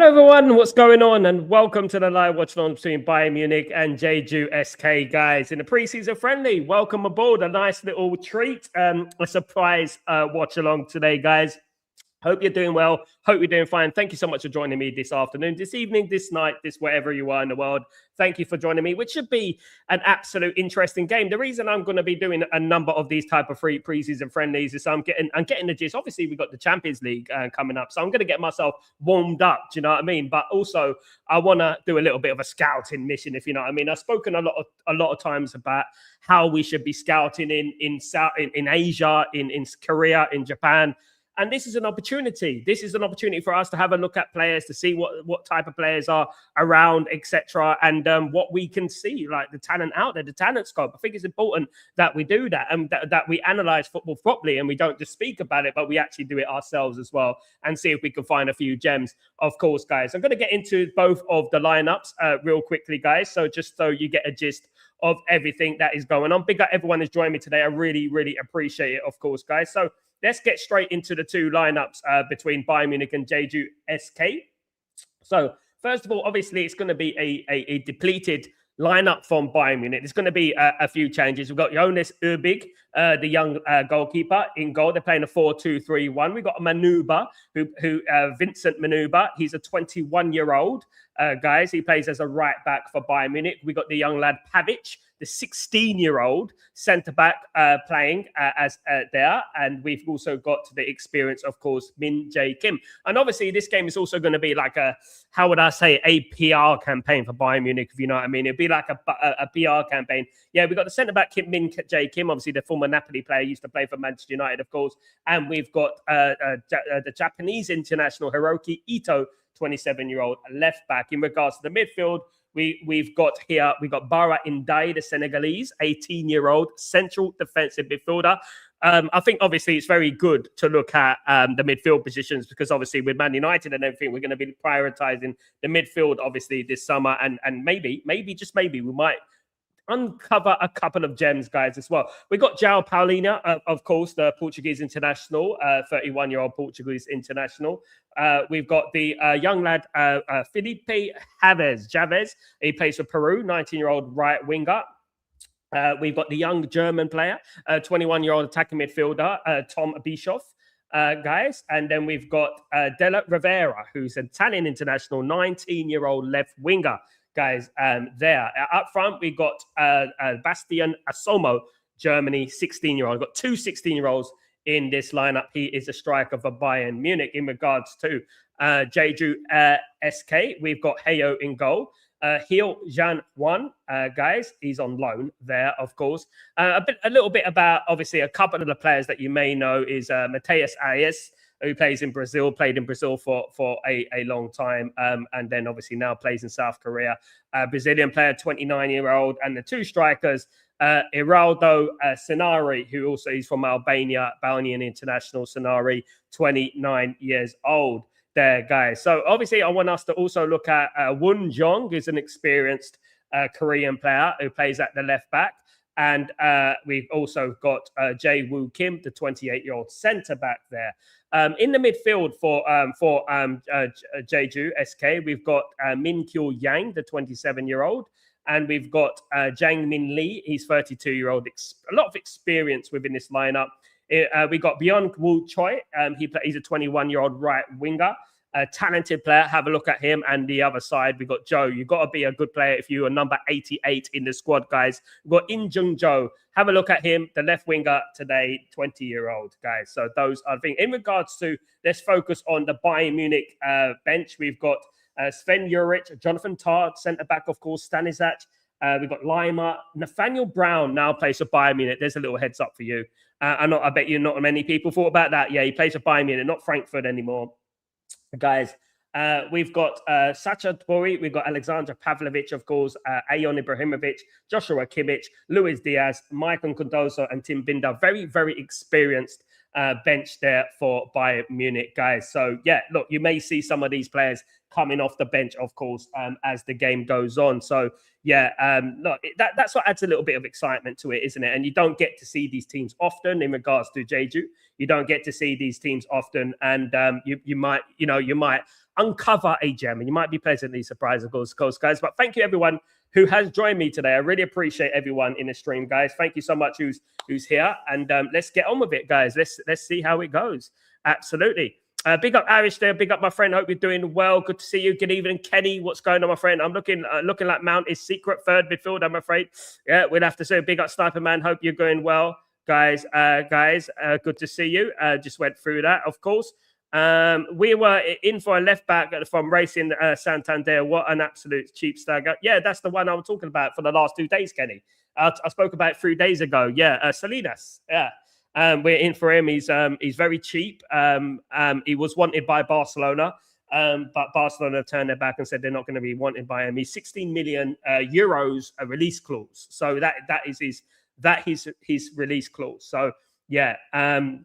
everyone, what's going on? And welcome to the live watch along between Bayern Munich and Jeju SK, guys. In the preseason friendly, welcome aboard. A nice little treat, a surprise watch along today, guys. Hope you're doing well. Hope you're doing fine. Thank you so much for joining me this afternoon, this evening, this night, this wherever you are in the world. Thank you for joining me, which should be an absolute interesting game. The reason I'm going to be doing a number of these type of free preseason friendlies is I'm getting the gist. Obviously, we've got the Champions League coming up, so I'm going to get myself warmed up. Do you know what I mean? But also, I want to do a little bit of a scouting mission, if you know what I mean. I've spoken a lot of times about how we should be scouting in Asia, in Korea, in Japan. And this is an opportunity. This is an opportunity for us to have a look at players, to see what type of players are around, etc., and what we can see, like the talent out there, the talent scope. I think it's important that we do that and that we analyze football properly, and we don't just speak about it, but we actually do it ourselves as well, and see if we can find a few gems. Of course, guys, I'm going to get into both of the lineups real quickly, guys. So just so you get a gist of everything that is going on. Big up everyone who's joined me today. I really, really appreciate it, of course, guys. So let's get straight into the two lineups between Bayern Munich and Jeju SK. So first of all, obviously, it's going to be a depleted lineup from Bayern Munich. There's going to be a few changes. We've got Jonas Urbig, the young goalkeeper, in goal. They're playing a 4-2-3-1. We've got Manuba, Vincent Manuba. He's a 21-year-old. Guys, he plays as a right back for Bayern Munich. We got the young lad Pavic, the 16-year-old centre back playing as there, and we've also got the experience, of course, Min Jae Kim. And obviously, this game is also going to be like a PR campaign for Bayern Munich, if you know what I mean. It'd be like a PR campaign. Yeah, we've got the centre back Min Jae Kim, obviously the former Napoli player, used to play for Manchester United, of course, and we've got the Japanese international Hiroki Ito, 27-year-old left back. In regards to the midfield, we've got Bara Ndai, the Senegalese, 18-year-old central defensive midfielder. I think obviously it's very good to look at the midfield positions, because obviously with Man United and everything, we're going to be prioritizing the midfield obviously this summer, and maybe just maybe we might uncover a couple of gems, guys, as well. We've got João Paulina, of course, the Portuguese international, 31-year-old Portuguese international. We've got the young lad, Felipe Chavez. He plays for Peru, 19-year-old right winger. We've got the young German player, 21-year-old attacking midfielder, Tom Bischoff. Guys, and then we've got Della Rivera, who's an Italian international, 19-year-old left winger. Guys, there up front we got Bastian Asomo, Germany, 16-year-old. Got two 16-year-olds in this lineup. He is a striker for Bayern Munich. In regards to Jeju SK, we've got Heyo in goal. Hyo Jan Wan, guys, he's on loan there, of course. A little bit about obviously a couple of the players that you may know is Mateus Arias, who played in Brazil for a long time, and then obviously now plays in South Korea. Brazilian player, 29-year-old, and the two strikers, Iraldo Senari, who also is from Albania, Albanian international. Senari, 29 years old. There, guys. So obviously, I want us to also look at Woon Jong, who's an experienced Korean player who plays at the left back. And we've also got Jae Woo Kim, the 28-year-old centre back there. In the midfield for Jeju SK, we've got Min Kyo Yang, the 27-year-old, and we've got Jang Min Lee, he's 32-year-old. A lot of experience within this lineup. We got Byung Woo Choi, he's a 21-year-old right winger. A talented player. Have a look at him. And the other side, we got Joe. You've got to be a good player if you are number 88 in the squad, guys. We've got In Jung Jo. Have a look at him, the left winger today, 20-year-old, guys. So those are the things. In regards to, let's focus on the Bayern Munich bench. We've got Sven Juric, Jonathan Tah, centre-back, of course, Stanisic. We've got Lima. Nathaniel Brown now plays for Bayern Munich. There's a little heads up for you. I bet you not many people thought about that. Yeah, he plays for Bayern Munich, not Frankfurt anymore. Guys, we've got Sacha Tbori, we've got Alexander Pavlovic, of course, Ayon Ibrahimovic, Joshua Kimmich, Luis Diaz, Michael Cardoso, and Tim Binder. Very, very experienced bench there for Bayern Munich, guys. So yeah, look, you may see some of these players coming off the bench, of course, as the game goes on. So yeah, look, that's what adds a little bit of excitement to it, isn't it? And you don't get to see these teams often in regards to Jeju. You don't get to see these teams often, and you might uncover a gem, and you might be pleasantly surprised, of course, guys. But thank you, everyone who has joined me today. I really appreciate everyone in the stream, guys. Thank you so much who's here, and let's get on with it, guys. Let's see how it goes. Absolutely. Big up Irish there. Big up my friend. Hope you're doing well. Good to see you. Good evening, Kenny. What's going on, my friend? I'm looking like Mount is secret third midfield, I'm afraid. Yeah, we'll have to say big up Sniper Man. Hope you're going well, guys. Good to see you. Just went through that, of course. We were in for a left back from Racing Santander. What an absolute cheap stagger. Yeah, that's the one I was talking about for the last 2 days, Kenny. I spoke about it 3 days ago. Yeah, Salinas. Yeah. We're in for him. He's very cheap. He was wanted by Barcelona, but Barcelona turned their back and said they're not going to be wanted by him. He's 16 million euros a release clause. So that is his release clause. So yeah. At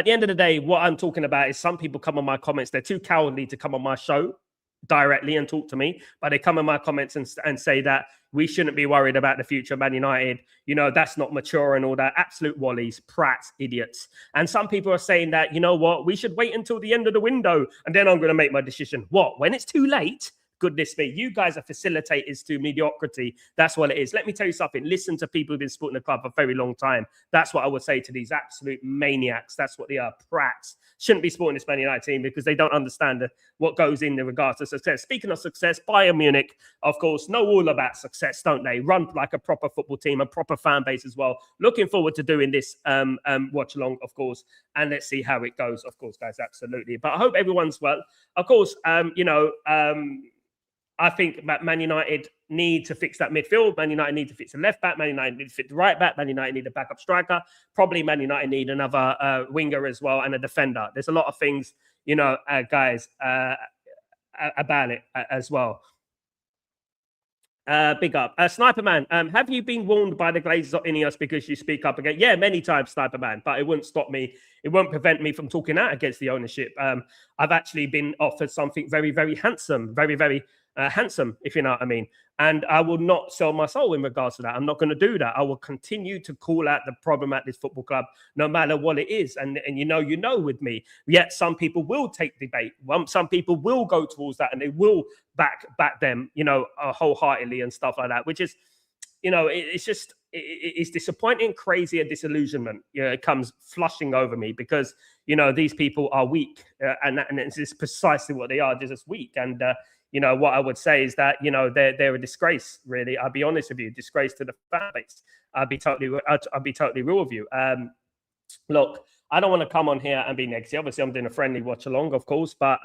the end of the day, what I'm talking about is some people come on my comments. They're too cowardly to come on my show directly and talk to me, but they come in my comments and say that we shouldn't be worried about the future of Man United. You know, that's not mature and all that. Absolute wallies, prats, idiots. And some people are saying that, you know what, we should wait until the end of the window and then I'm going to make my decision. What? When it's too late? Goodness me, you guys are facilitators to mediocrity. That's what it is. Let me tell you something. Listen to people who've been supporting the club for a very long time. That's what I would say to these absolute maniacs. That's what they are, prats. Shouldn't be supporting this Man United team because they don't understand what goes in regards to success. Speaking of success, Bayern Munich, of course, know all about success, don't they? Run like a proper football team, a proper fan base as well. Looking forward to doing this watch along, of course, and let's see how it goes, of course, guys, absolutely. But I hope everyone's well. Of course, I think that Man United need to fix that midfield. Man United need to fix the left back. Man United need to fix the right back. Man United need a backup striker. Probably Man United need another winger as well and a defender. There's a lot of things, guys, about it as well. Big up. Sniper Man, have you been warned by the Glazers or Ineos because you speak up again? Yeah, many times, Sniper Man, but it wouldn't stop me. It won't prevent me from talking out against the ownership. I've actually been offered something very, very handsome, very, very handsome, if you know what I mean. And I will not sell my soul in regards to that. I'm not going to do that. I will continue to call out the problem at this football club, no matter what it is. And you know with me. Yet some people will take debate. Some people will go towards that and they will back them, wholeheartedly and stuff like that, which is, it's disappointing, crazy, and disillusionment. It comes flushing over me because, these people are weak. And it's precisely what they are, just weak. And, what I would say is that, they're a disgrace, really. I'll be honest with you, disgrace to the fan base. I'll be totally real with you. Look, I don't want to come on here and be negative. Obviously, I'm doing a friendly watch along, of course, but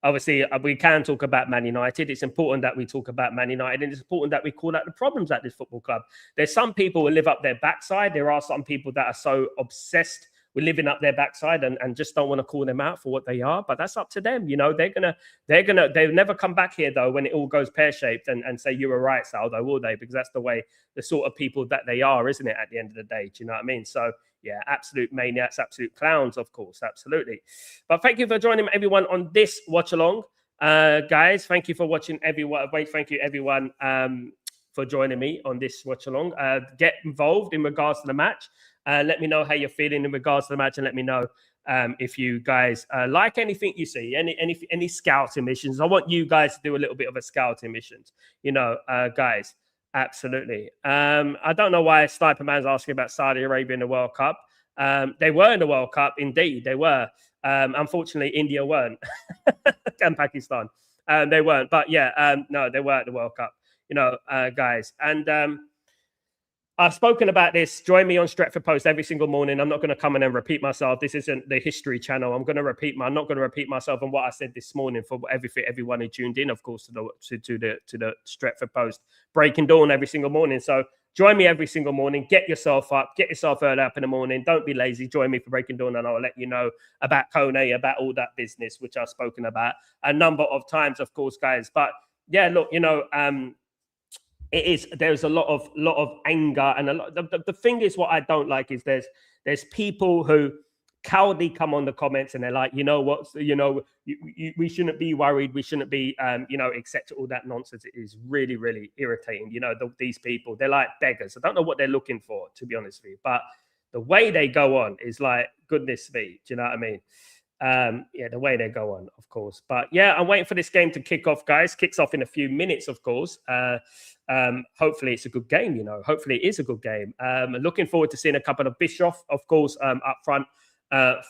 obviously we can talk about Man United. It's important that we talk about Man United, and it's important that we call out the problems at this football club. There's some people who live up their backside. There are some people that are so obsessed with living up their backside and just don't want to call them out for what they are, but that's up to them. They'll never come back here though when it all goes pear-shaped and say you were right, Saldo, will they? Because that's the sort of people that they are, isn't it, at the end of the day? Do you know what I mean? So yeah, absolute maniacs, absolute clowns, of course, absolutely. But thank you for joining everyone on this watch along, guys. Thank you for watching everyone. Thank you everyone for joining me on this watch along. Get involved in regards to the match. Let me know how you're feeling in regards to the match, and let me know if you guys like anything you see, any scouting missions. I want you guys to do a little bit of a scouting missions, guys. Absolutely. I don't know why Sniper Man's asking about Saudi Arabia in the World Cup. They were in the World Cup, indeed, they were. Unfortunately, India weren't, and Pakistan. They weren't, but yeah, no, they were at the World Cup, guys. And I've spoken about this. Join me on Stretford Post every single morning. I'm not going to come in and repeat myself. This isn't the history channel. I'm not going to repeat myself on what I said this morning for everyone who tuned in, of course, to the Stretford Post. Breaking dawn every single morning. So join me every single morning. Get yourself up. Get yourself early up in the morning. Don't be lazy. Join me for Breaking Dawn, and I'll let you know about Kone, about all that business, which I've spoken about a number of times, of course, guys. But yeah, look, it is. There's a lot of anger, and a lot. The thing is, what I don't like is there's people who cowardly come on the comments and they're like, you know what, we shouldn't be worried, we shouldn't be, accept all that nonsense. It is really, really irritating. These people, they're like beggars. I don't know what they're looking for, to be honest with you, but the way they go on is like, goodness me, do you know what I mean? The way they go on, of course. But yeah, I'm waiting for this game to kick off, guys. Kicks off in a few minutes, of course. Hopefully it's a good game, hopefully it is a good game. Looking forward to seeing a couple of Bischoff, of course, up front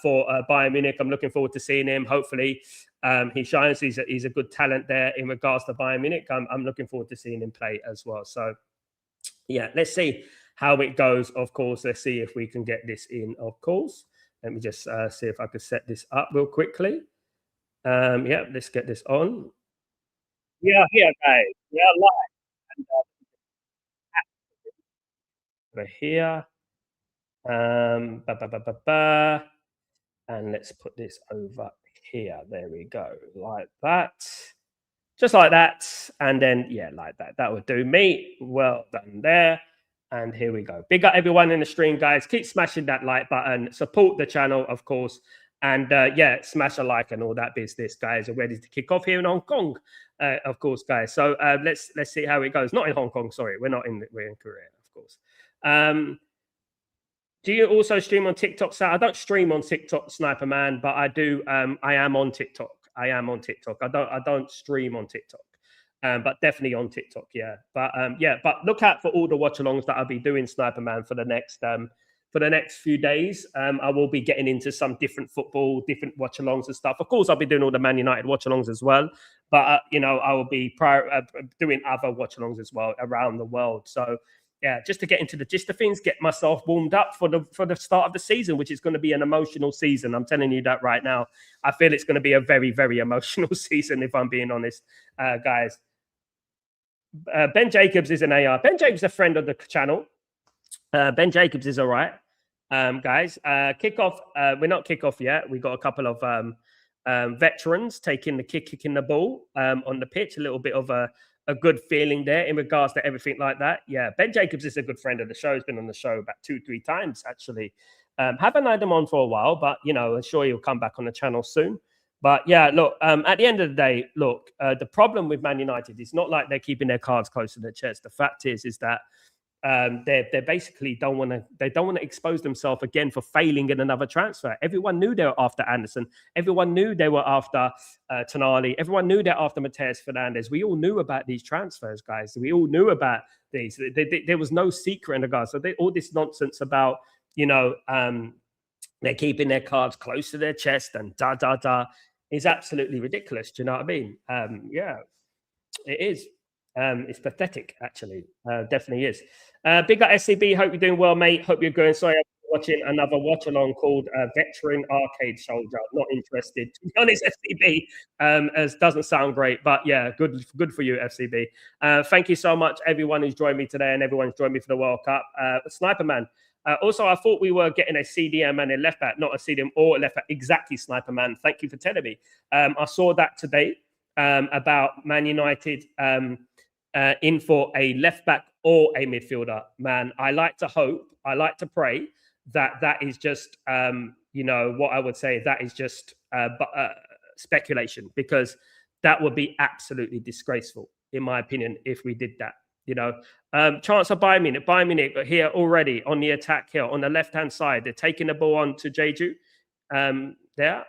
for Bayern Munich. I'm looking forward to seeing him. Hopefully he shines. He's a good talent there in regards to Bayern Munich. I'm looking forward to seeing him play as well. So yeah, let's see how it goes. Of course, let's see if we can get this in, of course. Let me just see if I can set this up real quickly. Yeah, let's get this on. Yeah, here, guys. Yeah, live. And, over here. And let's put this over here. There we go. Like that. Just like that. And then, yeah, like that. That would do me. Well done there. And here we go. Big up everyone in the stream, guys. Keep smashing that like button. Support the channel, of course. And yeah, smash a like and all that business, guys. Are ready to kick off here in Hong Kong, of course, guys. So let's see how it goes. Not in Hong Kong, sorry. We're in Korea, of course. Do you also stream on TikTok? So I don't stream on TikTok, Sniper Man, but I do. I am on TikTok. I don't stream on TikTok. But definitely on TikTok, yeah. But but look out for all the watch-alongs that I'll be doing, Sniper Man, for the next few days. I will be getting into some different football, different watch-alongs and stuff. Of course, I'll be doing all the Man United watch-alongs as well. But I will be doing other watch-alongs as well around the world. So yeah, just to get into the gist of things, get myself warmed up for the start of the season, which is going to be an emotional season. I'm telling you that right now. I feel it's going to be a very, very emotional season, if I'm being honest, guys. Ben Jacobs is an AR. Ben Jacobs is a friend of the channel. Ben Jacobs is all right. Guys, kickoff. We're not kickoff yet. We got a couple of veterans kicking the ball on the pitch. A little bit of a good feeling there in regards to everything like that. Yeah, Ben Jacobs is a good friend of the show. He's been on the show about 2-3 times, actually. Haven't had him on for a while, but, I'm sure he'll come back on the channel soon. But yeah, look, at the end of the day, look, the problem with Man United is not like they're keeping their cards close to their chest. The fact is that they basically don't want to expose themselves again for failing in another transfer. Everyone knew they were after Anderson. Everyone knew they were after Tonali. Everyone knew they're after Mateus Fernandes. We all knew about these transfers, guys. We all knew about these. There was no secret in the guys. So all this nonsense about they're keeping their cards close to their chest and is absolutely ridiculous. Do you know what I mean? Yeah, it is. It's pathetic, actually. Definitely is. Big up SCB. Hope you're doing well, mate. Hope you're going. Sorry, I'm watching another watch along called Veteran Arcade Soldier. Not interested. To be honest, FCB as doesn't sound great, but yeah, good for you, FCB. Thank you so much, everyone who's joined me today and everyone's joined me for the World Cup. Sniper Man. Also, I thought we were getting a CDM and a left back, not a CDM or a left back. Exactly, Sniper Man. Thank you for telling me. I saw that today about Man United in for a left back or a midfielder. Man, I like to hope, I like to pray that is just, what I would say, that is just speculation, because that would be absolutely disgraceful, in my opinion, if we did that. Chance of Bayern Munich here already on the attack here on the left-hand side. They're taking the ball on to Jeju. There.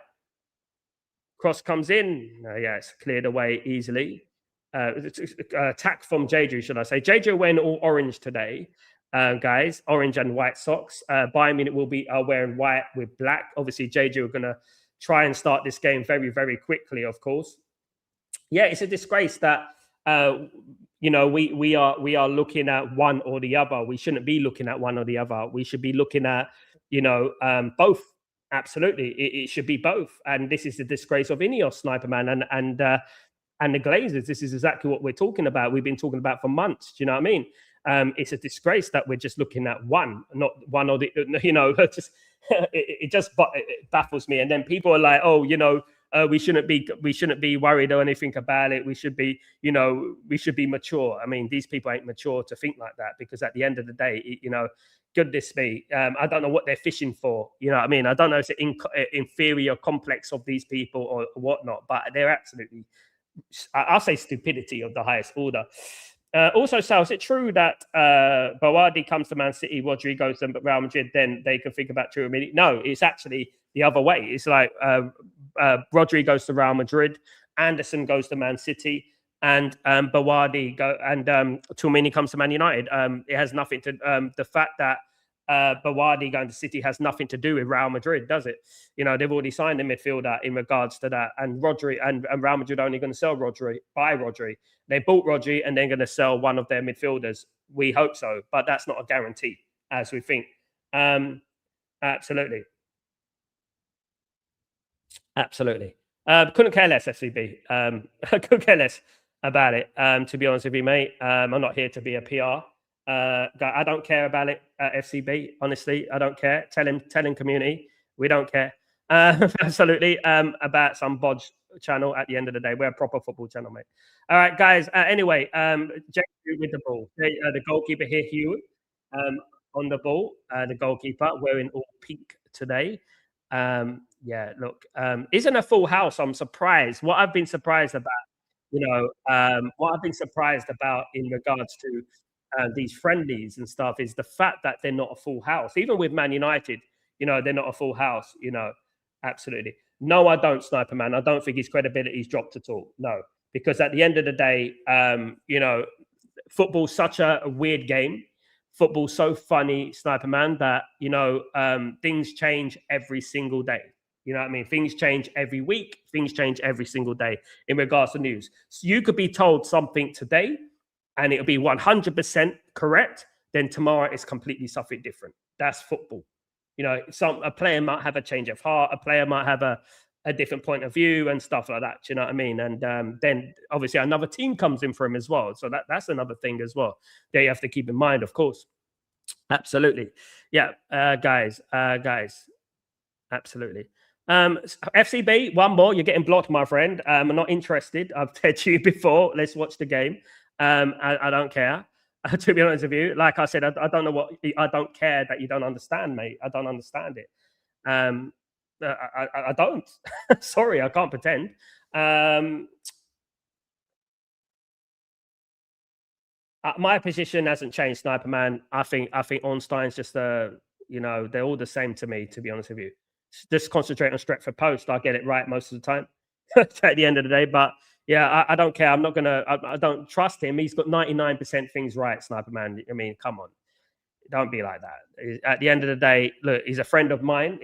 Cross comes in. Yeah, it's cleared away easily. Attack from Jeju, should I say. Jeju wearing all orange today, guys. Orange and white socks. Bayern Munich will be wearing white with black. Obviously, Jeju are going to try and start this game very, very quickly, of course. Yeah, it's a disgrace that... we are looking at one or the other. We shouldn't be looking at one or the other. We should be looking at, both. Absolutely, it should be both. And this is the disgrace of Ineos, Sniper Man, and the Glazers. This is exactly what we're talking about. We've been talking about for months. Do you know what I mean? It's a disgrace that we're just looking at one, not one or the. Just it baffles me. And then people are like, oh, we shouldn't be worried or anything about it. We should be, we should be mature. I mean, these people ain't mature to think like that, because at the end of the day, goodness me, I don't know what they're fishing for. You know what I mean? I don't know if it's an inferior complex of these people or whatnot, but they're absolutely, I'll say, stupidity of the highest order. Also, Sal, is it true that Bawardi comes to Man City, Rodri goes to Real Madrid, then they can think about Tchouaméni? No, it's actually the other way. It's like Rodri goes to Real Madrid, Anderson goes to Man City, and Bawardi and Tchouaméni comes to Man United. It has nothing to the fact that Bawardi going to City has nothing to do with Real Madrid, does it? They've already signed a midfielder in regards to that, and Rodri and Real Madrid are only going to sell buy Rodri. They bought Rodri and they're going to sell one of their midfielders. We hope so, but that's not a guarantee, as we think. Absolutely. Couldn't care less, FCB. Couldn't care less about it, to be honest with you, mate. I'm not here to be a PR. I don't care about it, FCB. Honestly, I don't care. Tell him, community, we don't care. Absolutely. About some bodge channel. At the end of the day, we're a proper football channel, mate. All right, guys. Anyway, Jeju with the ball. The goalkeeper here, Hugh, on the ball. The goalkeeper wearing all pink today. Yeah, look, isn't a full house. I'm surprised. What I've been surprised about, what I've been surprised about in regards to these friendlies and stuff is the fact that they're not a full house. Even with Man United, they're not a full house. Absolutely. No, I don't, Sniper Man. I don't think his credibility's dropped at all. No, because at the end of the day, football's such a weird game. Football's so funny, Sniper Man, that things change every single day. You know what I mean? Things change every week. Things change every single day in regards to news. So you could be told something today and it'll be 100% correct. Then tomorrow it's completely something different. That's football. A player might have a change of heart. A player might have a different point of view and stuff like that. You know what I mean? And then obviously another team comes in for him as well. So that's another thing as well that you have to keep in mind, of course. Absolutely. Yeah, guys. Absolutely. FCB, one more. You're getting blocked, my friend. I'm not interested. I've said to you before. Let's watch the game. I don't care. To be honest with you, like I said, I don't know what. I don't care that you don't understand, mate. I don't understand it. I don't. Sorry, I can't pretend. My position hasn't changed, Sniper Man. I think Ornstein's just they're all the same to me, to be honest with you. Just concentrate on Stretford Post. I get it right most of the time at the end of the day. But yeah, I don't care. I'm not gonna. I don't trust him. He's got 99% things right, Sniper Man. I mean, come on, don't be like that. At the end of the day, look, he's a friend of mine.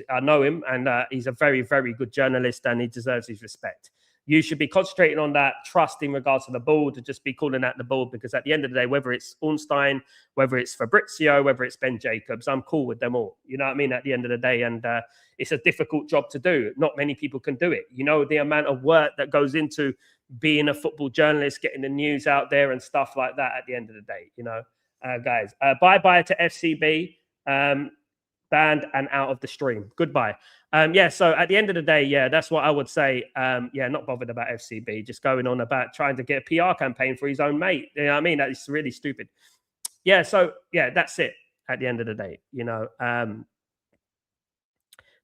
I know him, and he's a very, very good journalist, and he deserves his respect. You should be concentrating on that trust in regards to the ball, to just be calling out the ball, because at the end of the day, whether it's Ornstein, whether it's Fabrizio, whether it's Ben Jacobs, I'm cool with them all. You know what I mean? At the end of the day, and it's a difficult job to do. Not many people can do it. The amount of work that goes into being a football journalist, getting the news out there and stuff like that at the end of the day, guys. Bye-bye to FCB. Banned and out of the stream. Goodbye. Yeah, so at the end of the day, yeah, that's what I would say. Yeah, not bothered about FCB, just going on about trying to get a PR campaign for his own mate. You know what I mean? That is really stupid. Yeah, so yeah, that's it at the end of the day.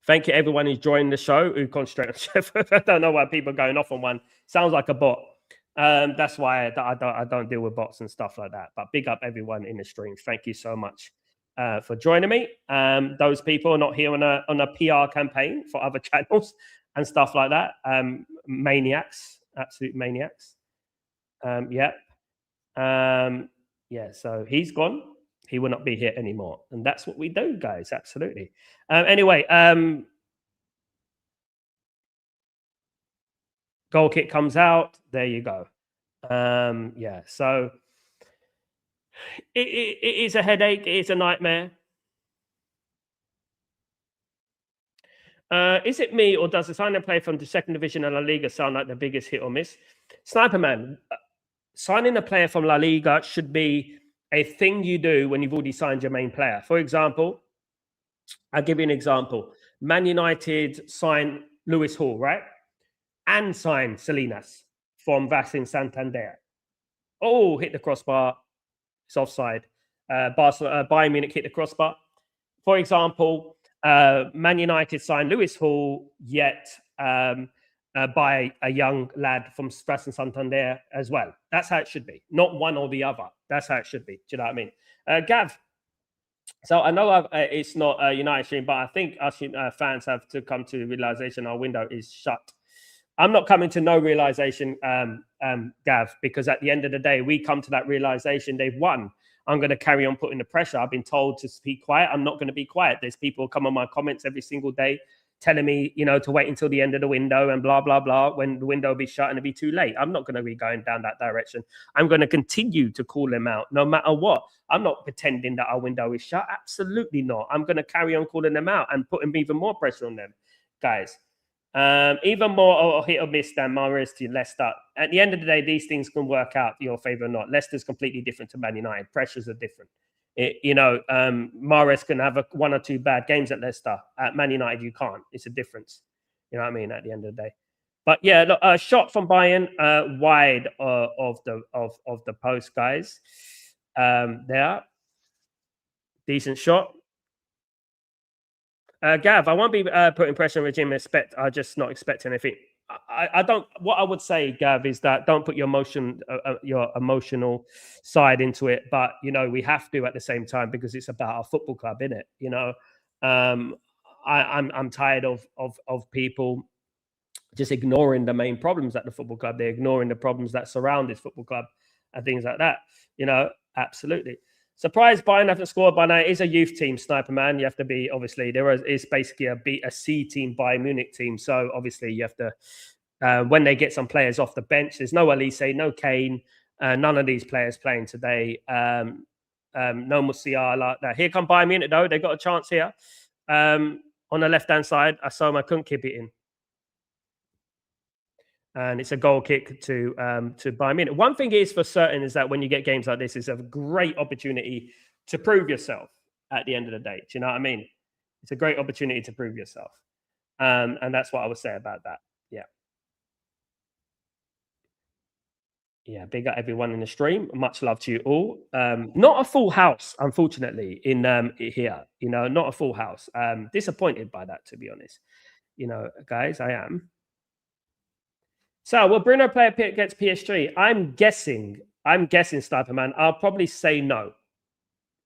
Thank you, everyone who's joined the show, who concentrate on Sheffield. I don't know why people are going off on one. Sounds like a bot. That's why I don't deal with bots and stuff like that. But big up everyone in the stream. Thank you so much for joining me. Those people are not here on a PR campaign for other channels and stuff like that. Maniacs, absolute maniacs. Yeah. Yeah, so he's gone. He will not be here anymore. And that's what we do, guys. Absolutely. Anyway, goal kick comes out. There you go. Yeah, so it is a headache. It is a nightmare. Is it me, or does the signing player from the second division of La Liga sound like the biggest hit or miss? Sniper Man, signing a player from La Liga should be a thing you do when you've already signed your main player. For example, I'll give you an example. Man United signed Lewis Hall, right? and sign Salinas from Racing Santander. Oh, hit the crossbar. It's offside. Bayern Munich hit the crossbar. For example, Man United signed Lewis Hall, yet by a young lad from Racing Santander as well. That's how it should be. Not one or the other. That's how it should be. Do you know what I mean? Gav, so I know it's not a United stream, but I think us fans have to come to the realization our window is shut. I'm not coming to no realization, Gav, because at the end of the day, we come to that realization they've won. I'm going to carry on putting the pressure. I've been told to be quiet. I'm not going to be quiet. There's people who come on my comments every single day telling me, you know, to wait until the end of the window and blah, blah, blah, when the window will be shut and it'll be too late. I'm not going to be going down that direction. I'm going to continue to call them out no matter what. I'm not pretending that our window is shut. Absolutely not. I'm going to carry on calling them out and putting even more pressure on them, guys. Even more hit or miss than Mahrez to Leicester. At the end of the day, these things can work out in your favor or not. Leicester's completely different to Man United. Pressures are different. Mahrez can have one or two bad games at Leicester. At Man United, you can't. It's a difference. You know what I mean? At the end of the day. But yeah, look, a shot from Bayern wide of the post, guys. There, decent shot. Gav, I won't be putting pressure on regime. I'm just not expecting anything. I don't. What I would say, Gav, is that don't put your emotional side into it. But you know, we have to at the same time because it's about our football club, isn't it? You know, I'm tired of people just ignoring the main problems at the football club. They're ignoring the problems that surround this football club and things like that. You know, absolutely. Surprised Bayern haven't scored by now. It is a youth team, Sniper Man. You have to be, obviously, is basically a C team, Bayern Munich team. So obviously you have to, when they get some players off the bench, there's no Elise, no Kane, none of these players playing today. No Musiala. Now, here come Bayern Munich, though. They got a chance here. On the left-hand side, Asoma couldn't keep it in. And it's a goal kick to Bayern Munich. One thing is for certain is that when you get games like this, it's a great opportunity to prove yourself at the end of the day. Do you know what I mean? It's a great opportunity to prove yourself. And that's what I would say about that. Yeah. Yeah, big up everyone in the stream. Much love to you all. Not a full house, unfortunately, in here. You know, not a full house. Disappointed by that, to be honest. You know, guys, I am. So, will Bruno play against PSG? I'm guessing, Sniper Man. I'll probably say no.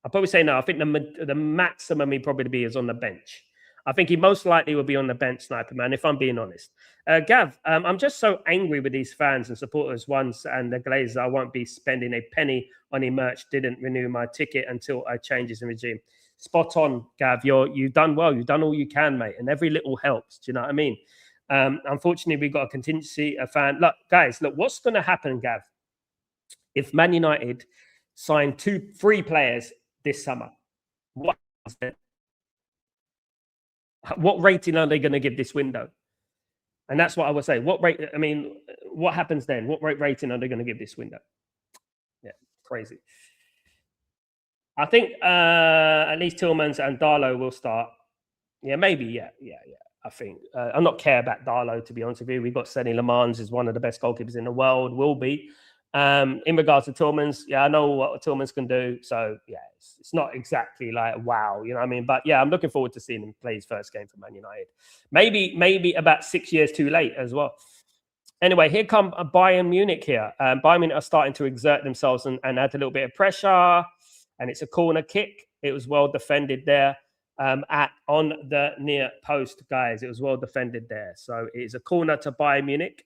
I think the maximum he probably be is on the bench. I think he most likely will be on the bench, Sniper Man, if I'm being honest. Gav, I'm just so angry with these fans and supporters once and the Glazers. I won't be spending a penny on a merch. Didn't renew my ticket until I changes in regime. Spot on, Gav. You've done well. You've done all you can, mate. And every little helps. Do you know what I mean? Unfortunately, we've got a contingency, a fan. Look, guys, what's going to happen, Gav, if Man United sign 3 players this summer? What rating are they going to give this window? And that's what I would say. What happens then? What rating are they going to give this window? Yeah, crazy. I think at least Tillmans and Darlow will start. Yeah, maybe. Yeah. I think I'm not care about Darlow, to be honest with you. We've got Sonny Lemans, is one of the best goalkeepers in the world, will be. In regards to Tillmans, yeah, I know what Tillmans can do. So yeah, it's not exactly like wow, you know what I mean? But yeah, I'm looking forward to seeing him play his first game for Man United. Maybe about 6 years too late as well. Anyway, here come Bayern Munich here. Bayern Munich are starting to exert themselves and add a little bit of pressure. And it's a corner kick. It was well defended there. On the near post, guys. It was well defended there. So it is a corner to Bayern Munich,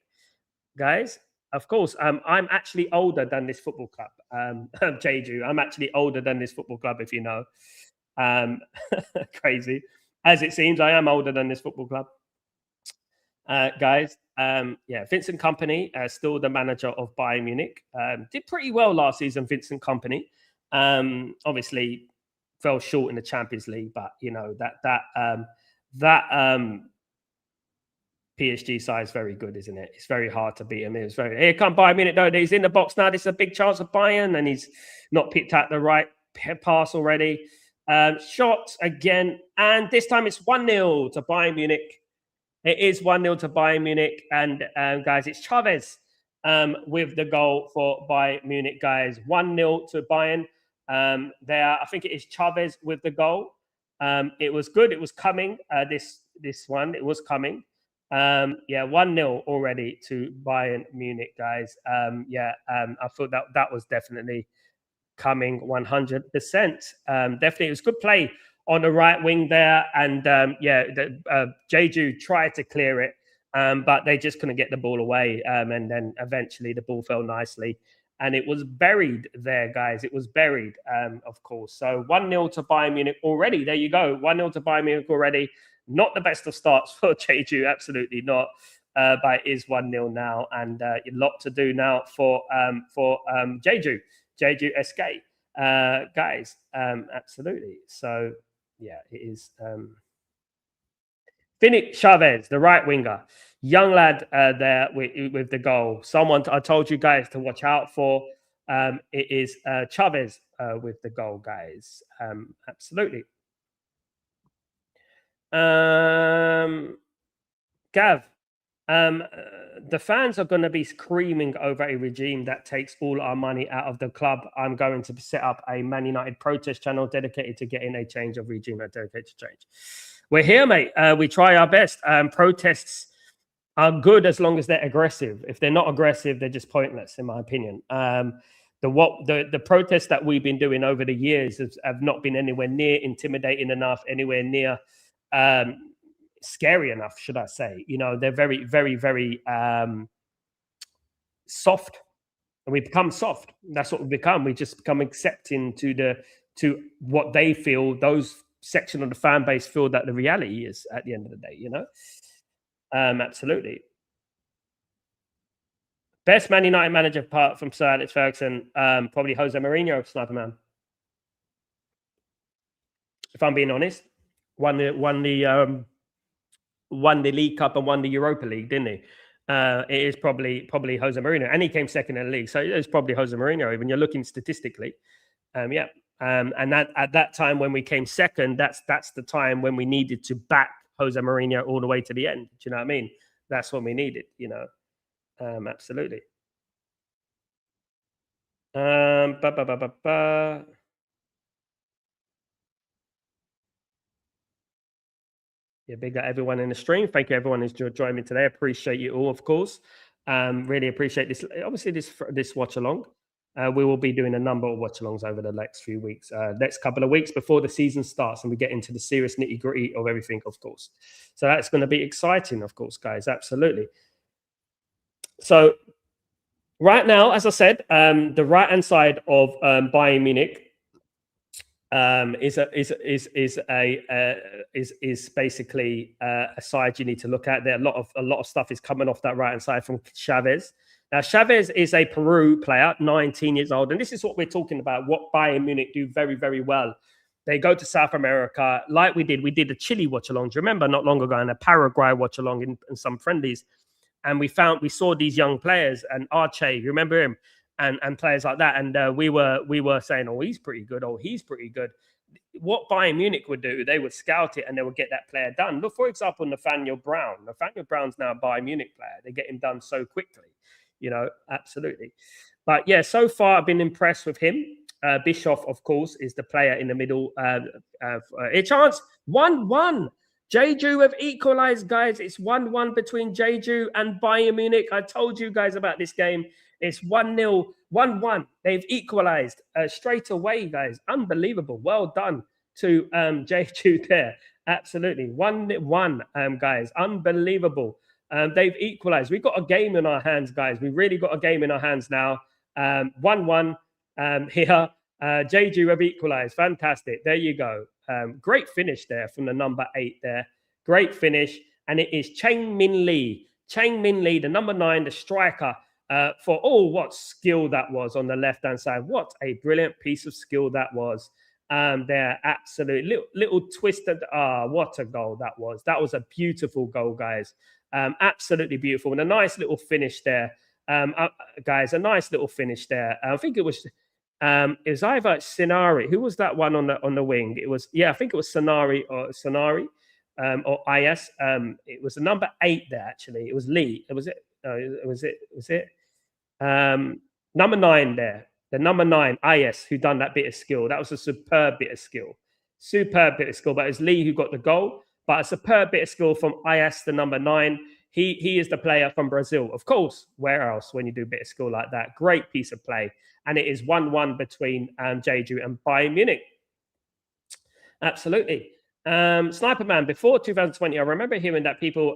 guys. Of course, I'm actually older than this football club, Jeju. I'm actually older than this football club, if you know. Crazy. As it seems, I am older than this football club. Guys, yeah, Vincent Kompany, still the manager of Bayern Munich. Did pretty well last season, Vincent Kompany. Obviously, fell short in the Champions League, but you know that PSG side is very good, isn't it? It's very hard to beat him. Here come Bayern Munich though. He's in the box now. This is a big chance of Bayern, and he's not picked out the right pass already. Shot again, and this time it's 1-0 to Bayern Munich. It is 1-0 to Bayern Munich. And guys, it's Chavez with the goal for Bayern Munich, guys. 1-0 to Bayern. There, I think it is Chavez with the goal. It was good. It was coming. This one, it was coming. Yeah, 1-0 already to Bayern Munich, guys. I thought that was definitely coming 100%. Definitely, it was good play on the right wing there, and Jeju tried to clear it, but they just couldn't get the ball away, and then eventually the ball fell nicely, and it was buried there, guys. It was buried, of course. So 1-0 to Bayern Munich already. There you go, 1-0 to Bayern Munich already. Not the best of starts for Jeju, absolutely not. But it is 1-0 now, and a lot to do now for Jeju SK, guys. Absolutely. So yeah, it is. Finnick Chavez, the right winger, young lad there with the goal. Someone I told you guys to watch out for. It is Chavez with the goal, guys. Absolutely. Gav, the fans are going to be screaming over a regime that takes all our money out of the club. I'm going to set up a Man United protest channel dedicated to getting a change of regime and dedicated to change. We're here, mate. We try our best. Protests are good as long as they're aggressive. If they're not aggressive, they're just pointless, in my opinion. The protests that we've been doing over the years have not been anywhere near intimidating enough, anywhere near scary enough, should I say. You know, they're very, very, very soft. And we become soft. That's what we become. We just become accepting to what they feel, those section of the fan base feel that the reality is at the end of the day, you know? Absolutely. Best Man United manager apart from Sir Alex Ferguson, probably Jose Mourinho, Sniper Man. If I'm being honest, won the League Cup and won the Europa League, didn't he? It is probably Jose Mourinho, and he came second in the league, so it's probably Jose Mourinho. Even you're looking statistically, and at that time when we came second, that's the time when we needed to back Jose Mourinho all the way to the end. Do you know what I mean? That's what we needed, you know. Absolutely. Yeah, big up everyone in the stream. Thank you, everyone who's joined me today. Appreciate you all, of course. Really appreciate this. Obviously, this watch along. We will be doing a number of watch-alongs over the next few weeks, next couple of weeks before the season starts, and we get into the serious nitty-gritty of everything, of course. So that's going to be exciting, of course, guys. Absolutely. So right now, as I said, the right-hand side of Bayern Munich is basically a side you need to look at. There, a lot of stuff is coming off that right-hand side from Chavez. Now, Chavez is a Peru player, 19 years old. And this is what we're talking about, what Bayern Munich do very, very well. They go to South America like we did. We did a Chile watch-along. Do you remember not long ago, and a Paraguay watch-along in some friendlies? And we saw these young players, and Arche, you remember him? And players like that. And we were saying, oh, he's pretty good. Oh, he's pretty good. What Bayern Munich would do, they would scout it and they would get that player done. Look, for example, Nathaniel Brown. Nathaniel Brown's now a Bayern Munich player. They get him done so quickly. You know, absolutely. But yeah, so far I've been impressed with him. Bischoff, of course, is the player in the middle. A chance 1-1. Jeju have equalized, guys. It's 1-1 between Jeju and Bayern Munich. I told you guys about this game. It's 1-0, 1-1. They've equalized straight away, guys. Unbelievable. Well done to Jeju there. Absolutely. 1-1, guys. Unbelievable. They've equalized. We've got a game in our hands, guys. We've really got a game in our hands now. 1-1 here. Jeju have equalized. Fantastic. There you go. Great finish there from the number 8 there. Great finish. And it is Chang Min Lee. Chang Min Lee, the number 9, the striker, for what skill that was on the left-hand side. What a brilliant piece of skill that was. There, absolutely. Little twisted. What a goal that was. That was a beautiful goal, guys. Absolutely beautiful. And a nice little finish there. Guys, a nice little finish there. I think it was either Sinari. Who was that one on the wing? It was, I think it was Sinari or Sonari. or IS. It was the number 8 there, actually. It was Lee. Was it? Was it? Number 9 there. The number 9, IS, who done that bit of skill. That was a superb bit of skill. Superb bit of skill. But it was Lee who got the goal. But a superb bit of skill from IS, the number 9. He is the player from Brazil. Of course, where else when you do a bit of skill like that? Great piece of play. And it is 1-1 between Jeju and Bayern Munich. Absolutely. Sniper Man, before 2020, I remember hearing that people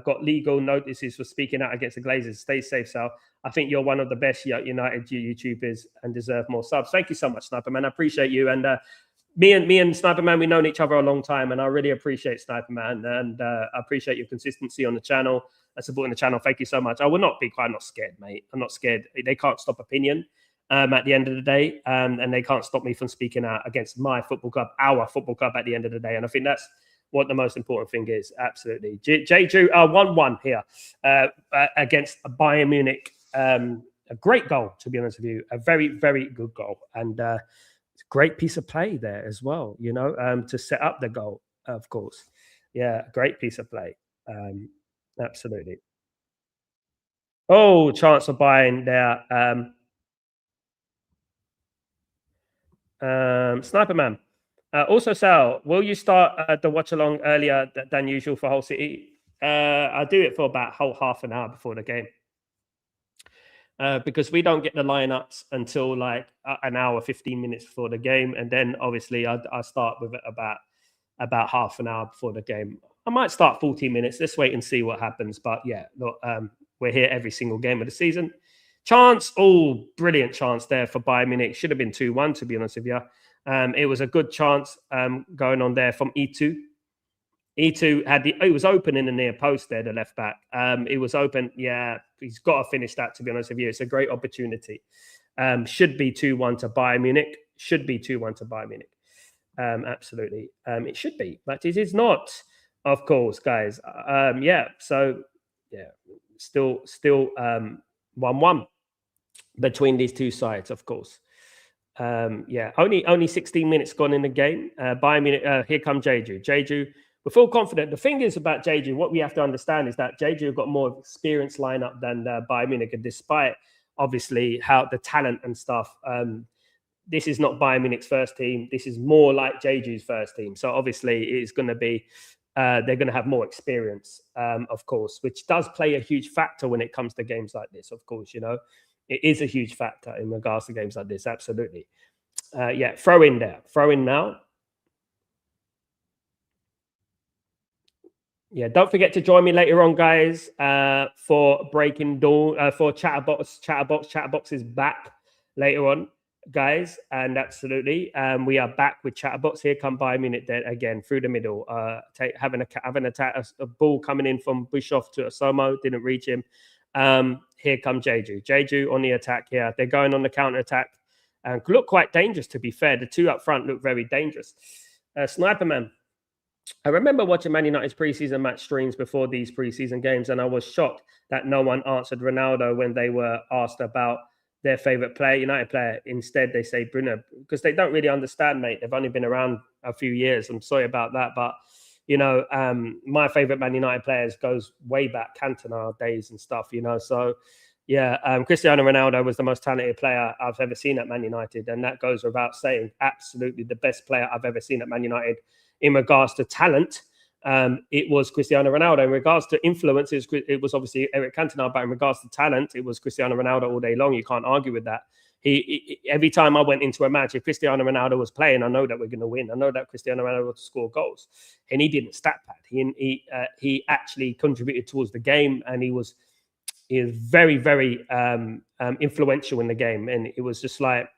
got legal notices for speaking out against the Glazers. Stay safe, Sal. I think you're one of the best United YouTubers and deserve more subs. Thank you so much, Sniper Man. I appreciate you. And me and Sniper Man, we've known each other a long time, and I really appreciate Sniper Man, and I appreciate your consistency on the channel and supporting the channel. Thank you so much. I will not be quiet. I'm not scared, mate. I'm not scared. They can't stop opinion. At the end of the day, and they can't stop me from speaking out against my football club, our football club at the end of the day. And I think that's what the most important thing is. Absolutely. Jeju 1-1 here against Bayern Munich. A great goal, to be honest with you. A very, very good goal. And it's a great piece of play there as well, to set up the goal, of course. Yeah, great piece of play. Absolutely. Oh, chance of Bayern there. Sniper Man. Also, Sal, will you start the watch along earlier than usual for Hull City? I do it for about half an hour before the game. Because we don't get the lineups until like an hour, 15 minutes before the game. And then obviously I start with it about half an hour before the game. I might start 14 minutes. Let's wait and see what happens. But yeah, look, we're here every single game of the season. Chance, brilliant chance there for Bayern Munich. Should have been 2-1, to be honest with you. It was a good chance going on there from E2. E2 it was open in the near post there, the left back. It was open. Yeah, he's got to finish that, to be honest with you. It's a great opportunity. Should be 2-1 to Bayern Munich. Should be 2-1 to Bayern Munich. Absolutely. It should be, but it is not, of course, guys. So, yeah, still 1-1 between these two sides, of course. Only 16 minutes gone in the game. Bayern Munich, here come Jeju. Jeju, we're full confident. The thing is about Jeju, what we have to understand is that Jeju have got more experienced lineup than Bayern Munich, and despite obviously how the talent and stuff, this is not Bayern Munich's first team. This is more like Jeju's first team. So obviously it's going to be, they're going to have more experience, of course, which does play a huge factor when it comes to games like this. Of course, it is a huge factor in regards to games like this. Absolutely. Throw in there. Throw in now. Yeah, don't forget to join me later on, guys, for Breaking Dawn, for Chatterbox. Chatterbox is back later on, guys, and absolutely, we are back with Chatterbox. Here come Bayern Munich then again through the middle, having attack, a ball coming in from Bischoff to Asomo, didn't reach him. Here come Jeju. Jeju on the attack here. They're going on the counter attack and look quite dangerous, to be fair. The two up front look very dangerous. Sniper Man. I remember watching Man United's preseason match streams before these preseason games, and I was shocked that no one answered Ronaldo when they were asked about their favorite player, United player. Instead, they say Bruno, because they don't really understand, mate. They've only been around a few years. I'm sorry about that, but my favorite Man United players goes way back, Cantona days and stuff. So yeah, Cristiano Ronaldo was the most talented player I've ever seen at Man United, and that goes without saying. Absolutely the best player I've ever seen at Man United. In regards to talent, it was Cristiano Ronaldo. In regards to influence, it was obviously Eric Cantona. But in regards to talent, it was Cristiano Ronaldo all day long. You can't argue with that. Every time I went into a match, if Cristiano Ronaldo was playing, I know that we're going to win. I know that Cristiano Ronaldo will score goals, and he didn't stat pad. He actually contributed towards the game, and he was very, very influential in the game, and it was just like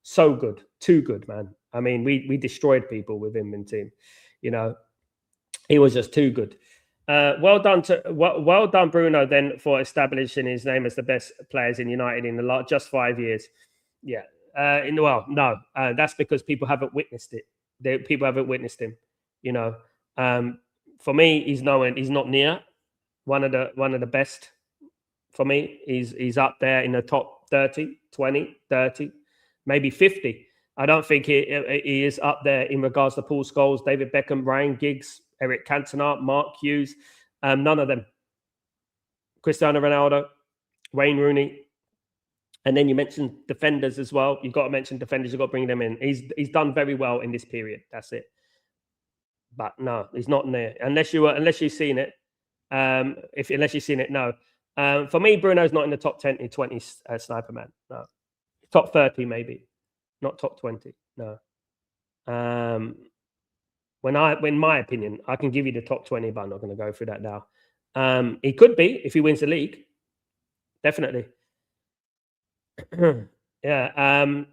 so good, too good, man. I mean, we destroyed people with him in team. He was just too good. Well done, Bruno, then, for establishing his name as the best players in United in just 5 years. Yeah. No, that's because people haven't witnessed it. People haven't witnessed him. For me, he's not near one of the best. For me, he's up there in the top 30, 20, 30, maybe 50. I don't think he is up there in regards to Paul Scholes, David Beckham, Ryan Giggs, Eric Cantona, Mark Hughes, none of them. Cristiano Ronaldo, Wayne Rooney. And then you mentioned defenders as well. You've got to mention defenders. You've got to bring them in. He's done very well in this period. That's it. But no, he's not in there unless you've seen it. Unless you've seen it, no. For me, Bruno's not in the top 10 to 20 sniper man. No, top 30 maybe, not top 20. No. In my opinion, I can give you the top 20, but I'm not going to go through that now. He could be if he wins the league, definitely. Yeah.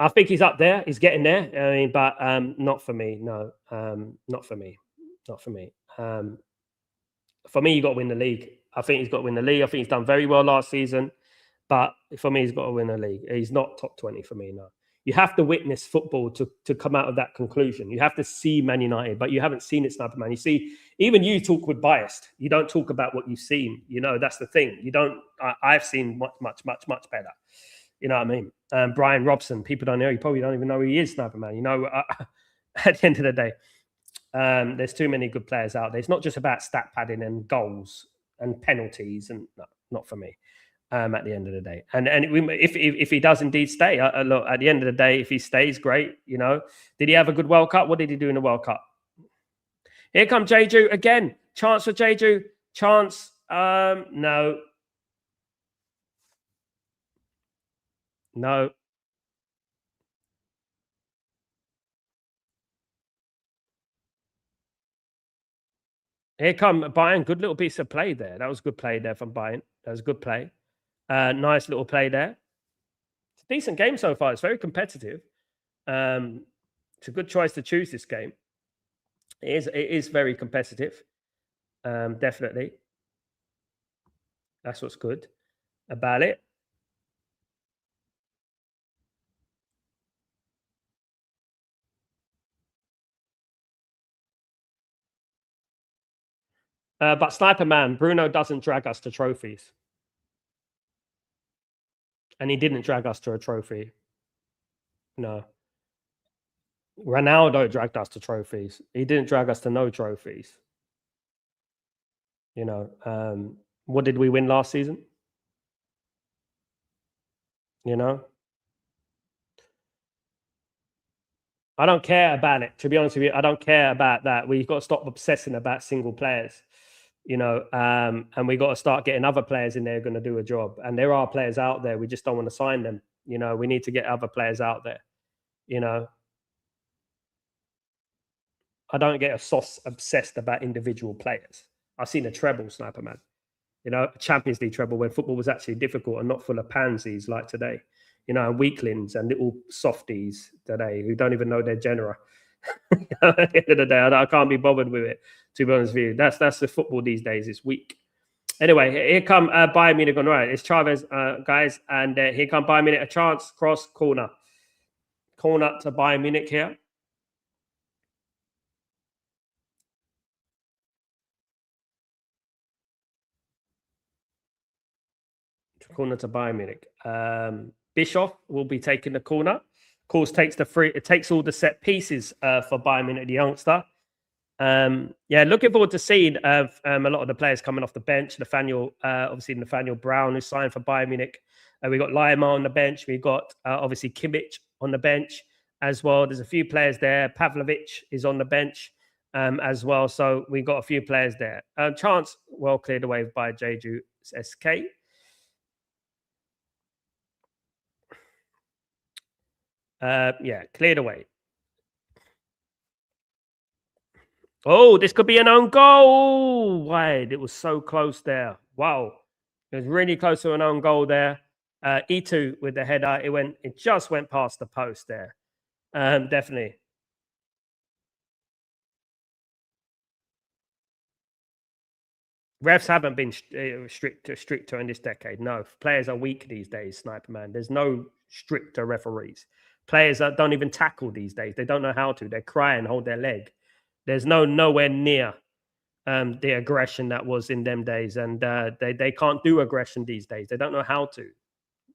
I think he's up there. He's getting there. I mean, but not for me. No, not for me. Not for me. For me, you got to win the league. I think he's got to win the league. I think he's done very well last season, but for me, he's got to win the league. He's not top 20 for me. No, you have to witness football to come out of that conclusion. You have to see Man United, but you haven't seen it, Sniper Man. You see, even you talk with biased. You don't talk about what you've seen. You know, that's the thing. You don't. I've seen much better. You know what I mean? Brian Robson, people don't know. You probably don't even know who he is, Sniper Man. You know, at the end of the day, there's too many good players out there. It's not just about stat padding and goals and penalties, and no, not for me. At the end of the day, and if he does indeed stay, look, at the end of the day, if he stays, great. You know, did he have a good World Cup? What did he do in the World Cup? Here comes Jeju again. Chance for Jeju. Chance. No. No. Here come Bayern. Good little piece of play there. That was good play there from Bayern. That was good play. Nice little play there. It's a decent game so far. It's very competitive. It's a good choice to choose this game. It is very competitive. Definitely. That's what's good about it. But Sniper Man, Bruno doesn't drag us to trophies. And he didn't drag us to a trophy. No. Ronaldo dragged us to trophies. He didn't drag us to no trophies. You know, what did we win last season? You know? I don't care about it. To be honest with you, I don't care about that. We've got to stop obsessing about single players. You know, and we got to start getting other players in there going to do a job. And there are players out there. We just don't want to sign them. You know, we need to get other players out there. You know, I don't get obsessed about individual players. I've seen a treble, Sniper Man. You know, a Champions League treble when football was actually difficult and not full of pansies like today. You know, and weaklings and little softies today who don't even know their genera. At the end of the day, I can't be bothered with it. To be honest with you, that's the football these days. It's weak. Anyway, here come Bayern Munich on right. It's Chavez, guys, and here come Bayern Munich. A chance, cross, corner to Bayern Munich here. Corner to Bayern Munich. Bischoff will be taking the corner. Of course, it takes all the set pieces for Bayern Munich, the youngster. Yeah, looking forward to seeing a lot of the players coming off the bench. Nathaniel Brown, who signed for Bayern Munich. We got Lima on the bench. We got obviously Kimmich on the bench as well. There's a few players there. Pavlovic is on the bench as well. So we got a few players there. Chance well cleared away by Jeju SK. Yeah, cleared away. Oh, this could be an own goal. Wide. It was so close there. Wow. It was really close to an own goal there. E2 with the header. It just went past the post there. Definitely. Refs haven't been stricter in this decade. No, players are weak these days, Sniper Man. There's no stricter referees. Players that don't even tackle these days. They don't know how to. They cry and hold their leg. There's nowhere near the aggression that was in them days, and they can't do aggression these days. They don't know how to.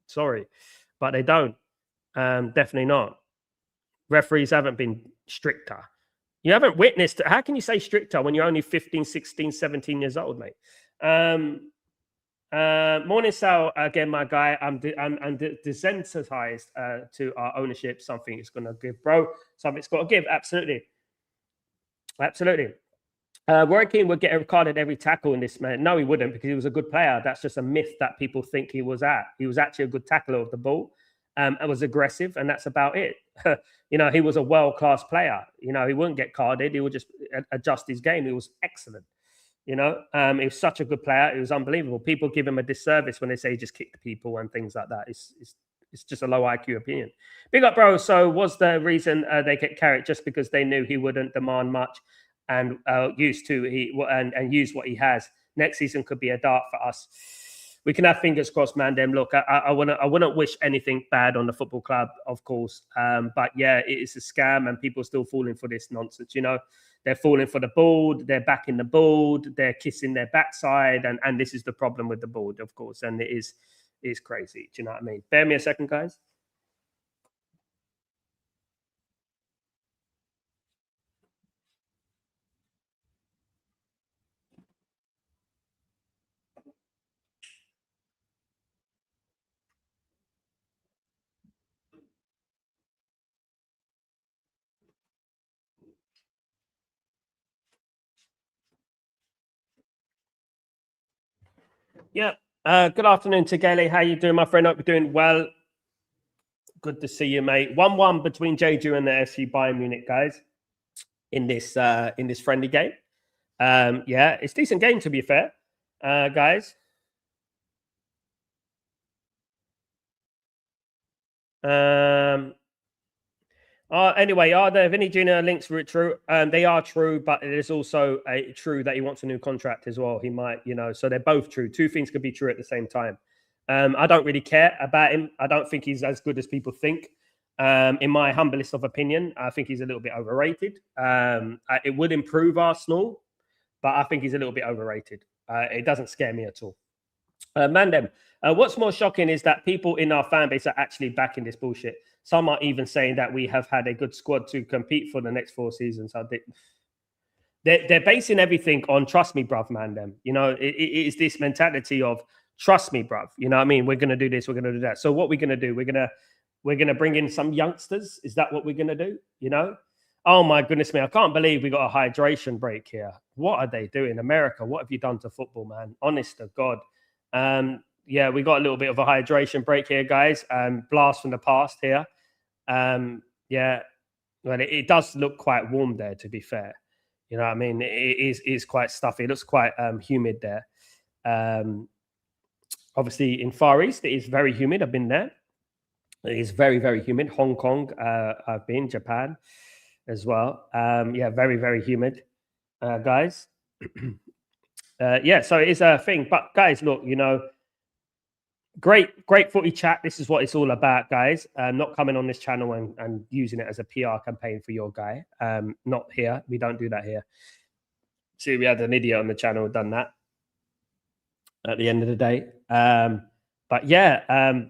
Sorry, but they don't. Definitely not. Referees haven't been stricter. You haven't witnessed. How can you say stricter when you're only 15, 16, 17 years old, mate? Morning, Sal. Again, my guy. I'm desensitized to our ownership. Something is going to give, bro. Something's got to give. Absolutely. Absolutely. Roy Keane would get a card at every tackle in this, man. No, he wouldn't, because he was a good player. That's just a myth that people think he was at. He was actually a good tackler of the ball, and was aggressive, and that's about it. You know, he was a world-class player. You know, he wouldn't get carded. He would just adjust his game. He was excellent. You know, he was such a good player. It was unbelievable. People give him a disservice when they say he just kicked people and things like that. It's just a low IQ opinion. Big up, bro. So was the reason they get carried just because they knew he wouldn't demand much and use what he has? Next season could be a dart for us. We can have fingers crossed, man. Them look, I wouldn't wish anything bad on the football club, of course. But yeah, it is a scam, and people are still falling for this nonsense. You know, they're falling for the board, they're backing the board, they're kissing their backside, and this is the problem with the board, of course. And it is crazy. Do you know what I mean? Bear me a second, guys. Yeah. Good afternoon to Gailey. How you doing, my friend? Hope you're doing well. Good to see you, mate. 1-1 between Jeju and the FC Bayern Munich, guys, in this friendly game. Yeah, it's a decent game, to be fair, guys. Anyway, are the Vinny Jr. links true? They are true, but it is also true that he wants a new contract as well. He might, you know, so they're both true. Two things could be true at the same time. I don't really care about him. I don't think he's as good as people think. In my humblest of opinion, I think he's a little bit overrated. It would improve Arsenal, but I think he's a little bit overrated. It doesn't scare me at all. Mandem, what's more shocking is that people in our fan base are actually backing this bullshit. Some are even saying that we have had a good squad to compete for the next 4 seasons. They're basing everything on trust me, bruv, Mandem. You know, it is this mentality of trust me, bruv. You know what I mean? We're going to do this, we're going to do that. So what we're going to do, we're going to bring in some youngsters. Is that what we're going to do? You know? Oh my goodness me, I can't believe we got a hydration break here. What are they doing? America, what have you done to football, man? Honest to God. Yeah, we got a little bit of a hydration break here, guys. Blast from the past here. Yeah, well, it does look quite warm there, to be fair. You know what I mean? It is quite stuffy. It looks quite humid there. Obviously, in Far East, it is very humid. I've been there. It is very, very humid. Hong Kong, I've been. Japan as well. Yeah, very, very humid, guys. Yeah, so it is a thing. But guys, look, you know, great footy chat. This is what it's all about, guys. Not coming on this channel and using it as a PR campaign for your guy. Not here. We don't do that here. See, we had an idiot on the channel who done that at the end of the day. But yeah,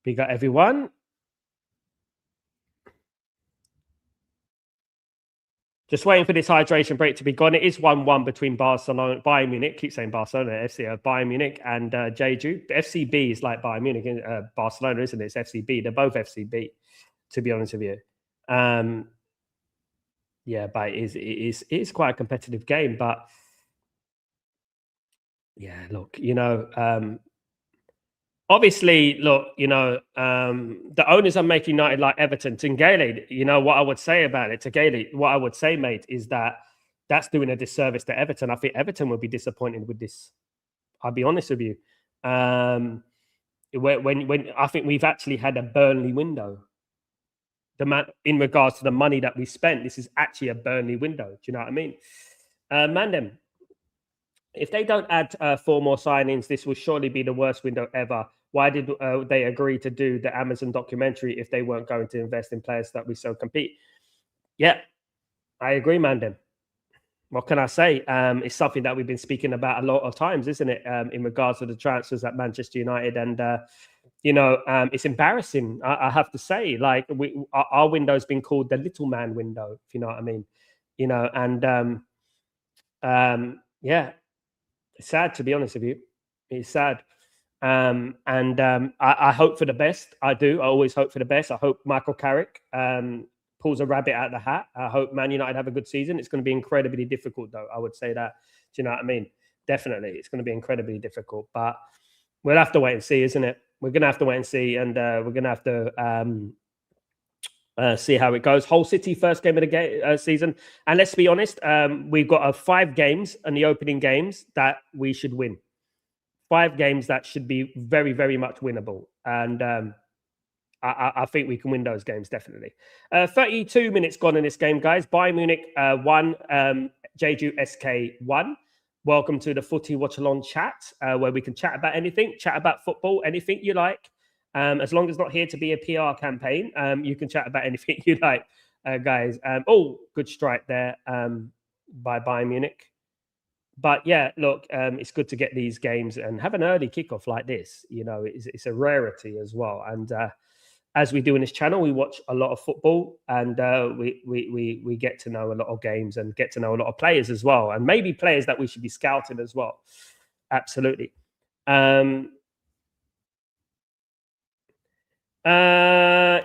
we got everyone. Just waiting for this hydration break to be gone. It is 1-1 between Barcelona, Bayern Munich. Keep saying Barcelona, FC, Bayern Munich and Jeju. FCB is like Bayern Munich and Barcelona, isn't it? It's FCB. They're both FCB, to be honest with you. Yeah, but it is quite a competitive game. But yeah, look, you know, obviously, look, you know, the owners are making United like Everton. Tingele, you know, what I would say about it, Tingele, what I would say, mate, is that that's doing a disservice to Everton. I think Everton would be disappointed with this. I'll be honest with you. When I think we've actually had a Burnley window. In regards to the money that we spent, this is actually a Burnley window. Do you know what I mean? Mandem, if they don't add 4 more signings, this will surely be the worst window ever. Why did they agree to do the Amazon documentary if they weren't going to invest in players that we so compete? Yeah, I agree, Mandem. what can I say? It's something that we've been speaking about a lot of times, isn't it? In regards to the transfers at Manchester United, and it's embarrassing. I have to say, like our window's been called the little man window, if you know what I mean. And yeah, it's sad, to be honest with you. It's sad. I hope for the best. I do. I always hope for the best. I hope Michael Carrick pulls a rabbit out of the hat. I hope Man United have a good season. It's going to be incredibly difficult, though. I would say that. Do you know what I mean? Definitely. It's going to be incredibly difficult. But we'll have to wait and see, isn't it? We're going to have to wait and see. And we're going to have to see how it goes. Hull City, first game of the season. And let's be honest, we've got 5 games in the opening games that we should win. 5 games that should be very, very much winnable. And I think we can win those games, definitely. 32 minutes gone in this game, guys. Bayern Munich 1, Jeju SK 1. Welcome to the Footy Watchalong chat, where we can chat about anything, chat about football, anything you like. As long as it's not here to be a PR campaign, you can chat about anything you like, guys. Good strike there by Bayern Munich. But yeah, look, it's good to get these games and have an early kickoff like this. It's a rarity as well. And as we do in this channel, we watch a lot of football, and we get to know a lot of games and get to know a lot of players as well, and maybe players that we should be scouting as well. Absolutely.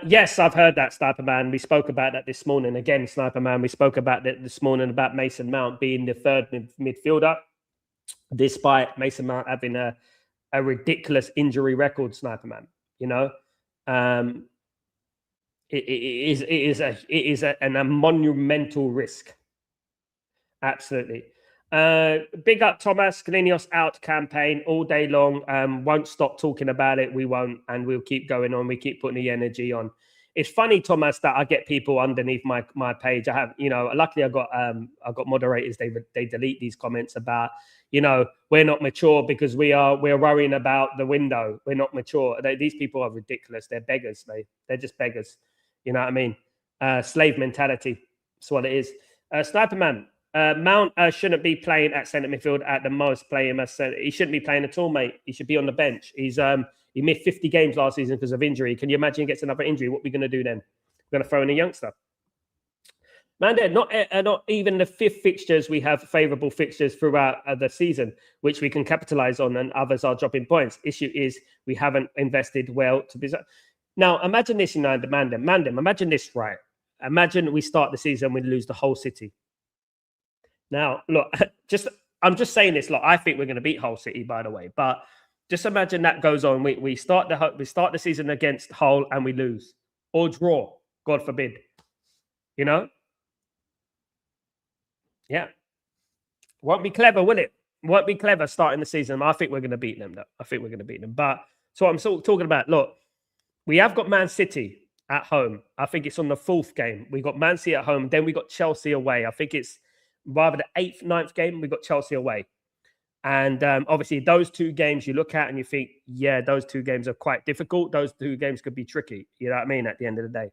Yes, I've heard that, Sniper Man. We spoke about that this morning. Again, Sniper Man, we spoke about that this morning about Mason Mount being the third midfielder, despite Mason Mount having a ridiculous injury record, Sniper Man. It is a monumental risk. Absolutely. Big up Thomas. Kalinios out campaign all day long. Won't stop talking about it. We won't, and we'll keep going on. We keep putting the energy on. It's funny, Thomas, that I get people underneath my page. I have, luckily I got moderators. They delete these comments about, we're not mature because we're worrying about the window. We're not mature. These people are ridiculous. They're beggars, mate. They're just beggars. You know what I mean? Slave mentality. That's what it is. Sniper Man. Mount shouldn't be playing at centre midfield at the most. Play him as centre. He shouldn't be playing at all, mate. He should be on the bench. He missed 50 games last season because of injury. Can you imagine he gets another injury? What are we going to do then? We're going to throw in a youngster. Man, not even the 5th fixtures. We have favourable fixtures throughout the season, which we can capitalise on, and others are dropping points. Issue is we haven't invested well to be. Now, imagine this, Mandem. Imagine this, right? Imagine we start the season, we lose the whole City. Now, look, I'm just saying this. Look, I think we're going to beat Hull City, by the way. But just imagine that goes on. We start the season against Hull and we lose or draw. God forbid. Yeah, won't be clever, will it? Won't be clever starting the season. I think we're going to beat them, though. I think we're going to beat them. But so I'm sort of talking about. Look, we have got Man City at home. I think it's on the 4th game. We got Man City at home. Then we got Chelsea away. I think it's rather the 8th, 9th game, we got Chelsea away. And obviously, those 2 games you look at and you think, yeah, those 2 games are quite difficult. Those 2 games could be tricky. You know what I mean? At the end of the day.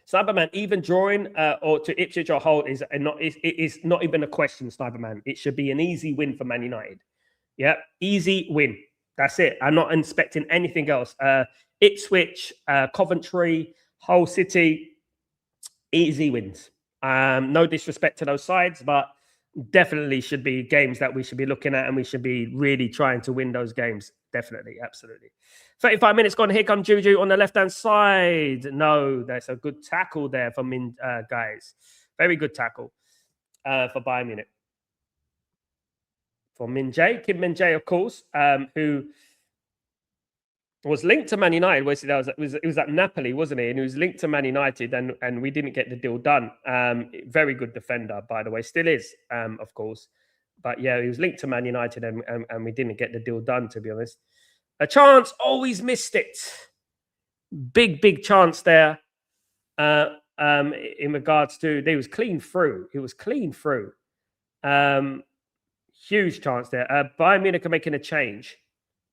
Sniperman, even drawing or to Ipswich or Hull is not even a question, Sniperman. It should be an easy win for Man United. Yeah, easy win. That's it. I'm not expecting anything else. Ipswich, Coventry, Hull City, easy wins. No disrespect to those sides, but definitely should be games that we should be looking at, and we should be really trying to win those games. Definitely, absolutely. 35 minutes gone. Here comes Jeju on the left-hand side. No, that's a good tackle there for Min, guys. Very good tackle for Bayern Munich. For Kim Min-jae, of course, who was linked to Man United. It was at Napoli, wasn't he? And he was linked to Man United, and we didn't get the deal done. Very good defender, by the way. Still is, of course. But yeah, he was linked to Man United, and we didn't get the deal done, to be honest. A chance, always missed it. Big chance there. In regards to, he was clean through. It was clean through. Huge chance there. Bayern Munich are making a change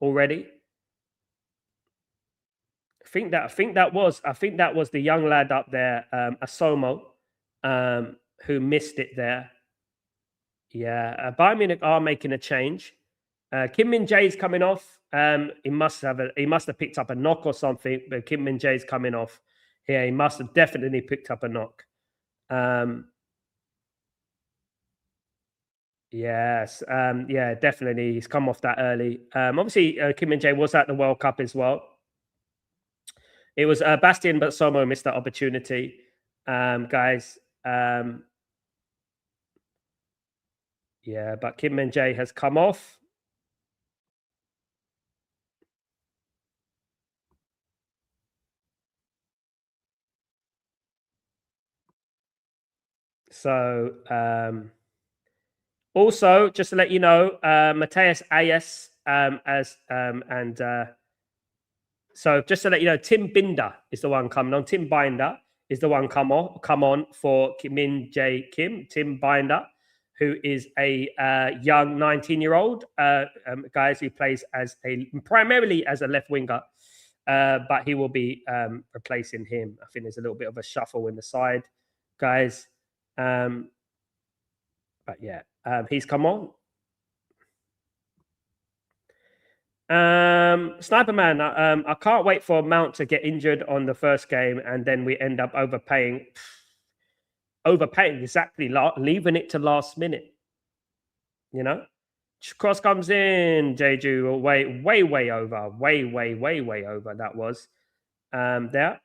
already. I think that was the young lad up there, Asomo, who missed it there. Yeah, Bayern Munich are making a change. Kim Min Jae's coming off. He must have picked up a knock or something. But Kim Min Jae's coming off. Yeah, he must have definitely picked up a knock. Yes, yeah, definitely. He's come off that early. Obviously, Kim Min Jae was at the World Cup as well. It was Bastian but Somo missed that opportunity, guys. Yeah, but Kim Min Jae has come off. So, also, just to let you know, Matthias Ayes so just to let you know, Tim Binder is the one coming on. Tim Binder is the one come on for Kim Min Jae Kim. Tim Binder, who is a young 19-year-old guys who plays primarily as a left winger, but he will be replacing him. I think there's a little bit of a shuffle in the side, guys. But yeah, he's come on. Sniper Man, I can't wait for Mount to get injured on the first game, and then we end up overpaying exactly, leaving it to last minute. You know, cross comes in, Jeju, way over, way over. That was there.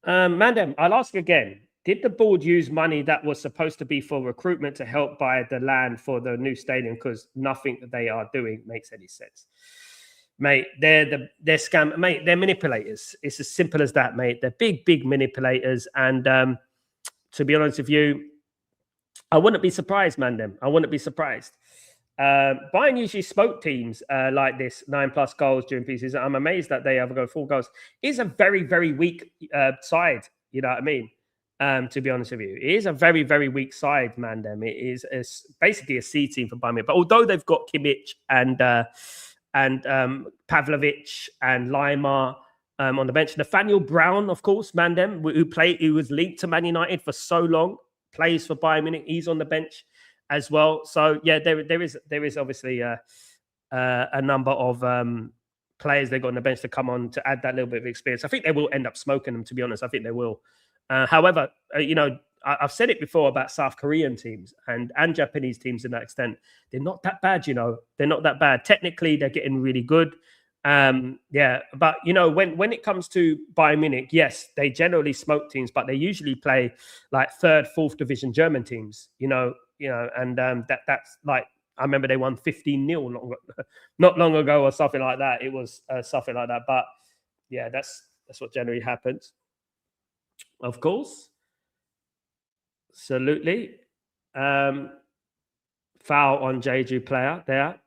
Mandem, I'll ask again. Did the board use money that was supposed to be for recruitment to help buy the land for the new stadium? Because nothing that they are doing makes any sense, mate. They're scam, mate. They're manipulators. It's as simple as that, mate. They're big manipulators. And to be honest with you, I wouldn't be surprised, Mandem. I wouldn't be surprised. Bayern usually smoke teams like this, 9+ goals during preseason. I'm amazed that they ever go 4 goals. It's a very weak side. You know what I mean? To be honest with you, it is a very weak side, Mandem. It is basically a C team for Bayern Munich. But although they've got Kimmich and Pavlovic and Lima on the bench, Nathaniel Brown, of course, Mandem, who was linked to Man United for so long, plays for Bayern Munich. He's on the bench as well. So yeah, there is obviously a number of players they got on the bench to come on to add that little bit of experience. I think they will end up smoking them. To be honest, I think they will. However, I've said it before about South Korean teams and Japanese teams to that extent. They're not that bad, They're not that bad. Technically, they're getting really good. Yeah, but when it comes to Bayern Munich, yes, they generally smoke teams, but they usually play like 3rd, 4th division German teams. And that's like, I remember they won 15-0 not long ago or something like that. It was something like that. But yeah, that's what generally happens. Of course. Absolutely. Foul on Jeju player there.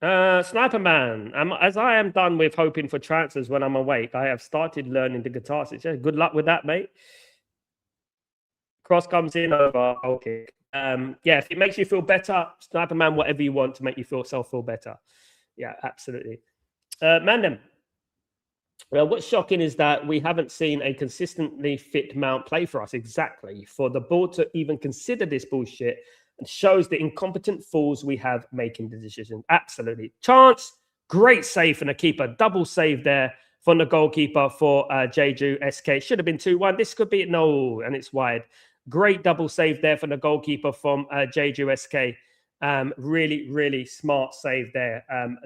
Sniper Man, as I am done with hoping for transfers when I'm awake, I have started learning the guitar. So good luck with that, mate. Cross comes in over. Okay. Yeah, if it makes you feel better, Sniper Man, whatever you want to make you feel better. Yeah, absolutely. Mandem, well, what's shocking is that we haven't seen a consistently fit Mount play for us. Exactly. For the board to even consider this bullshit and shows the incompetent fools we have making the decision. Absolutely. Chance, great save from the keeper. Double save there from the goalkeeper for Jeju SK. Should have been 2-1. This could be no, and it's wide. Great double save there from the goalkeeper from Jeju SK. Really smart save there.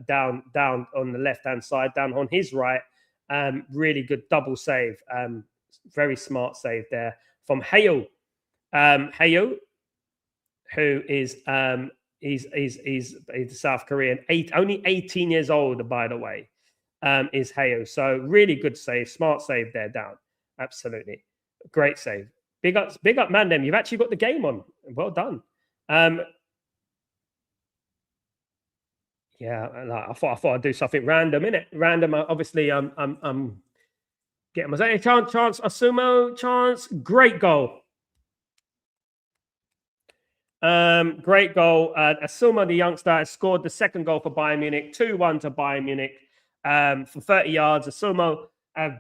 Down on the left-hand side, down on his right. Really good double save. Very smart save there from Hayo. Hayo, who is he's South Korean, only 18 years old, by the way, is Hayo. So really good save, smart save there down. Absolutely. Great save. Big up, Mandem. You've actually got the game on. Well done. Yeah, I thought I'd do something random, innit? Random. Obviously, I'm getting my chance. Asumo chance. Great goal. Great goal. Asuma, the youngster, has scored the second goal for Bayern Munich, 2-1 to Bayern Munich. For 30 yards, Asuma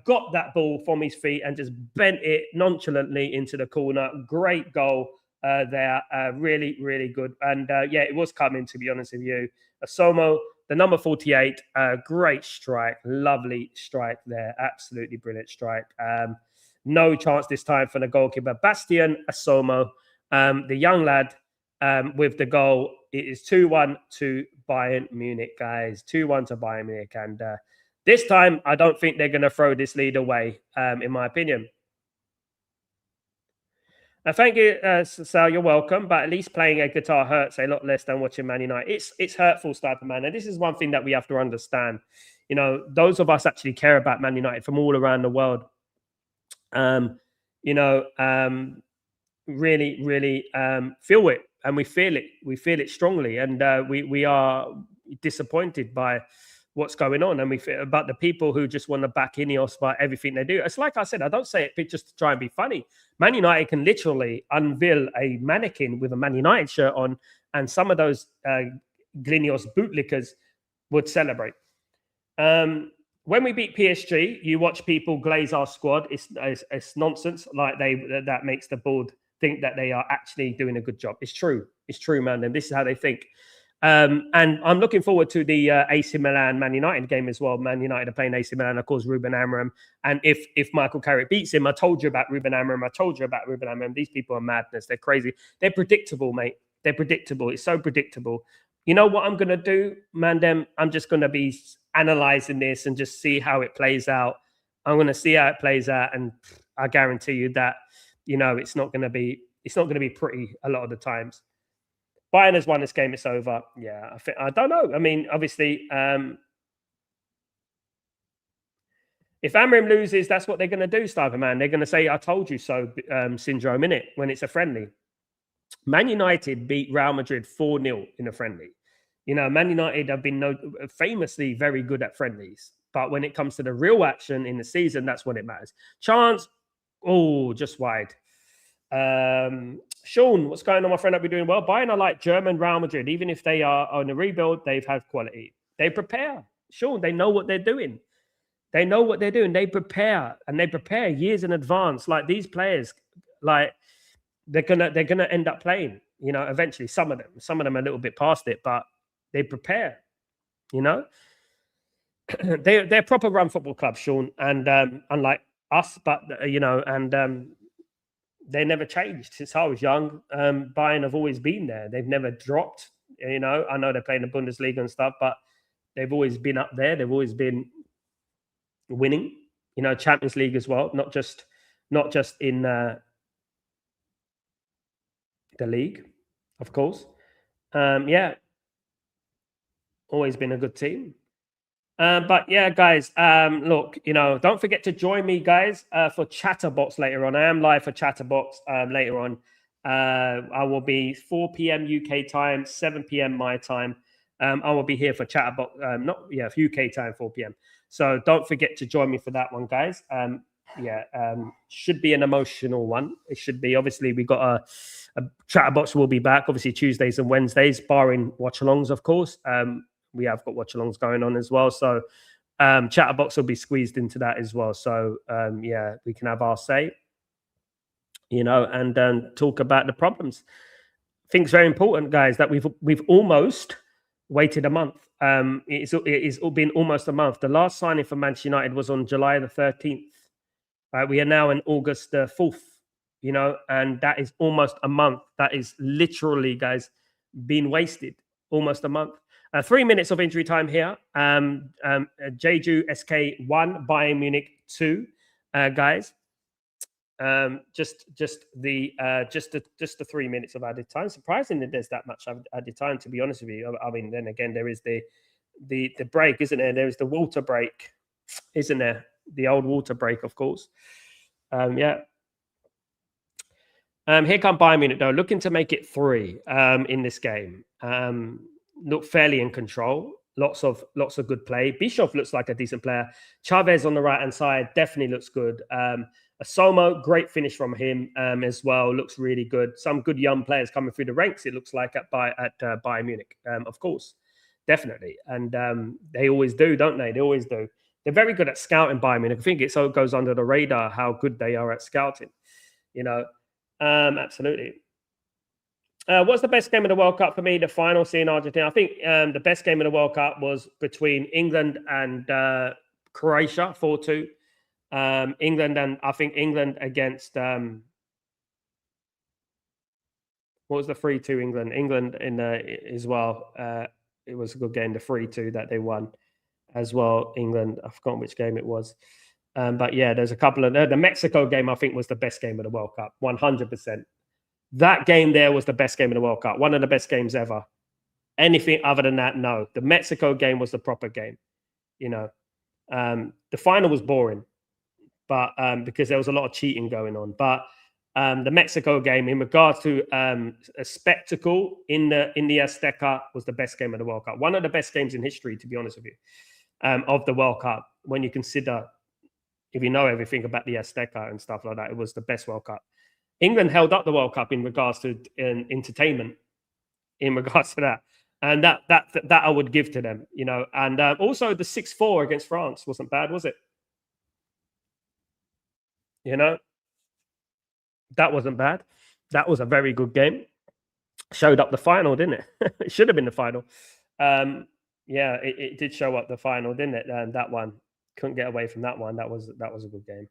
got that ball from his feet and just bent it nonchalantly into the corner. Great goal there. Really, really good. And yeah, it was coming, to be honest with you. Asuma, the number 48, great strike. Lovely strike there. Absolutely brilliant strike. No chance this time for the goalkeeper. Bastian Asoma, the young lad, with the goal. It is 2-1 to Bayern Munich, guys. 2-1 to Bayern Munich. And this time, I don't think they're going to throw this lead away, in my opinion. Thank you, Sal. You're welcome. But at least playing a guitar hurts a lot less than watching Man United. It's hurtful stuff, man. And this is one thing that we have to understand. You know, those of us actually care about Man United from all around the world. Really, really feel it, and we feel it. We feel it strongly, and we are disappointed by what's going on, and we feel about the people who just want to back Ineos by everything they do. It's like I said, I don't say it just to try and be funny. Man United can literally unveil a mannequin with a Man United shirt on, and some of those Ineos bootlickers would celebrate. When we beat PSG, you watch people glaze our squad. It's nonsense. Like that makes the board think that they are actually doing a good job. It's true. It's true, man. And this is how they think. And I'm looking forward to the AC Milan Man United game as well. Man United are playing AC Milan, of course, Ruben Amorim. And if Michael Carrick beats him, I told you about Ruben Amorim. These people are madness. They're crazy. They're predictable, mate. They're predictable. It's so predictable. You know what I'm going to do, Mandem? I'm just going to be analyzing this and just see how it plays out. I'm going to see how it plays out, and I guarantee you that, you know, it's not going to be pretty a lot of the times. Bayern has won this game. It's over. Yeah, I don't know. I mean, obviously, if Amorim loses, that's what they're going to do, Stiver Man. They're going to say, "I told you so," syndrome, innit? When it's a friendly. Man United beat Real Madrid 4-0 in a friendly. You know, Man United have been famously very good at friendlies. But when it comes to the real action in the season, that's when it matters. Chance, just wide. Sean, what's going on, my friend? I'll be doing well. Bayern are like German Real Madrid. Even if they are on a rebuild, they've had quality. They prepare. Sean, they know what they're doing. They know what they're doing. They prepare, and they prepare years in advance. Like these players, like they're gonna end up playing. You know, eventually, some of them are a little bit past it, but they prepare. You know, they're proper run football clubs, Sean, and unlike us, but you know, and they never changed since I was young. Bayern have always been there. They've never dropped. You know, I know they're playing the Bundesliga and stuff, but they've always been up there. They've always been winning. You know, Champions League as well, not just in the league, of course. Yeah, always been a good team. But yeah, guys, look, you know, don't forget to join me, guys, for Chatterbox later on. I am live for Chatterbox later on. I will be 4 p.m. UK time, 7 p.m. my time. I will be here for Chatterbox, UK time, 4 p.m. So don't forget to join me for that one, guys. Should be an emotional one. It should be. Obviously, we got a Chatterbox will be back, obviously Tuesdays and Wednesdays, barring watch-alongs, of course. We have got watch-alongs going on as well. So Chatterbox will be squeezed into that as well. So, we can have our say, you know, and talk about the problems. I think it's very important, guys, that we've almost waited a month. It's been almost a month. The last signing for Manchester United was on July the 13th. We are now in August the 4th, you know, and that is almost a month. That is literally, guys, been wasted. Almost a month. 3 minutes of injury time here. Jeju SK 1, Bayern Munich 2, guys. Just the 3 minutes of added time. Surprisingly, there's that much added time, to be honest with you. I mean, then again, there is the break, isn't there? There is the water break, isn't there? The old water break, of course. Here come Bayern Munich, though, looking to make it 3 in this game. Look fairly in control. Lots of good play. Bischoff looks like a decent player. Chavez on the right hand side definitely looks good. Asamoah, great finish from him as well. Looks really good. Some good young players coming through the ranks, it looks like, at Bayern Munich, of course. Definitely. And they always do, don't they? They always do. They're very good at scouting, Bayern Munich. I think it so goes under the radar how good they are at scouting, you know. Absolutely. What's the best game of the World Cup for me? The final, seeing Argentina. I think the best game of the World Cup was between England and Croatia, 4-2. England, and I think England against what was the 3-2 England in as well. It was a good game, the 3-2 that they won as well. England, I've forgotten which game it was. But yeah, there's a couple of the Mexico game, I think, was the best game of the World Cup, 100%. That game there was the best game of the World Cup, one of the best games ever. Anything other than that, no. The Mexico game was the proper game, you know. The final was boring, but because there was a lot of cheating going on. But the Mexico game, in regards to a spectacle in the Azteca, was the best game of the World Cup. One of the best games in history, to be honest with you, of the World Cup. When you consider, if you know everything about the Azteca and stuff like that, it was the best World Cup. England held up the World Cup in regards to entertainment, in regards to that. And that I would give to them, you know. And also the 6-4 against France wasn't bad, was it? You know, that wasn't bad. That was a very good game. Showed up the final, didn't it? It should have been the final. Yeah, it did show up the final, didn't it? And that one, couldn't get away from that one. That was a good game.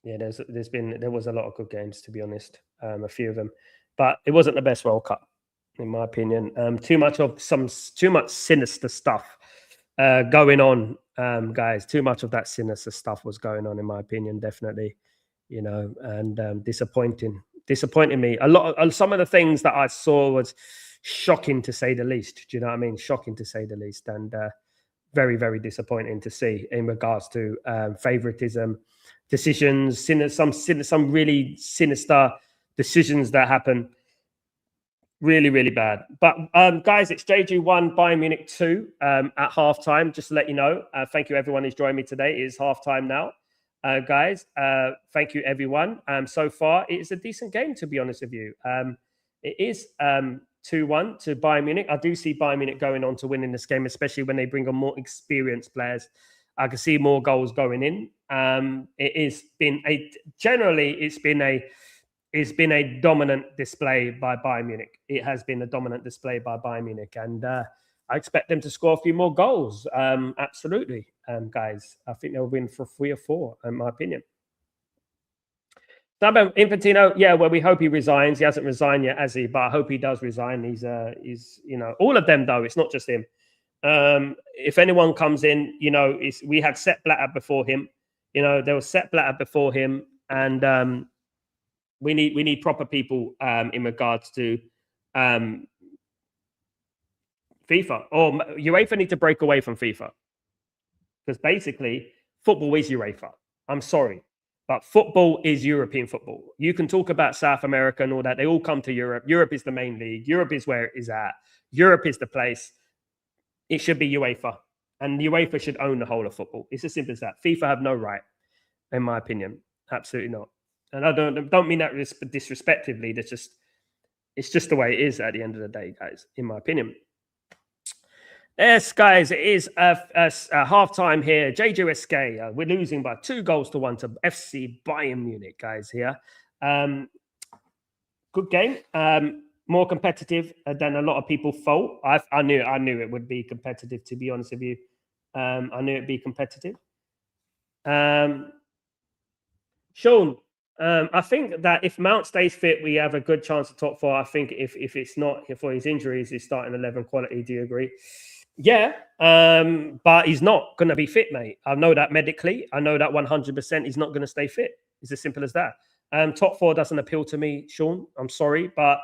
Yeah, there was a lot of good games, to be honest. A few of them, but it wasn't the best World Cup, in my opinion. Too much sinister stuff going on, guys. Too much of that sinister stuff was going on, in my opinion, definitely. You know, and disappointing me. Some of the things that I saw was shocking, to say the least. Do you know what I mean? Shocking, to say the least, and very, very disappointing to see in regards to favoritism, decisions, some really sinister decisions that happen. Really, really bad. But guys, it's Jeju 1, Bayern Munich 2 at halftime. Just to let you know, thank you everyone who's joined me today. It is halftime now, guys. Thank you everyone. So far, it is a decent game, to be honest with you. It is 2-1 to Bayern Munich. I do see Bayern Munich going on to win in this game, especially when they bring on more experienced players. I can see more goals going in. It's been a dominant display by Bayern Munich. It has been a dominant display by Bayern Munich, and I expect them to score a few more goals. Absolutely, guys. I think they'll win for 3 or 4, in my opinion. Infantino, yeah, well, we hope he resigns. He hasn't resigned yet, has he? But I hope he does resign. He's you know, all of them, though. It's not just him. If anyone comes in, you know, we had Sepp Blatter before him. You know, there was Sepp Blatter before him, and we need proper people in regards to FIFA, or UEFA need to break away from FIFA, because basically football is UEFA. I'm sorry, but football is European football. You can talk about South America and all that. They all come to Europe. Europe is the main league. Europe is where it is at. Europe is the place. It should be UEFA, and UEFA should own the whole of football. It's as simple as that. FIFA have no right, in my opinion. Absolutely not. And I don't mean that disrespectively. It's just the way it is at the end of the day, guys, in my opinion. Yes, guys, it is halftime here. Jeju SK, we're losing by 2-1 to FC Bayern Munich, guys, here. Good game. More competitive than a lot of people thought. I knew it would be competitive, to be honest with you. I knew it'd be competitive. Sean, I think that if Mount stays fit, we have a good chance of top 4. I think if it's not for his injuries, he's starting 11 quality. Do you agree? Yeah, but he's not going to be fit, mate. I know that medically. I know that 100% he's not going to stay fit. It's as simple as that. Top 4 doesn't appeal to me, Sean. I'm sorry, but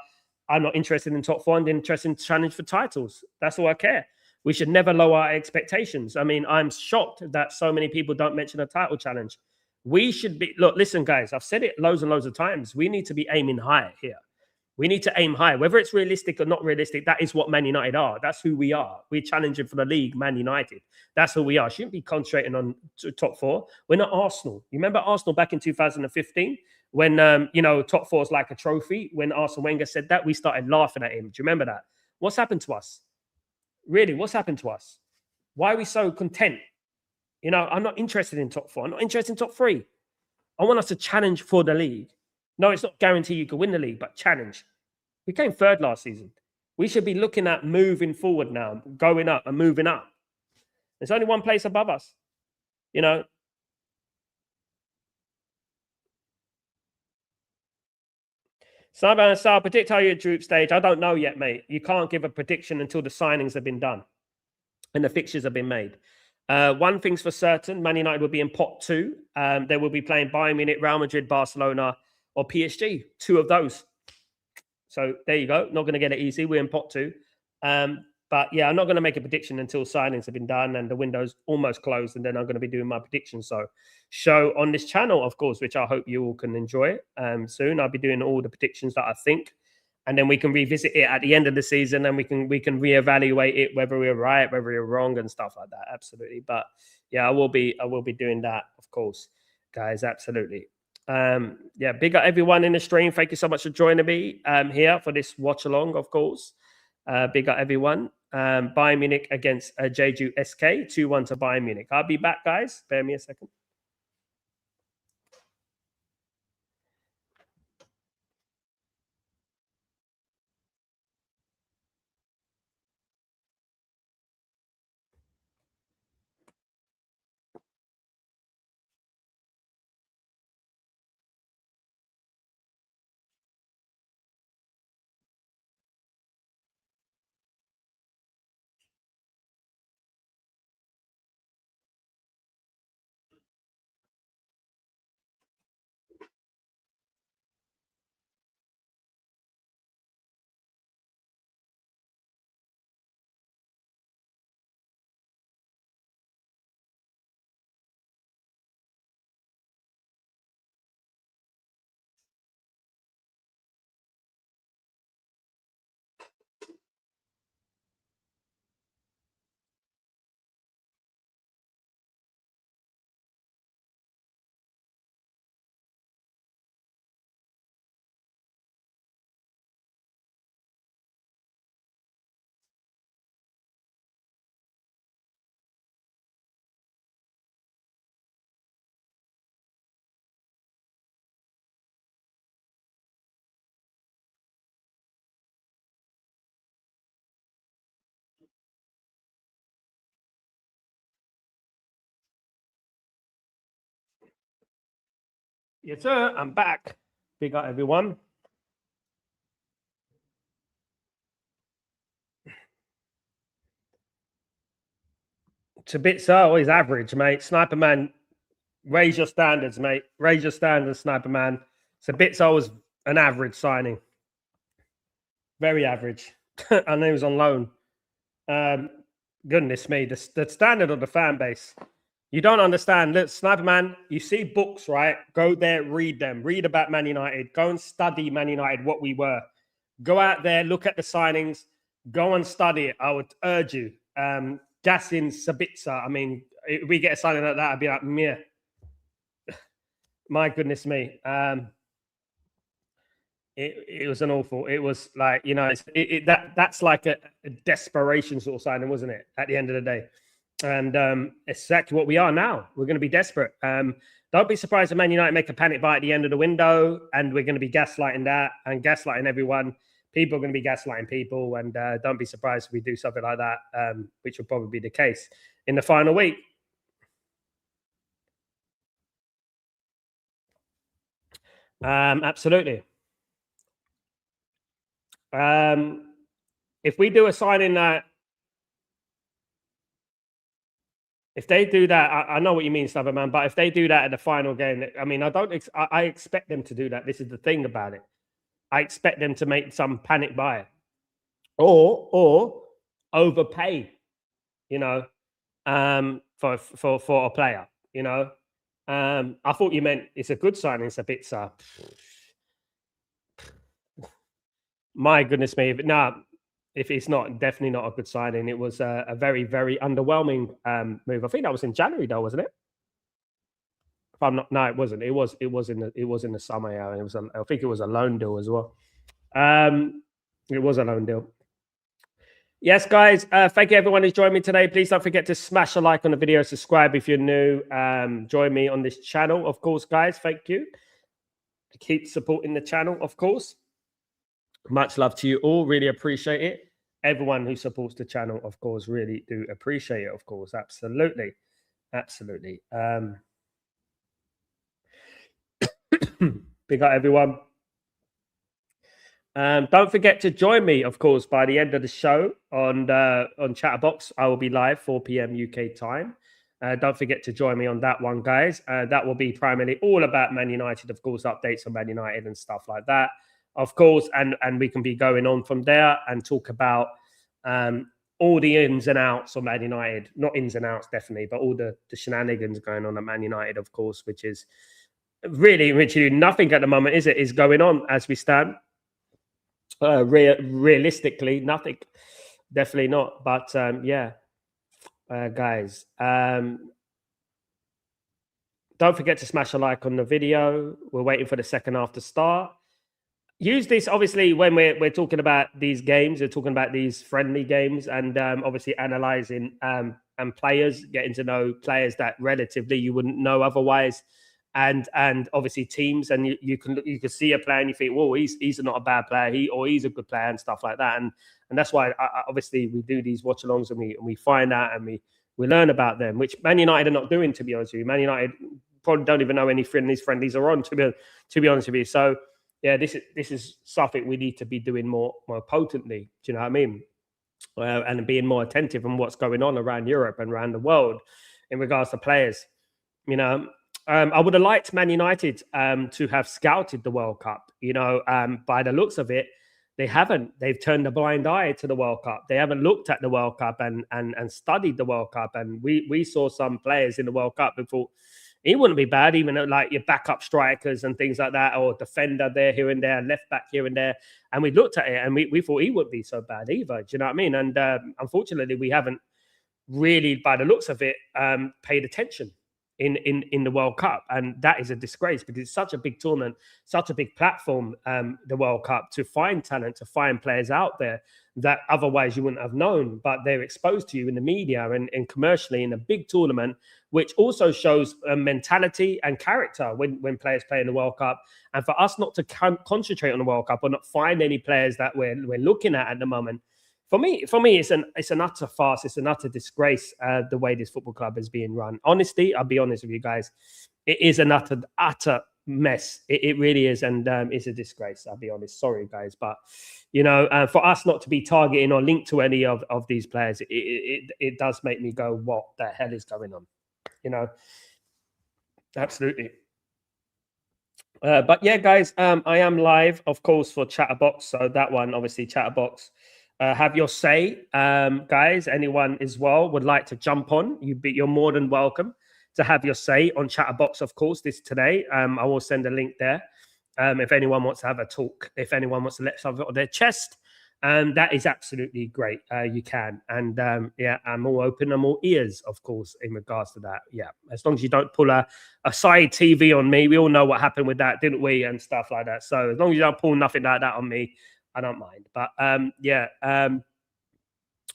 I'm not interested in top 4. I'm interested in challenge for titles. That's all I care. We should never lower our expectations. I mean, I'm shocked that so many people don't mention a title challenge. We should be, listen, guys, I've said it loads and loads of times. We need to be aiming high here. We need to aim high. Whether it's realistic or not realistic, that is what Man United are. That's who we are. We're challenging for the league, Man United. That's who we are. Shouldn't be concentrating on top four. We're not Arsenal. You remember Arsenal back in 2015 when, top four is like a trophy? When Arsene Wenger said that, we started laughing at him. Do you remember that? What's happened to us? Really, what's happened to us? Why are we so content? I'm not interested in top four. I'm not interested in top three. I want us to challenge for the league. No, it's not guarantee you can win the league, but challenge. We came third last season. We should be looking at moving forward now, going up and moving up. There's only one place above us, Simon and Sal, predict how you at group stage. I don't know yet, mate. You can't give a prediction until the signings have been done and the fixtures have been made. One thing's for certain, Man United will be in pot 2. They will be playing Bayern Munich, Real Madrid, Barcelona, or PSG. 2 of those. So there you go. Not going to get it easy. We're in pot 2. But yeah, I'm not going to make a prediction until signings have been done and the window's almost closed. And then I'm going to be doing my predictions. So show on this channel, of course, which I hope you all can enjoy soon. I'll be doing all the predictions that I think. And then we can revisit it at the end of the season and we can reevaluate it, whether we're right, whether we're wrong and stuff like that. Absolutely. But yeah, I will be doing that, of course, guys. Absolutely. Big up everyone in the stream. Thank you so much for joining me here for this watch along, of course. Big up everyone. Bayern Munich against Jeju SK, 2-1 to Bayern Munich. I'll be back, guys. Bear me a second. Yes, sir. I'm back. Big up everyone. Tabitza, always average, mate. Sniper Man, raise your standards, mate. Raise your standards, Sniper Man. Tabitza was an average signing. Very average. I know he was on loan. Goodness me, the standard of the fan base. You don't understand. Look, Sniper Man, you see books, right? Go there, read them. Read about Man United. Go and study Man United, what we were. Go out there, look at the signings. Go and study it. I would urge you. Gasin Sabitzer. I mean, if we get a signing like that, I'd be like, meh. My goodness me. It was an awful. It was like, that's like a desperation sort of signing, wasn't it? At the end of the day. And it's exactly what we are now. We're going to be desperate. Don't be surprised if Man United make a panic buy at the end of the window, and we're going to be gaslighting that and gaslighting everyone. People are going to be gaslighting people, and don't be surprised if we do something like that, which will probably be the case in the final week. Absolutely. If we do a signing that, if they do that, I know what you mean, Stubborn Man, but if they do that at the final game, I mean, I expect them to do that. This is the thing about it. I expect them to make some panic buy or overpay, for a player, I thought you meant it's a good signing, it's a bit, My goodness me. If it's not, definitely not a good signing. It was a very, very underwhelming move. I think that was in January, though, wasn't it? If I'm not, no, it wasn't. It was in the summer. Yeah, I think it was a loan deal as well. It was a loan deal. Yes, guys. Thank you, everyone who's joined me today. Please don't forget to smash a like on the video, subscribe if you're new. Join me on this channel, of course, guys. Thank you. Keep supporting the channel, of course. Much love to you all. Really appreciate it. Everyone who supports the channel, of course, really do appreciate it. Of course, absolutely, absolutely. Big up, everyone. Don't forget to join me, of course, by the end of the show on Chatterbox. I will be live 4 p.m. UK time. Don't forget to join me on that one, guys. That will be primarily all about Man United, of course, updates on Man United and stuff like that, of course. And we can be going on from there and talk about all the ins and outs of Man United. Not ins and outs, definitely, but all the shenanigans going on at Man United, of course, which is really nothing at the moment, is it? Is going on as we stand. Realistically, nothing. Definitely not. But yeah, guys, don't forget to smash a like on the video. We're waiting for the second half to start. Use this, obviously, when we're talking about these games. We're talking about these friendly games, and obviously analysing and players, getting to know players that relatively you wouldn't know otherwise. And obviously teams, and you can see a player and you think, whoa, he's not a bad player, he's a good player and stuff like that. And that's why obviously we do these watch-alongs, and we find out and we learn about them, which Man United are not doing, to be honest with you. Man United probably don't even know any friendlies are on, to be honest with you. So yeah, this is something we need to be doing more potently. Do you know what I mean? And being more attentive on what's going on around Europe and around the world in regards to players. You know, I would have liked Man United to have scouted the World Cup. You know, by the looks of it, they haven't. They've turned a blind eye to the World Cup. They haven't looked at the World Cup and studied the World Cup. And we saw some players in the World Cup and thought he wouldn't be bad, even like your backup strikers and things like that, or defender there, here and there, left back here and there. And we looked at it and we thought he wouldn't be so bad either. Do you know what I mean? And unfortunately, we haven't really, by the looks of it, paid attention in the World Cup, and that is a disgrace because it's such a big tournament, such a big platform, the World Cup, to find talent, to find players out there that otherwise you wouldn't have known, but they're exposed to you in the media and commercially in a big tournament, which also shows mentality and character when players play in the World Cup. And for us not to concentrate on the World Cup or not find any players that we're looking at the moment, for me, it's an utter farce. It's an utter disgrace, the way this football club is being run. Honestly, I'll be honest with you guys. It is an utter mess. It really is. And it's a disgrace. I'll be honest. Sorry, guys. But, you know, for us not to be targeting or linked to any of these players, it does make me go, what the hell is going on? You know, absolutely. But yeah, guys, I am live, of course, for Chatterbox. So that one, obviously, Chatterbox. Have your say, guys. Anyone as well would like to jump on, you're more than welcome to have your say on Chatterbox, of course, this today. I will send a link there. If anyone wants to have a talk, if anyone wants to let something on their chest, that is absolutely great. You can. And yeah, I'm all open. I'm all ears, of course, in regards to that. Yeah, as long as you don't pull a side TV on me. We all know what happened with that, didn't we? And stuff like that. So as long as you don't pull nothing like that on me, I don't mind. But yeah,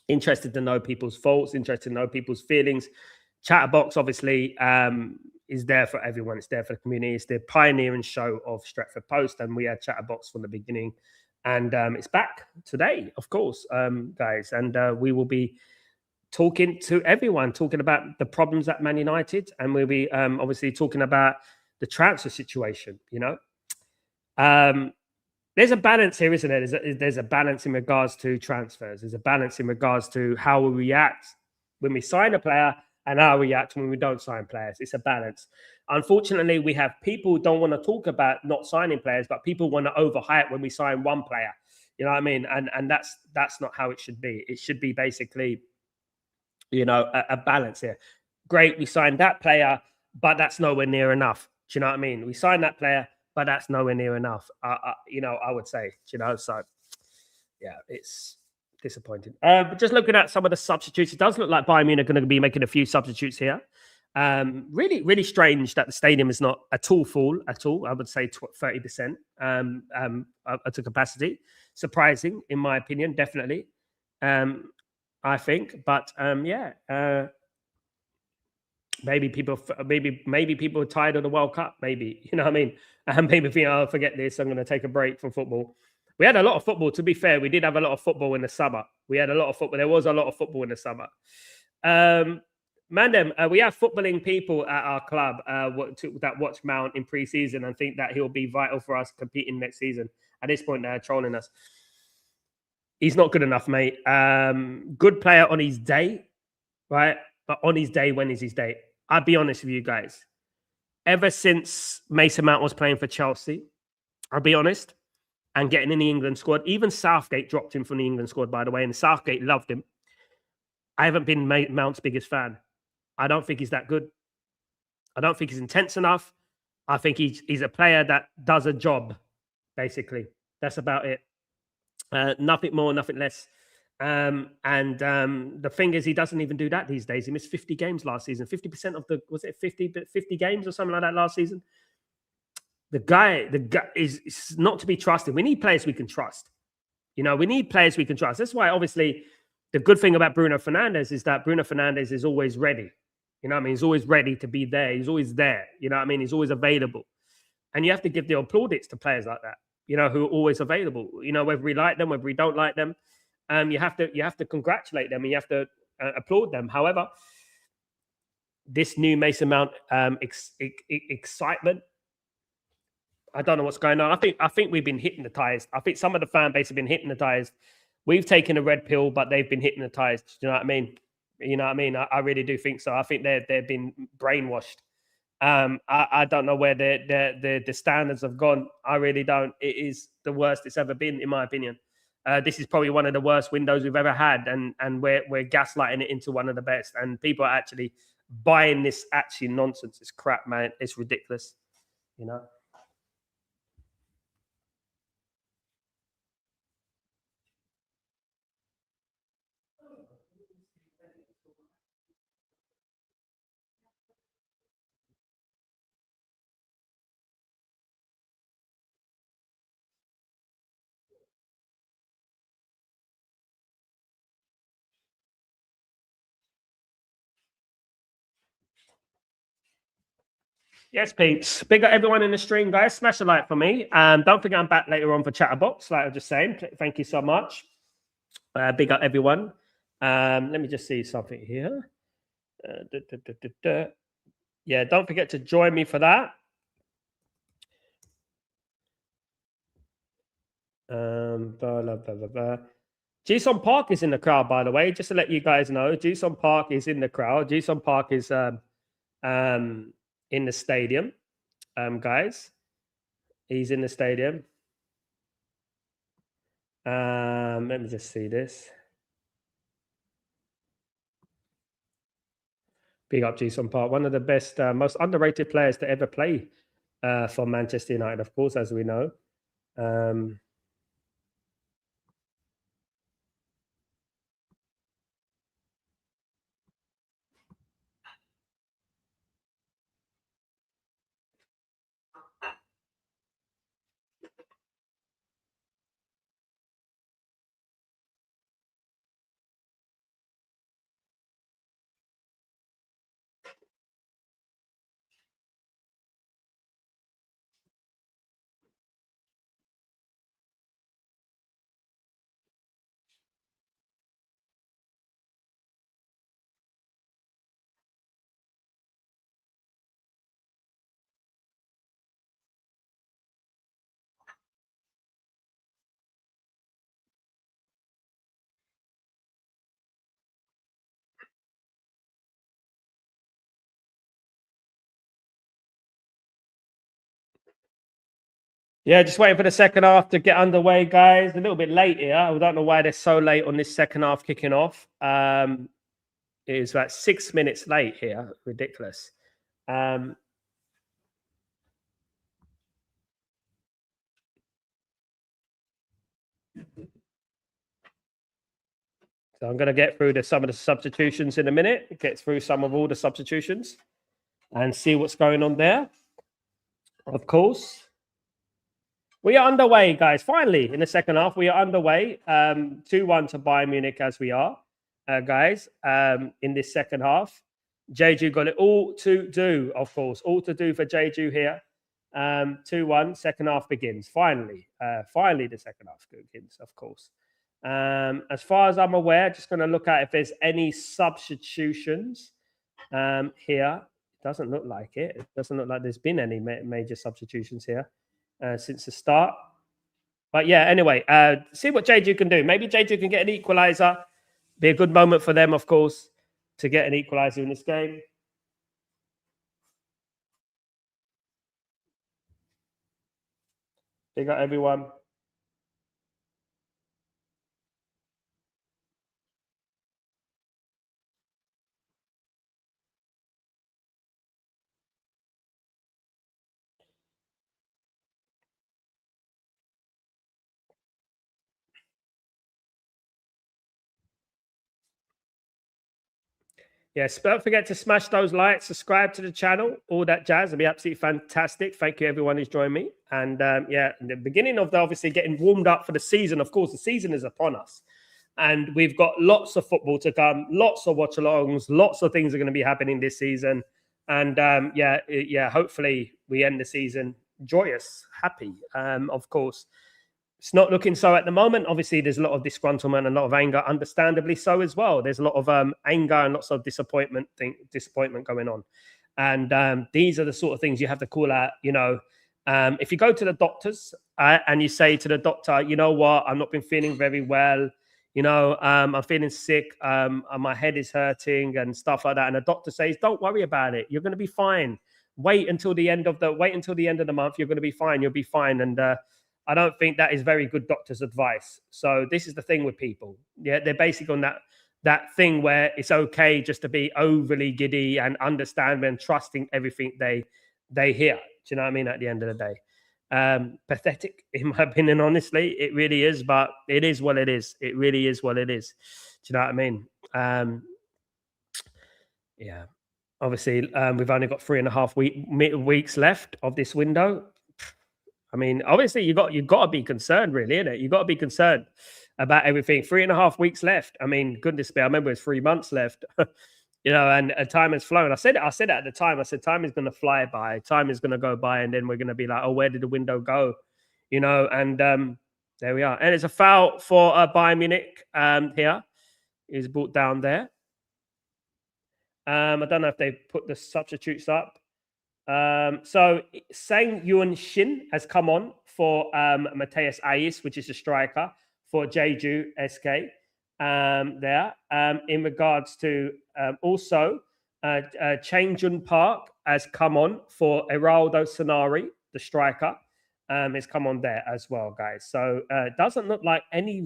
interested to know people's faults, interested to know people's feelings. Chatterbox, obviously, is there for everyone. It's there for the community. It's the pioneering show of Stretford Post, and we had Chatterbox from the beginning. And it's back today, of course, guys. And we will be talking to everyone, talking about the problems at Man United. And we'll be obviously talking about the transfer situation, you know. There's a balance here, isn't there? There's a balance in regards to transfers. There's a balance in regards to how we react when we sign a player and how we react when we don't sign players. It's a balance. Unfortunately, we have people who don't want to talk about not signing players, but people want to overhype when we sign one player. You know what I mean? And that's not how it should be. It should be basically, you know, a balance here. Great, we signed that player, but that's nowhere near enough. Do you know what I mean? We signed that player, but that's nowhere near enough. You know, I would say, you know, so yeah, it's disappointing. But just looking at some of the substitutes, it does look like Bayern Munich are going to be making a few substitutes here. Really strange that the stadium is not at all full at all. I would say 30% at a capacity. Surprising, in my opinion, definitely. I think, but maybe people are tired of the World Cup. Maybe you know what I mean. And maybe think, oh, forget this. I'm going to take a break from football. We had a lot of football. To be fair, we did have a lot of football in the summer. We had a lot of football. There was a lot of football in the summer. Mandem, we have footballing people at our club that watch Mount in pre-season and think that he'll be vital for us competing next season. At this point, they're trolling us. He's not good enough, mate. Good player on his day, right? But on his day, when is his day? I'll be honest with you guys. Ever since Mason Mount was playing for Chelsea, I'll be honest, and getting in the England squad, even Southgate dropped him from the England squad, by the way, and Southgate loved him. I haven't been Mount's biggest fan. I don't think he's that good. I don't think he's intense enough. I think he's a player that does a job, basically. That's about it. Nothing more, nothing less. The thing is, he doesn't even do that these days. He missed 50 games last season. 50% of was it 50 games or something like that last season? The guy is not to be trusted. We need players we can trust. You know, we need players we can trust. That's why, obviously, the good thing about Bruno Fernandes is that Bruno Fernandes is always ready. You know what I mean? He's always ready to be there. He's always there. You know what I mean? He's always available. And you have to give the plaudits to players like that, you know, who are always available. You know, whether we like them, whether we don't like them, you have to congratulate them and you have to applaud them. However, this new Mason Mount excitement, I don't know what's going on. I think we've been hypnotized. I think some of the fan base have been hypnotized. We've taken a red pill, but they've been hypnotized. Do you know what I mean? You know what I mean? I really do think so. I think they've been brainwashed. I don't know where the standards have gone. I really don't. It is the worst it's ever been, in my opinion. This is probably one of the worst windows we've ever had, and we're gaslighting it into one of the best. And people are actually buying this actually nonsense. It's crap, man. It's ridiculous. You know. Yes, peeps. Big up everyone in the stream, guys. Smash a like for me. Don't forget I'm back later on for Chatterbox, like I was just saying. Thank you so much. Big up everyone. Let me just see something here. Yeah, don't forget to join me for that. Blah, blah, blah. Jason Park is in the crowd, by the way. Just to let you guys know, Jason Park is in the crowd. Jason Park is in the stadium, guys. He's in the stadium. Let me just see this. Big up Jason Park, one of the best, most underrated players to ever play for Manchester United, of course, as we know. Yeah, just waiting for the second half to get underway, guys. A little bit late here. I don't know why they're so late on this second half kicking off. It's about 6 minutes late here. Ridiculous. So I'm going to get through some of the substitutions in a minute, get through some of all the substitutions and see what's going on there. Of course. We are underway, guys. Finally, in the second half, we are underway. 2-1 to Bayern Munich as we are, guys, in this second half. Jeju got it all to do, of course. All to do for Jeju here. 2-1, second half begins. Finally, the second half begins, of course. As far as I'm aware, just going to look at if there's any substitutions here. It doesn't look like it. It doesn't look like there's been any major substitutions here since the start. But yeah, anyway, see what Jeju can do. Maybe Jeju can get an equalizer. Be a good moment for them, of course, to get an equalizer in this game. Big up, everyone. Yes, don't forget to smash those likes, subscribe to the channel, all that jazz. It'll be absolutely fantastic. Thank you, everyone who's joined me. And yeah, the beginning of obviously getting warmed up for the season. Of course, the season is upon us. And we've got lots of football to come, lots of watch-alongs, lots of things are going to be happening this season. And yeah, hopefully we end the season joyous, happy, of course. It's not looking so at the moment. Obviously, there's a lot of disgruntlement and a lot of anger, understandably so as well. There's a lot of anger and lots of disappointment going on. And these are the sort of things you have to call out, you know. If you go to the doctors and you say to the doctor, you know what, I've not been feeling very well, you know, I'm feeling sick, my head is hurting and stuff like that. And the doctor says, don't worry about it. You're going to be fine. Wait until the end of the month. You're going to be fine. You'll be fine. And I don't think that is very good doctor's advice. So this is the thing with people. Yeah, they're basically on that thing where it's okay just to be overly giddy and understand and trusting everything they hear. Do you know what I mean? At the end of the day, pathetic in my opinion. Honestly, it really is. But it is what it is. It really is what it is. Do you know what I mean? Yeah. Obviously, we've only got 3.5 weeks left of this window. I mean, obviously, you got to be concerned, really, innit? You got to be concerned about everything. 3.5 weeks left. I mean, goodness me, I remember it was 3 months left, you know, and time has flown. I said it at the time. I said, time is going to fly by. Time is going to go by, and then we're going to be like, oh, where did the window go? You know, and there we are. And it's a foul for Bayern Munich here. He's brought down there. I don't know if they put the substitutes up. So Sang Yuan Shin has come on for Matthias Ayis, which is a striker for Jeju SK there. In regards to also Chang Jun Park has come on for Eraldo Sonari, the striker, has come on there as well, guys. So it doesn't look like any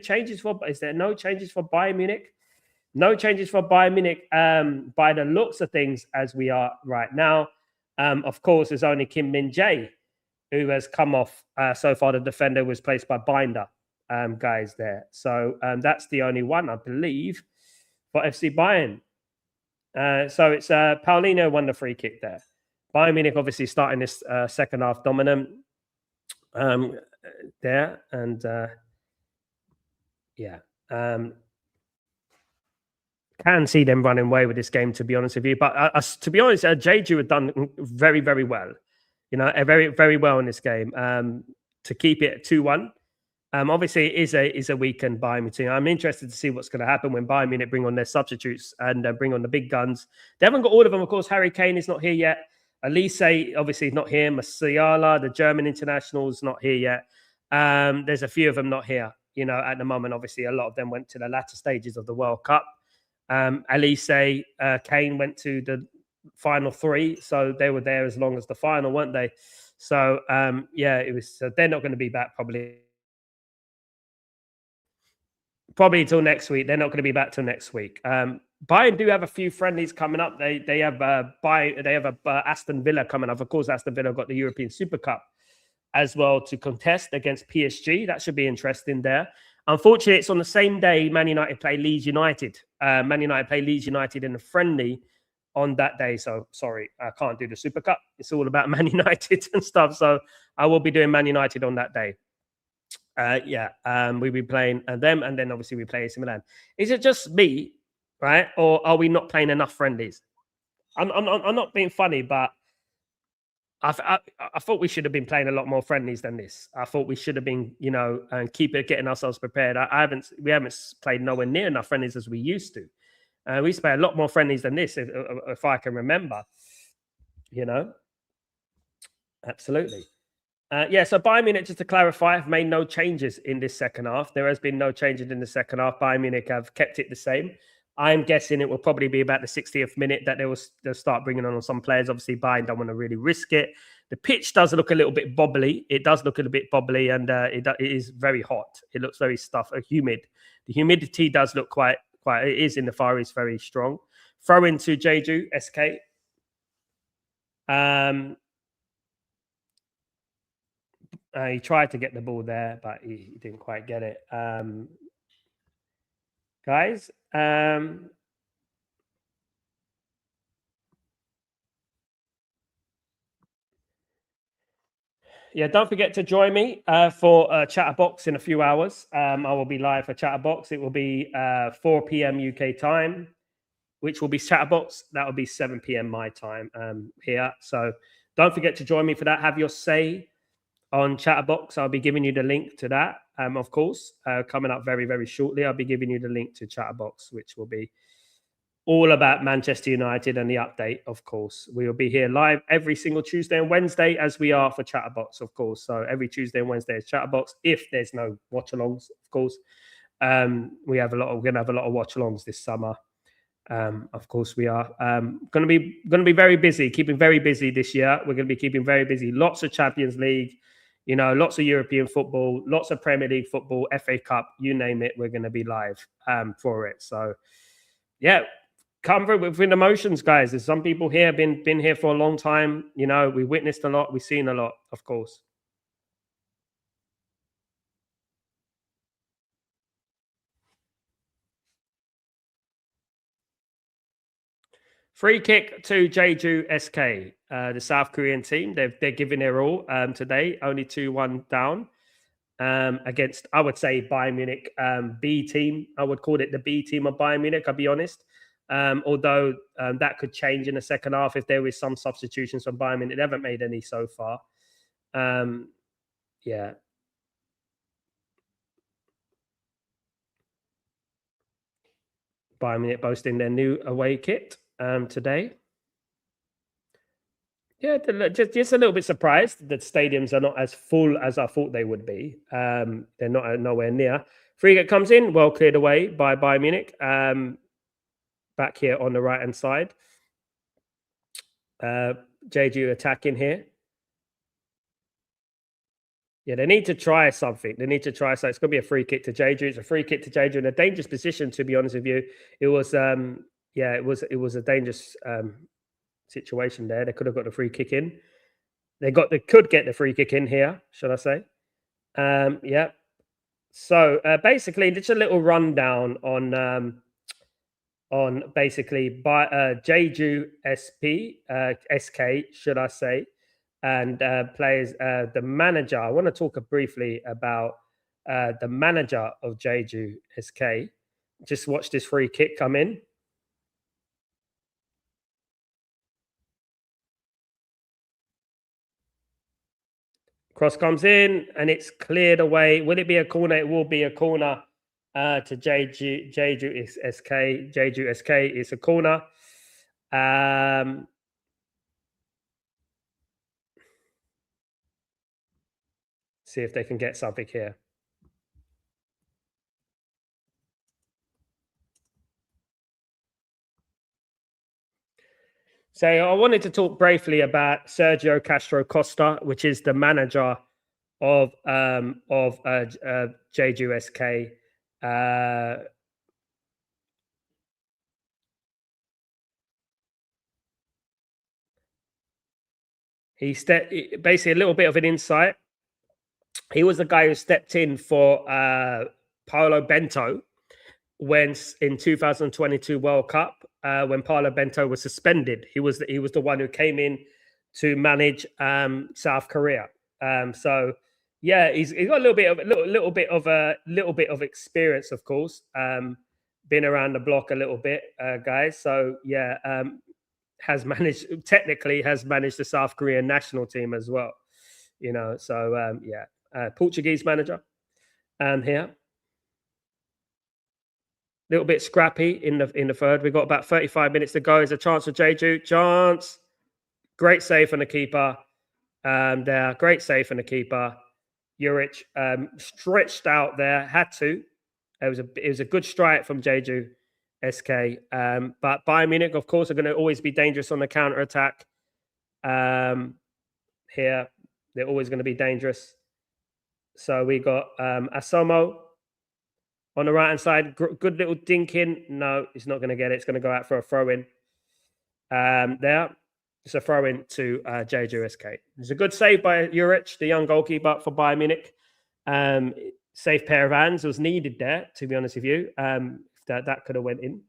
changes for. Is there no changes for Bayern Munich? No changes for Bayern Munich by the looks of things as we are right now. Of course, there's only Kim Min-jae who has come off. So far, the defender was placed by Binder, guys, there. So that's the only one, I believe, for FC Bayern. So it's Paulinho won the free kick there. Bayern Munich obviously starting this second half dominant there. And yeah. Can see them running away with this game, to be honest with you. But to be honest, Jeju had done very, very well. You know, very, very well in this game to keep it 2-1. Obviously, it is a weakened Bayern Munich team. I'm interested to see what's going to happen when Bayern Munich bring on their substitutes and bring on the big guns. They haven't got all of them, of course. Harry Kane is not here yet. Elise, obviously, is not here. Musiala, the German international, is not here yet. There's a few of them not here. You know, at the moment, obviously, a lot of them went to the latter stages of the World Cup. Elise, Kane went to the final three, so they were there as long as the final, weren't they? So yeah, it was. So they're not going to be back probably till next week. They're not going to be back till next week. Bayern do have a few friendlies coming up. They have Aston Villa coming up. Of course, Aston Villa got the European Super Cup as well to contest against PSG. That should be interesting there. Unfortunately, it's on the same day Man United play Leeds United. Man United play Leeds United in a friendly on that day. So sorry, I can't do the Super Cup. It's all about Man United and stuff. So I will be doing Man United on that day. We'll be playing them, and then obviously we play AC Milan. Is it just me, right, or are we not playing enough friendlies? I'm not being funny, but I thought we should have been playing a lot more friendlies than this. I thought we should have been, and getting ourselves prepared. We haven't played nowhere near enough friendlies as we used to. We used to play a lot more friendlies than this, if I can remember. Absolutely. So Bayern Munich, just to clarify, have made no changes in this second half. There has been no changes in the second half. Bayern Munich have kept it the same. I'm guessing it will probably be about the 60th minute that they'll start bringing on some players. Obviously, Bayern don't want to really risk it. The pitch does look a little bit bobbly. It does look a little bit bobbly, and it is very hot. It looks very humid. The humidity does look quite. It is in the Far East very strong. Throw into Jeju, SK. He tried to get the ball there, but he didn't quite get it. Guys, don't forget to join me for Chatterbox in a few hours. I will be live for Chatterbox. It will be 4 p.m. UK time, which will be Chatterbox. That will be 7 p.m. my time here. So don't forget to join me for that. Have your say on Chatterbox. I'll be giving you the link to that, of course, coming up very, very shortly. I'll be giving you the link to Chatterbox, which will be all about Manchester United and the update, of course. We will be here live every single Tuesday and Wednesday, as we are for Chatterbox, of course. So every Tuesday and Wednesday is Chatterbox, if there's no watch-alongs, of course. We're going to have a lot of watch-alongs this summer. Of course, we are going to be very busy, keeping very busy this year. We're going to be keeping very busy. Lots of Champions League, lots of European football, lots of Premier League football, FA Cup, you name it. We're going to be live for it. So, come with emotions, guys. There's some people here been here for a long time. We witnessed a lot. We've seen a lot, of course. Free kick to Jeju SK, the South Korean team. They're giving their all today. Only 2-1 down against, I would say, Bayern Munich B team. I would call it the B team of Bayern Munich, I'll be honest. Although that could change in the second half if there is some substitutions from Bayern Munich. They haven't made any so far. Bayern Munich boasting their new away kit today. Just a little bit surprised that stadiums are not as full as I thought they would be. They're not nowhere near. Free kick comes in, well cleared away by Bayern Munich. Back here on the right-hand side. Jeju attacking here. Yeah, they need to try something. It's going to be a free kick to Jeju. It's a free kick to Jeju in a dangerous position, to be honest with you. It was, it was a dangerous situation there. They could have got the free kick in. They could get the free kick in here, should I say? So basically, just a little rundown on basically by Jeju SK, should I say, and players. The manager. I want to talk briefly about the manager of Jeju SK. Just watch this free kick come in. Cross comes in and it's cleared away. Will it be a corner? It will be a corner to Jeju SK. Jeju SK is a corner. See if they can get something here. So I wanted to talk briefly about Sergio Castro Costa, which is the manager of Jeju SK. He basically a little bit of an insight. He was the guy who stepped in for Paolo Bento when in 2022 World Cup, when Paolo Bento was suspended. He was the one who came in to manage South Korea. So yeah, he's got a little bit of experience, of course. Been around the block a little bit, guys. So yeah, has managed the South Korean national team as well. You know, so yeah, Portuguese manager here. Little bit scrappy in the third. We've got about 35 minutes to go. There's a chance for Jeju. Chance. Great save from the keeper. There. Great save from the keeper. Juric stretched out there. Had to. It was a good strike from Jeju SK. But Bayern Munich, of course, are going to always be dangerous on the counter attack. Here, they're always going to be dangerous. So we got Asomo on the right hand side. Good little dink in. No, he's not going to get it. It's going to go out for a throw in. There. It's a throw in to Jeju SK. It's a good save by Juric, the young goalkeeper for Bayern Munich. Safe pair of hands was needed there, to be honest with you. That could have went in.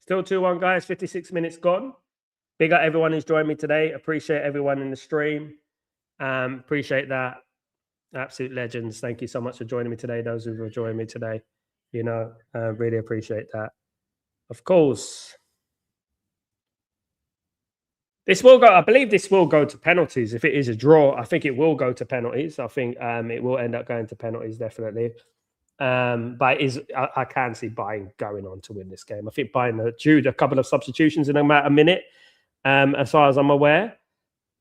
Still 2-1, guys. 56 minutes gone. Big up everyone who's joined me today. Appreciate everyone in the stream. Appreciate that. Absolute legends. Thank you so much for joining me today. Those who have joined me today, you know, really appreciate that. Of course. This will go. I believe this will go to penalties. If it is a draw, I think it will go to penalties. I think it will end up going to penalties, definitely. But I can see Bayern going on to win this game. I think Bayern due a couple of substitutions in about a minute. As far as I'm aware,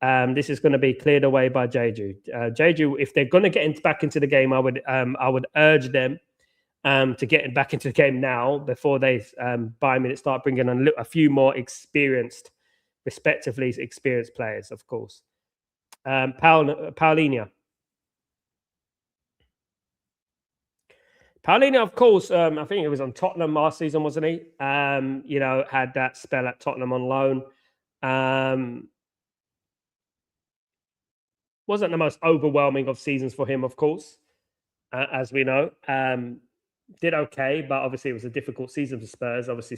this is going to be cleared away by Jeju. Jeju, if they're going to get back into the game, I would urge them to get back into the game now before they Bayern Munich start bringing on a few more respectively experienced players, of course. Paulinho, of course, I think it was on Tottenham last season, wasn't he? You know, had that spell at Tottenham on loan. Wasn't the most overwhelming of seasons for him, of course, as we know. Did okay, but obviously it was a difficult season for Spurs. Obviously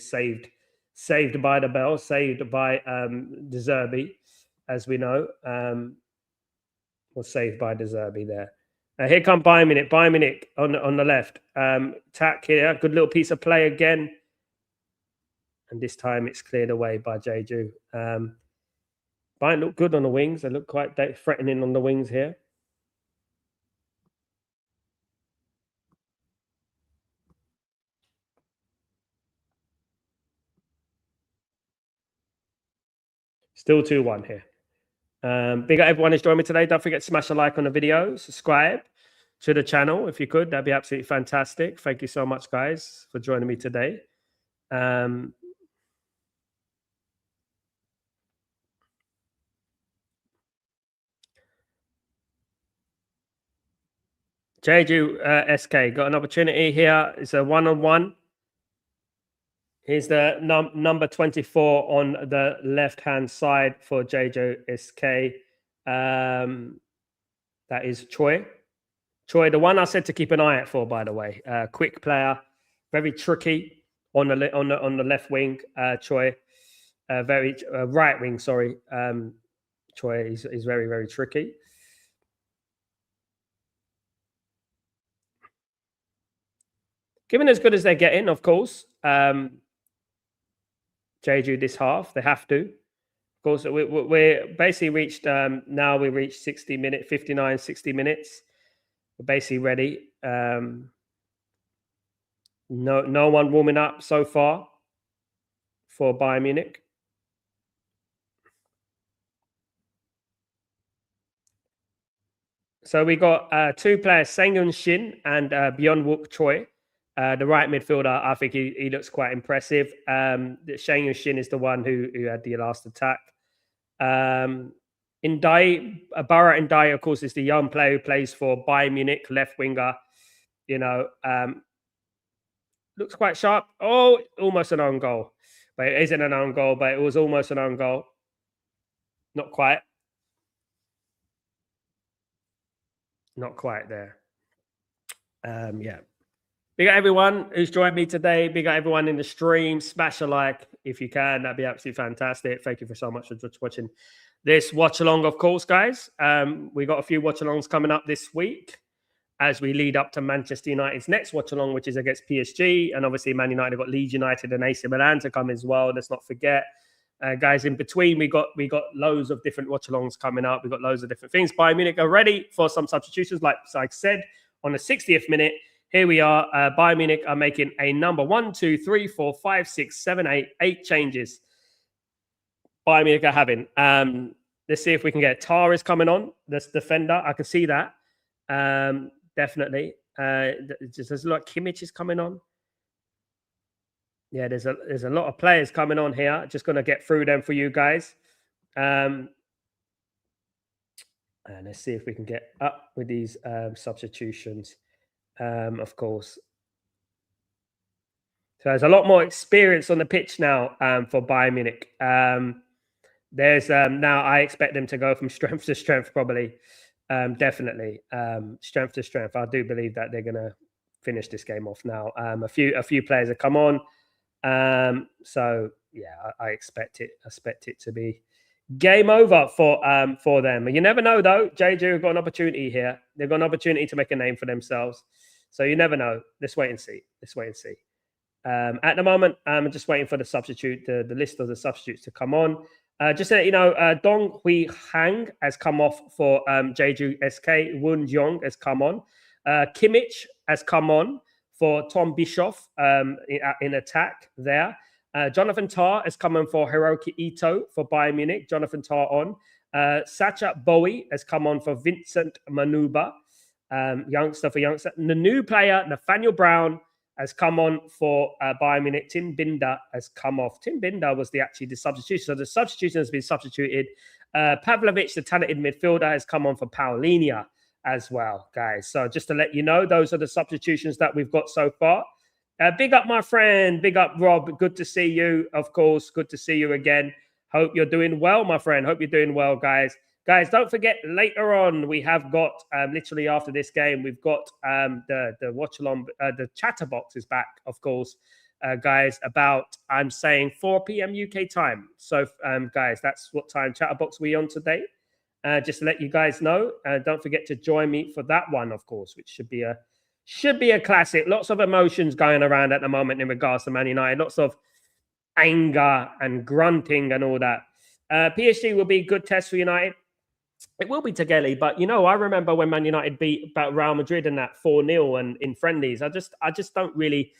saved by the bell, saved by De Zerbi, as we know. Was saved by De Zerbi there. Here come Bayern Munich. Bayern Munich on the left. Tack here. Good little piece of play again. And this time it's cleared away by Jeju. Bayern look good on the wings. They look quite threatening on the wings here. Still 2-1 here. Big up everyone who's joined me today. Don't forget to smash a like on the video. Subscribe to the channel if you could. That'd be absolutely fantastic. Thank you so much, guys, for joining me today. Jeju SK got an opportunity here. It's a one-on-one. Here's the number 24 on the left-hand side for Jeju SK. That is Choi. Choi, the one I said to keep an eye out for, by the way. Quick player, very tricky on the left wing. Choi, very right wing. Sorry, Choi is very, very tricky. Given as good as they're getting, of course. Jeju this half, they have to. Of course, we're basically reached now. We reached 60 minutes, 59, 60 minutes. We're basically ready. No one warming up so far for Bayern Munich. So we got two players, Sang-Yun Shin and Byung-wook Choi. The right midfielder, I think he looks quite impressive. Sang-Yun Shin is the one who had the last attack. Bara Ndai, of course, is the young player who plays for Bayern Munich, left winger. you know, looks quite sharp. Oh, almost an own goal. But it isn't an own goal, but it was almost an own goal. Not quite. Not quite there. Yeah. Big up everyone who's joined me today. Big up everyone in the stream. Smash a like if you can. That'd be absolutely fantastic. Thank you for so much for watching this watch along, of course, guys. We got a few watch alongs coming up this week as we lead up to Manchester United's next watch along, which is against PSG. And obviously, Man United have got Leeds United and AC Milan to come as well. Let's not forget. Guys, in between, we got loads of different watch-alongs coming up. We got loads of different things. Bayern Munich are ready for some substitutions, like I said, on the 60th minute. Here we are. Bayern Munich are making a number 1, 2, 3, 4, 5, 6, 7, 8 changes. Bayern Munich are having. Let's see if we can get Tar is coming on. This defender, I can see that. Definitely. There's a lot. Kimmich is coming on. Yeah, there's a lot of players coming on here. Just going to get through them for you guys. And let's see if we can get up with these substitutions, of course. So there's a lot more experience on the pitch now for Bayern Munich. There's now I expect them to go from strength to strength, probably. Definitely. Strength to strength. I do believe that they're going to finish this game off now. A few players have come on. So yeah, I expect it to be game over for them. You never know though. Jeju have got an opportunity here. They've got an opportunity to make a name for themselves. So you never know. Let's wait and see. At the moment, I'm just waiting for the list of the substitutes to come on. Just to let you know, Dong Hui Hang has come off for Jeju SK. Woon Jong has come on. Kimmich has come on for Tom Bischoff in attack there. Jonathan Tah has come on for Hiroki Ito for Bayern Munich. Jonathan Tah on. Sacha Bowie has come on for Vincent Manuba, youngster. The new player, Nathaniel Brown, has come on for Bayern Munich. Tim Binder has come off. Tim Binder was the substitution. So the substitution has been substituted. Pavlovic, the talented midfielder, has come on for Paulinho as well, guys. So just to let you know, those are the substitutions that we've got so far. Big up, my friend. Big up, Rob. Good to see you, of course. Good to see you again. Hope you're doing well, my friend. Hope you're doing well, guys. Guys, don't forget, later on, we have got, literally after this game, we've got the watch-along, the Chatterbox is back, of course, guys, about, I'm saying, 4 p.m. UK time. So, guys, that's what time Chatterbox we on today. Just to let you guys know, don't forget to join me for that one, of course, which should be a classic. Lots of emotions going around at the moment in regards to Man United. Lots of anger and grunting and all that. PSG will be a good test for United. It will be Tegeli, but I remember when Man United beat Real Madrid in that 4-0 and in friendlies. I just don't really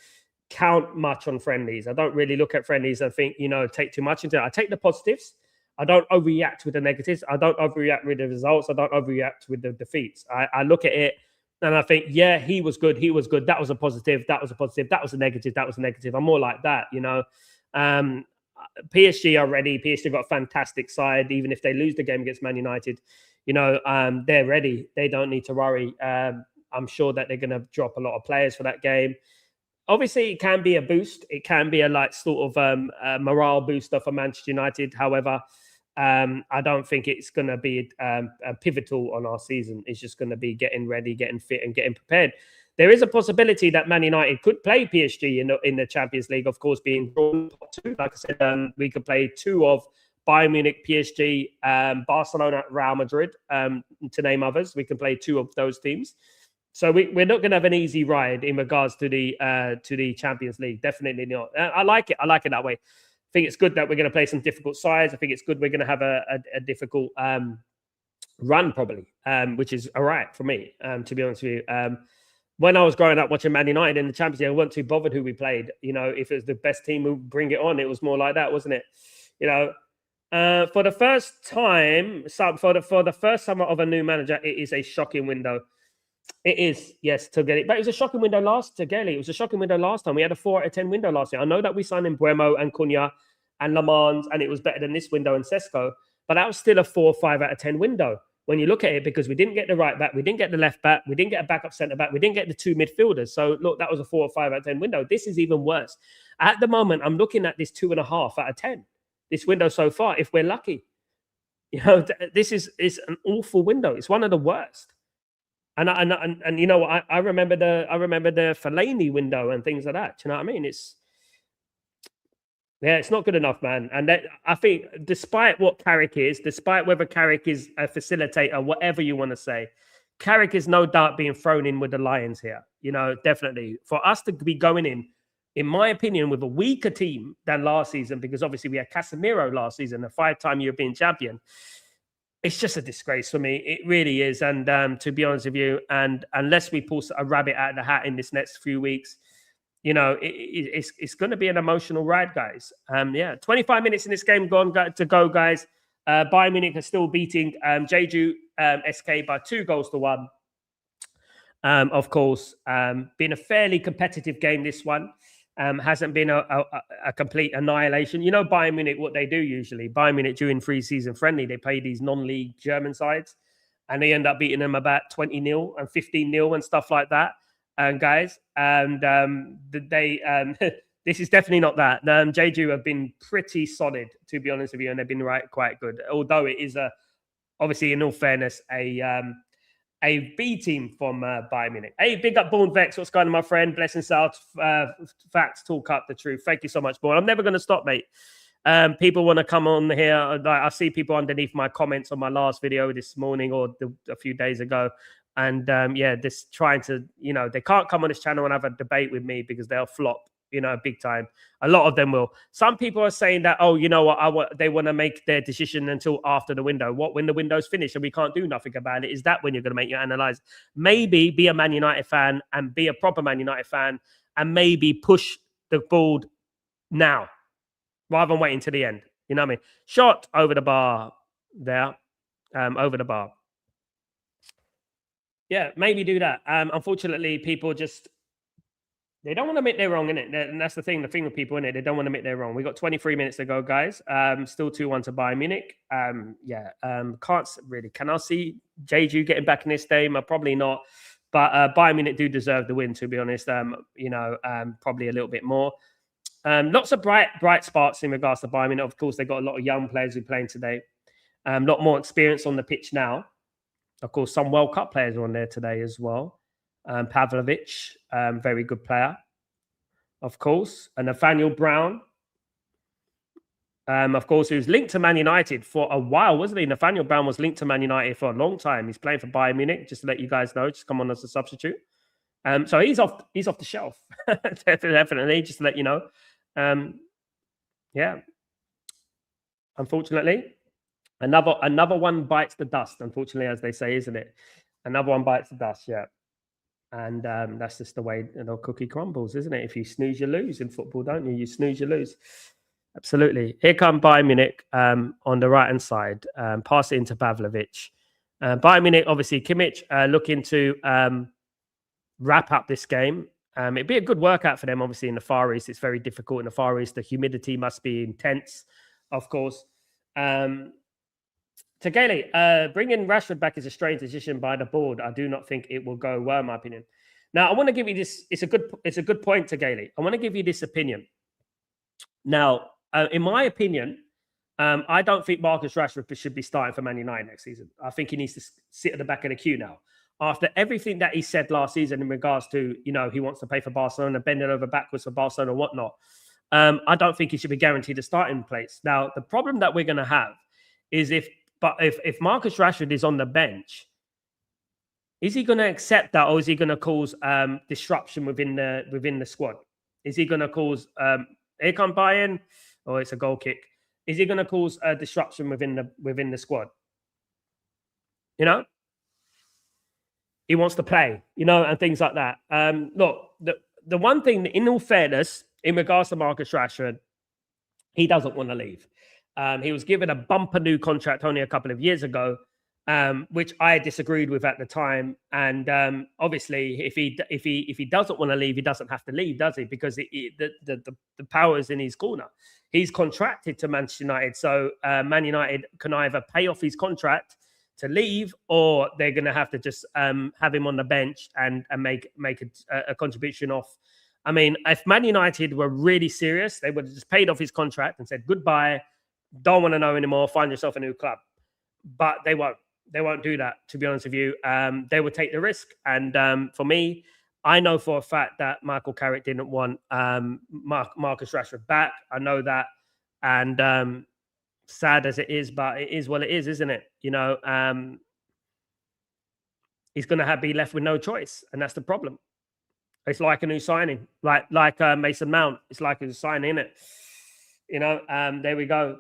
count much on friendlies. I don't really look at friendlies and think, take too much into it. I take the positives. I don't overreact with the negatives. I don't overreact with the results. I don't overreact with the defeats. I look at it and I think, yeah, he was good. He was good. That was a positive. That was a positive. That was a negative. That was a negative. I'm more like that, PSG are ready. PSG got a fantastic side. Even if they lose the game against Man United, they're ready. They don't need to worry. I'm sure that they're going to drop a lot of players for that game. Obviously, it can be a boost. It can be a sort of morale booster for Manchester United. However, I don't think it's going to be a pivotal on our season. It's just going to be getting ready, getting fit, and getting prepared. There is a possibility that Man United could play PSG in the Champions League, of course, being drawn two. Like I said, we could play two of Bayern Munich, PSG, Barcelona, Real Madrid, to name others. We can play two of those teams. So we're not going to have an easy ride in regards to the Champions League. Definitely not. I like it. I like it that way. I think it's good that we're going to play some difficult sides. I think it's good we're going to have a difficult run, probably, which is all right for me, to be honest with you. When I was growing up watching Man United in the Champions League, I wasn't too bothered who we played. If it was the best team, we'd bring it on. It was more like that, wasn't it? For the first time, for the first summer of a new manager, it is a shocking window. It is, yes, to get it. But it was a shocking window It was a shocking window last time. We had a 4 out of 10 window last year. I know that we signed in Bremo and Cunha and Le Mans, and it was better than this window and Sesko. But that was still a 4 or 5 out of 10 window. when you look at it, because we didn't get the right back, we didn't get the left back, we didn't get a backup centre back, we didn't get the 2 midfielders. So look, that was a 4 or 5 out of 10 window. This is even worse. At the moment, I'm looking at this 2.5 out of 10. This window so far, if we're lucky. This is an awful window. It's one of the worst. And I remember the Fellaini window and things like that. Do you know what I mean? It's not good enough, man. And I think, despite what Carrick is, despite whether Carrick is a facilitator, whatever you want to say, Carrick is no doubt being thrown in with the Lions here. Definitely for us to be going in my opinion, with a weaker team than last season, because obviously we had Casemiro last season, a 5-time European champion. It's just a disgrace for me. It really is. And to be honest with you, and unless we pull a rabbit out of the hat in this next few weeks, it's going to be an emotional ride, guys. 25 minutes in this game to go, guys. Bayern Munich are still beating Jeju SK by 2-1. Of course, been a fairly competitive game, this one. Hasn't been a complete annihilation. Bayern Munich, what they do usually, Bayern Munich during pre-season friendly, they play these non-league German sides and they end up beating them about 20-0 and 15-0 and stuff like that, guys. And this is definitely not that. Jeju have been pretty solid, to be honest with you, and they've been quite good. Although it is obviously, in all fairness, a B team from Bayern Munich. Hey, big up Born Vex. What's going on, my friend? Blessings out. Facts talk up the truth. Thank you so much, Born. I'm never going to stop, mate. People want to come on here. I see people underneath my comments on my last video this morning or a few days ago. And just trying to, they can't come on this channel and have a debate with me because they'll flop, big time. A lot of them will. Some people are saying that, oh, you know what, they want to make their decision until after the window. What, when the window's finished and we can't do nothing about it? Is that when you're going to make your analyze? Maybe be a Man United fan and be a proper Man United fan and maybe push the board now rather than waiting to the end. You know what I mean? Shot over the bar there, over the bar. Yeah, maybe do that. Unfortunately, people just, they don't want to admit they're wrong, innit? And that's the thing with people, innit? They don't want to admit they're wrong. We got 23 minutes to go, guys. Still 2-1 to Bayern Munich. Can't really. Can I see Jeju getting back in this game? Probably not. But Bayern Munich do deserve the win, to be honest. Probably a little bit more. Lots of bright spots in regards to Bayern Munich. Of course, they've got a lot of young players who are playing today. A lot more experience on the pitch now. Of course, some World Cup players are on there today as well. Pavlovic, very good player, of course. And Nathaniel Brown, of course, who's linked to Man United for a while, wasn't he? Nathaniel Brown was linked to Man United for a long time. He's playing for Bayern Munich, just to let you guys know. Just come on as a substitute. So he's off the shelf, definitely, just to let you know. Unfortunately. Another one bites the dust, unfortunately, as they say, isn't it? Another one bites the dust, yeah. And that's just the way the cookie crumbles, isn't it? If you snooze, you lose in football, don't you? You snooze, you lose. Absolutely. Here come Bayern Munich on the right-hand side. Pass it into Pavlovic. Bayern Munich, obviously, Kimmich looking to wrap up this game. It'd be a good workout for them, obviously, in the Far East. It's very difficult in the Far East. The humidity must be intense, of course. Tegele, bringing Rashford back is a strange decision by the board. I do not think it will go well, in my opinion. Now, I want to give you this. It's a good point, Tegele. I want to give you this opinion. Now, in my opinion, I don't think Marcus Rashford should be starting for Man United next season. I think he needs to sit at the back of the queue now. After everything that he said last season in regards to, he wants to play for Barcelona, bending over backwards for Barcelona and whatnot, I don't think he should be guaranteed a starting place. Now, the problem that we're going to have is if Marcus Rashford is on the bench, is he going to accept that, or is he going to cause disruption within the squad? Is he going to cause here come Bayern, or it's a goal kick? Is he going to cause a disruption within the squad? He wants to play, and things like that. Look, the one thing, in all fairness, in regards to Marcus Rashford, he doesn't want to leave. He was given a bumper new contract only a couple of years ago, which I disagreed with at the time. And obviously, if he doesn't want to leave, he doesn't have to leave, does he? Because the power is in his corner. He's contracted to Manchester United, so Man United can either pay off his contract to leave, or they're going to have to just have him on the bench and make a contribution off. I mean, if Man United were really serious, they would have just paid off his contract and said goodbye. Don't want to know anymore. Find yourself a new club. But they won't. They won't do that. To be honest with you, they would take the risk. And for me, I know for a fact that Michael Carrick didn't want Marcus Rashford back. I know that, and sad as it is, but it is what it is, isn't it? You know, he's going to be left with no choice, and that's the problem. It's like a new signing, like Mason Mount. It's like a signing, isn't it? You know, there we go.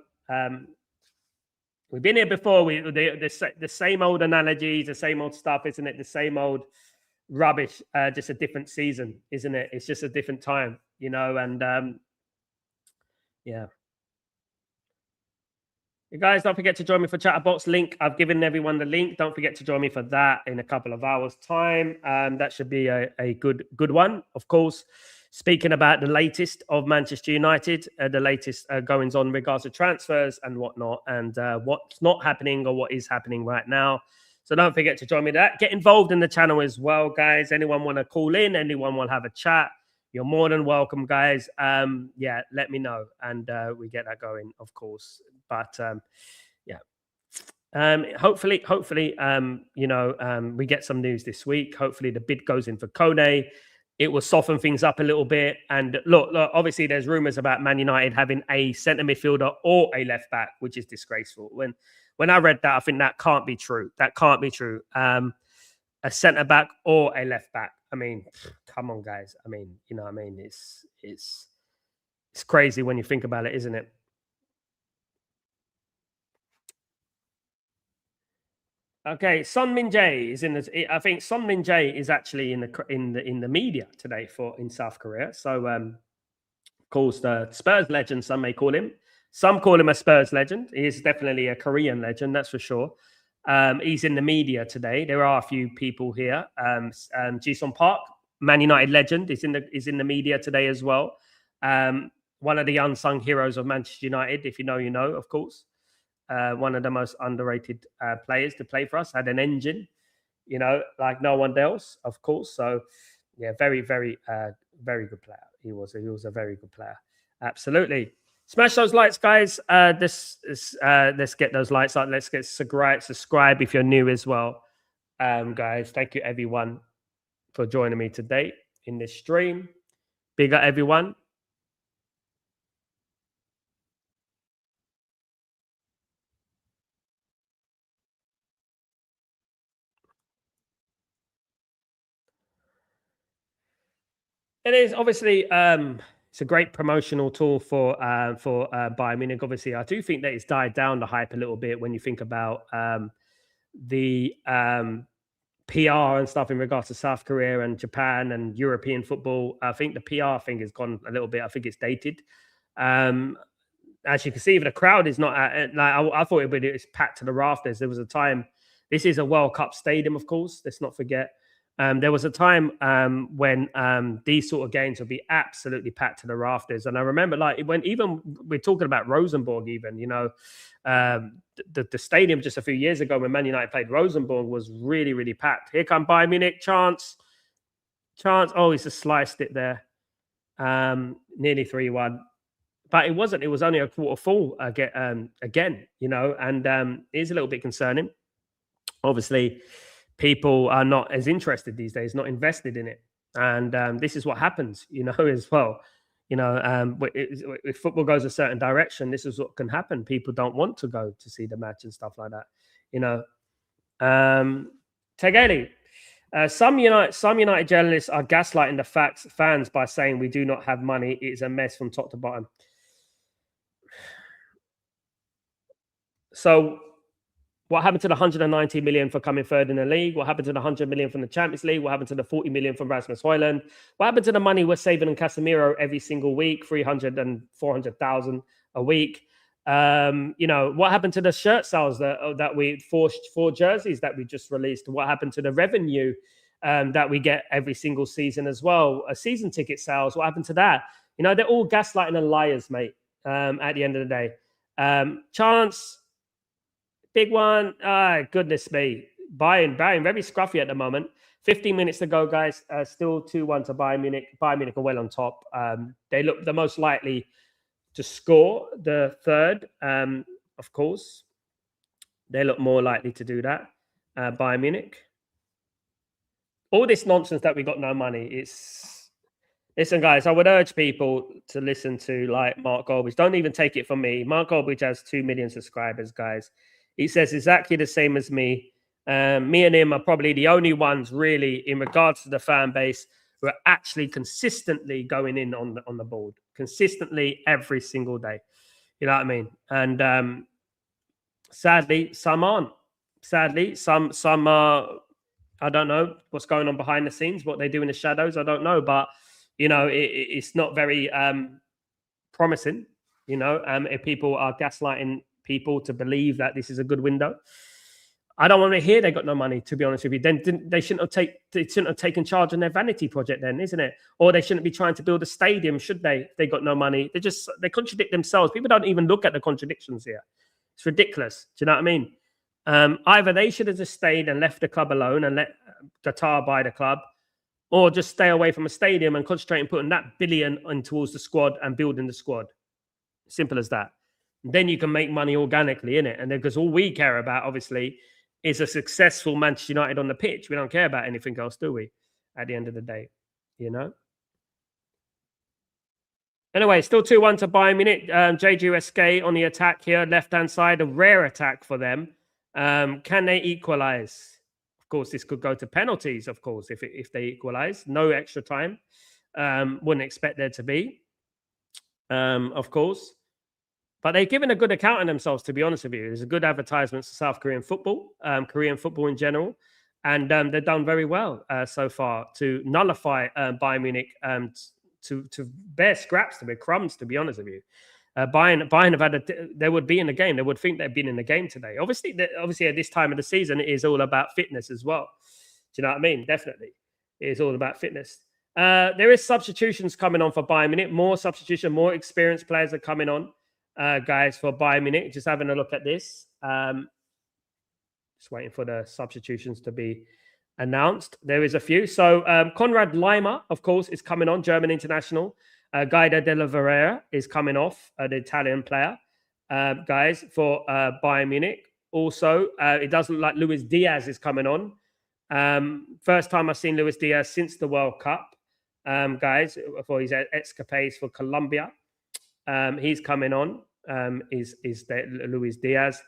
We've been here before. The same old analogies, the same old stuff, isn't it? The same old rubbish, just a different season, isn't it? It's just a different time, you know, and yeah. You guys, don't forget to join me for Chatterbox link. I've given everyone the link. Don't forget to join me for that in a couple of hours' time. That should be a good one, of course. Speaking about the latest of Manchester United, the latest goings on in regards to transfers and whatnot, and what's not happening or what is happening right now. So don't forget to join me there. Get involved in the channel as well, guys. Anyone want to call in? Anyone want to have a chat? You're more than welcome, guys. Yeah, let me know, and we get that going, of course. But yeah, hopefully, you know, we get some news this week. Hopefully, the bid goes in for Kone. It will soften things up a little bit. And look, obviously, there's rumors about Man United having a centre midfielder or a left back, which is disgraceful. When I read that, I think that can't be true. That can't be true. A centre back or a left back. I mean, come on, guys. I mean, you know what I mean? It's crazy when you think about it, isn't it? Okay, Son Min Jae is in the. I think Son Min Jae is actually in the media today in South Korea. So, of course, the Spurs legend, some may call him. Some call him a Spurs legend. He is definitely a Korean legend, that's for sure. He's in the media today. There are a few people here. Ji-Sung Park, Man United legend, is in the media today as well. One of the unsung heroes of Manchester United. If you know, you know, of course. One of the most underrated players to play for us. Had an engine, you know, like no one else, of course. So, yeah, very, very, very good player. He was a very good player. Absolutely. Smash those likes, guys. Let's get those likes up. Let's get subscribe if you're new as well. Guys, thank you everyone for joining me today in this stream. Big up everyone. It is obviously it's a great promotional tool for Bayern Munich. Obviously, I do think that it's died down the hype a little bit when you think about the PR and stuff in regards to South Korea and Japan and European football. I think the PR thing has gone a little bit. I think it's dated. As you can see, the crowd is not like I thought it's packed to the rafters. There was a time. This is a World Cup stadium, of course. Let's not forget. There was a time when these sort of games would be absolutely packed to the rafters. And I remember, like, when even we're talking about Rosenborg, even, you know, the stadium just a few years ago when Man United played Rosenborg was really, really packed. Here come Bayern Munich, chance. Oh, he's just sliced it there. Nearly 3-1. But it wasn't. It was only a quarter full again, you know, and it is a little bit concerning. Obviously, people are not as interested these days, not invested in it. And this is what happens, you know, as well. You know, if football goes a certain direction, this is what can happen. People don't want to go to see the match and stuff like that, you know. Tegeli, some United journalists are gaslighting the fans by saying we do not have money. It is a mess from top to bottom. So what happened to the 190 million for coming third in the league? What happened to the 100 million from the Champions League? What happened to the 40 million from Rasmus Højlund? What happened to the money we're saving in Casemiro every single week, 300 and 400,000 a week? You know, what happened to the shirt sales that we forced for jerseys that we just released? What happened to the revenue that we get every single season as well? Season ticket sales, what happened to that? You know, they're all gaslighting and liars, mate, at the end of the day. Chance, Big one. Ah, goodness me. Bayern very scruffy at the moment. 15 minutes to go, guys. Still 2-1 to Bayern Munich. Bayern Munich are well on top. They look the most likely to score the third, of course. They look more likely to do that. Bayern Munich. All this nonsense that we got no money. Listen, guys, I would urge people to listen to like Mark Goldbridge. Don't even take it from me. Mark Goldbridge has 2 million subscribers, guys. He says exactly the same as me. Me and him are probably the only ones really in regards to the fan base who are actually consistently going in on the board, consistently every single day. You know what I mean? And sadly, some aren't. Sadly, some are. I don't know what's going on behind the scenes, what they do in the shadows. I don't know, but you know, it's not very promising. You know, if people are gaslighting people to believe that this is a good window. I don't want to hear they got no money, to be honest with you. Then they shouldn't have taken charge on their vanity project then, isn't it? Or they shouldn't be trying to build a stadium, should they? They got no money. They contradict themselves. People don't even look at the contradictions here. It's ridiculous. Do you know what I mean? Either they should have just stayed and left the club alone and let Qatar buy the club, or just stay away from a stadium and concentrate on putting that billion in towards the squad and building the squad. Simple as that. Then you can make money organically, innit? And because all we care about, obviously, is a successful Manchester United on the pitch. We don't care about anything else, do we? At the end of the day, you know? Anyway, still 2-1 to Bayern Munich. Jeju SK on the attack here, left-hand side, a rare attack for them. Can they equalize? Of course, this could go to penalties, of course, if they equalize. No extra time. Wouldn't expect there to be, of course. But they've given a good account of themselves, to be honest with you. There's a good advertisement for South Korean football, Korean football in general. And they've done very well so far to nullify Bayern Munich to bear scraps, to bear crumbs, to be honest with you. Bayern have had they would be in the game. They would think they've been in the game today. Obviously at this time of the season, it is all about fitness as well. Do you know what I mean? Definitely. It is all about fitness. There is substitutions coming on for Bayern Munich. More substitution, more experienced players are coming on, guys, for Bayern Munich. Just having a look at this. Just waiting for the substitutions to be announced. There is a few. So Konrad Laimer, of course, is coming on, German international. Guido Della Vera is coming off, the Italian player, guys, for Bayern Munich. Also, it doesn't look like Luis Diaz is coming on. First time I've seen Luis Diaz since the World Cup, guys, for his escapades for Colombia. He's coming on, is Luis Diaz,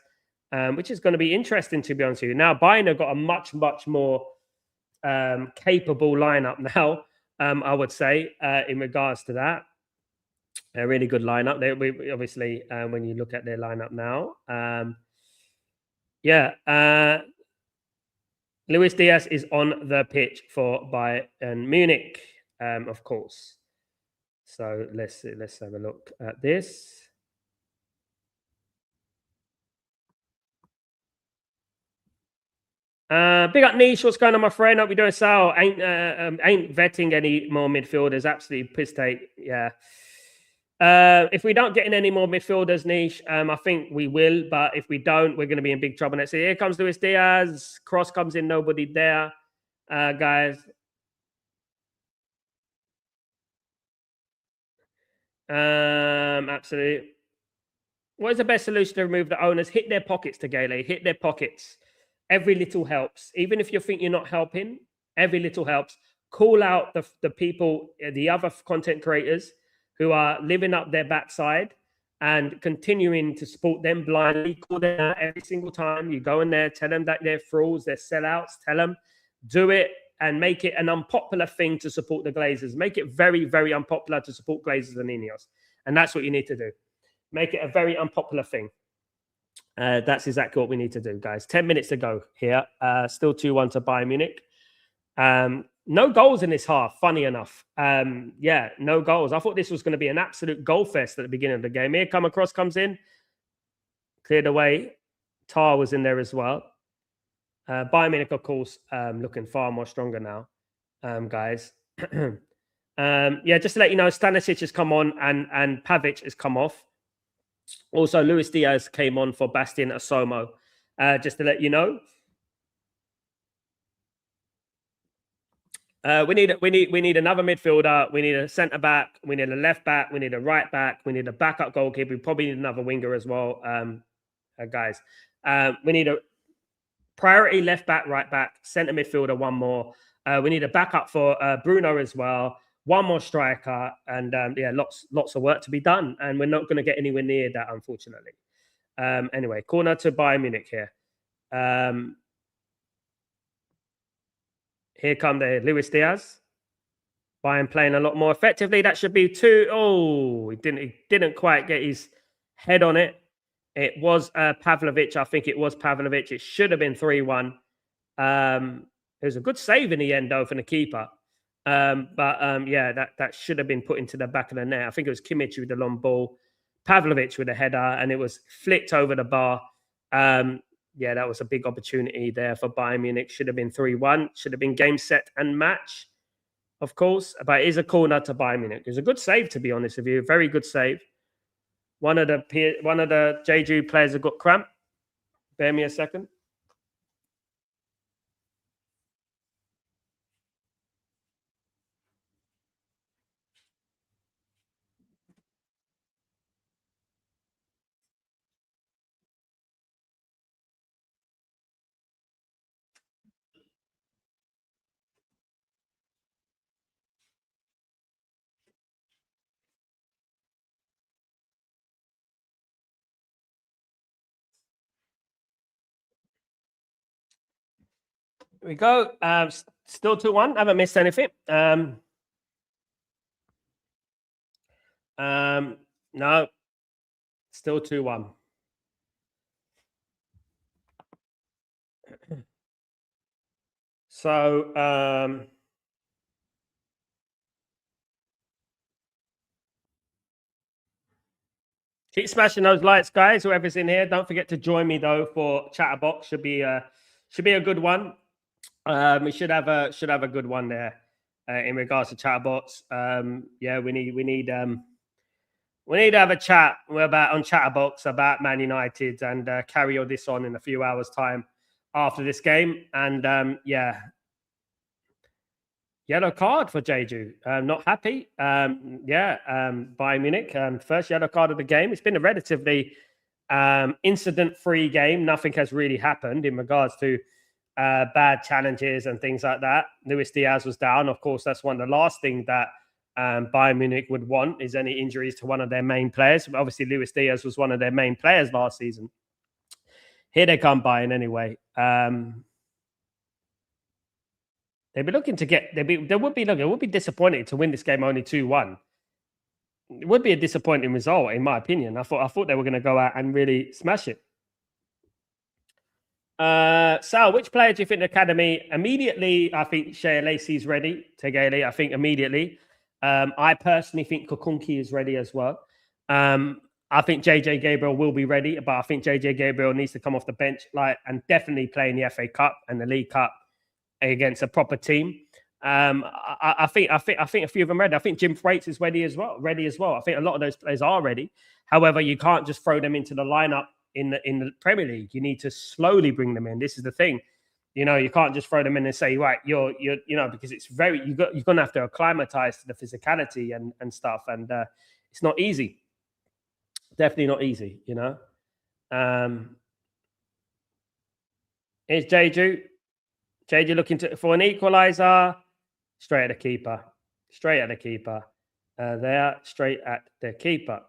which is going to be interesting, to be honest with you. Now, Bayern have got a much more capable lineup now. I would say, in regards to that, a really good lineup. They obviously, when you look at their lineup now, Luis Diaz is on the pitch for Bayern Munich, of course. So let's have a look at this. Big up Niche, what's going on, my friend? Hope you're doing so. Ain't vetting any more midfielders. Absolutely piss take. Yeah. If we don't get in any more midfielders, Niche, I think we will. But if we don't, we're going to be in big trouble next year. Here comes Luis Diaz. Cross comes in, nobody there, guys. Absolutely. What is the best solution to remove the owners? Hit their pockets, Tagale. Hit their pockets. Every little helps. Even if you think you're not helping, every little helps. Call out the people, the other content creators who are living up their backside and continuing to support them blindly. Call them out every single time. You go in there, tell them that they're frauds, they're sellouts. Tell them, do it and make it an unpopular thing to support the Glazers. Make it very, very unpopular to support Glazers and Ineos. And that's what you need to do. Make it a very unpopular thing. That's exactly what we need to do, guys. 10 minutes to go here. Still 2-1 to Bayern Munich. No goals in this half, funny enough. Yeah, no goals. I thought this was going to be an absolute goal fest at the beginning of the game. Here, across comes in. Cleared away. Tar was in there as well. Bayern Munich, of course, looking far more stronger now, guys. Yeah, just to let you know, Stanisic has come on and Pavic has come off. Also, Luis Diaz came on for Bastian Asomo just to let you know. We need another midfielder. We need a centre back. We need a left back. We need a right back. We need a backup goalkeeper. We probably need another winger as well, guys. We need a priority left back, right back, centre midfielder, one more. We need a backup for Bruno as well. One more striker, and yeah, lots of work to be done. And we're not going to get anywhere near that, unfortunately. Anyway, corner to Bayern Munich here. Here come the Luis Diaz. Bayern playing a lot more effectively. That should be two. Oh, he didn't quite get his head on it. It was Pavlovic. I think it was Pavlovic. It should have been 3-1. It was a good save in the end, though, from the keeper. But yeah, that should have been put into the back of the net. I think it was Kimmich with the long ball, Pavlovic with a header, and it was flicked over the bar. Yeah, that was a big opportunity there for Bayern Munich. Should have been 3-1. Should have been game, set, and match, of course. But it is a corner to Bayern Munich. It's a good save, to be honest with you. Very good save. One of the Jeju players have got cramp. Bear me a second. Here we go. Still 2-1. Haven't missed anything. No. Still 2-1. So keep smashing those lights, guys. Whoever's in here, don't forget to join me though for Chatterbox. Should be a good one. We should have a good one there in regards to Chatterbox. Yeah, we need to have a chat on Chatterbox about Man United and carry all this on in a few hours' time after this game. And yeah, yellow card for Jeju. Not happy. Yeah, Bayern Munich. First yellow card of the game. It's been a relatively incident-free game. Nothing has really happened in regards to bad challenges and things like that. Luis Diaz was down. Of course, that's one of the last things that Bayern Munich would want is any injuries to one of their main players. But obviously, Luis Diaz was one of their main players last season. Here they come, Bayern, anyway. They'd be looking to get. It would be disappointing to win this game only 2-1. It would be a disappointing result, in my opinion. I thought they were going to go out and really smash it. Sal, which player do you think the academy immediately? I think Shea Lacey's ready. Tegele, I think immediately. I personally think Kukunki is ready as well. I think JJ Gabriel will be ready, but I think JJ Gabriel needs to come off the bench, and definitely play in the FA Cup and the League Cup against a proper team. I think a few of them ready. I think Jim Thwaites is ready as well. I think a lot of those players are ready. However, you can't just throw them into the lineup in the Premier League. You need to slowly bring them in. This is the thing. You can't just throw them in and say, right, you're because it's you're going to have to acclimatize to the physicality and stuff. And it's not easy. Definitely not easy, Here's Jeju. Jeju looking for an equaliser. Straight at the keeper. Straight at the keeper. There, straight at the keeper.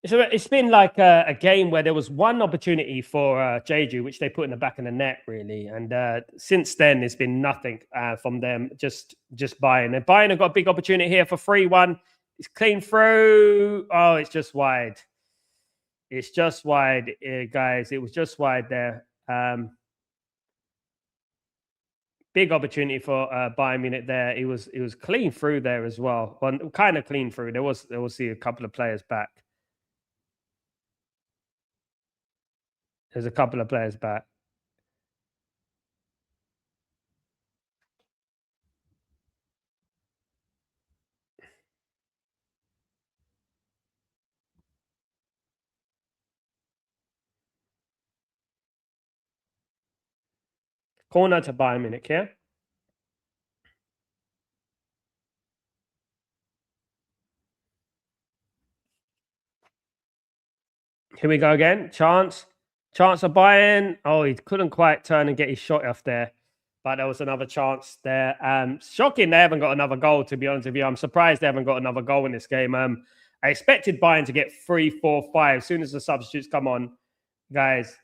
So it's been like a game where there was one opportunity for Jeju, which they put in the back of the net, really. And since then, there's been nothing from them, just Bayern. And Bayern have got a big opportunity here for 3-1. It's clean through. Oh, it's just wide. It's just wide, guys. It was just wide there. Big opportunity for Bayern Munich there. It was clean through there as well. Well, kind of clean through. There was a couple of players back. There's a couple of players back. Corner to Bayern Munich here. Here we go again. Chance of Bayern. Oh, he couldn't quite turn and get his shot off there. But there was another chance there. Shocking they haven't got another goal, to be honest with you. I'm surprised they haven't got another goal in this game. I expected Bayern to get 3, 4, 5 as soon as the substitutes come on, guys.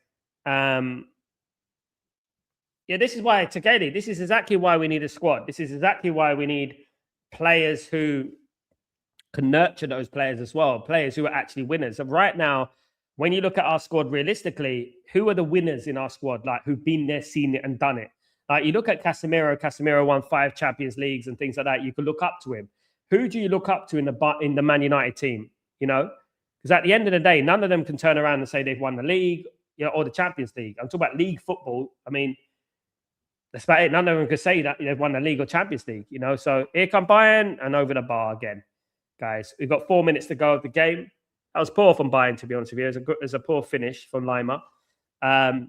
Yeah, this is why, Takedi, this is exactly why we need a squad. This is exactly why we need players who can nurture those players as well, players who are actually winners. And right now, when you look at our squad realistically, who are the winners in our squad, like who've been there, seen it, and done it? Like you look at Casemiro. Casemiro won 5 Champions Leagues and things like that. You could look up to him. Who do you look up to in the Man United team? You know, because at the end of the day, none of them can turn around and say they've won the league, you know, or the Champions League. I'm talking about league football. I mean, that's about it. None of them could say that they've won the league or Champions League. You know, so here come Bayern and over the bar again, guys. We've got 4 minutes to go of the game. That was poor from Bayern, to be honest with you. It was a poor finish from Lima. They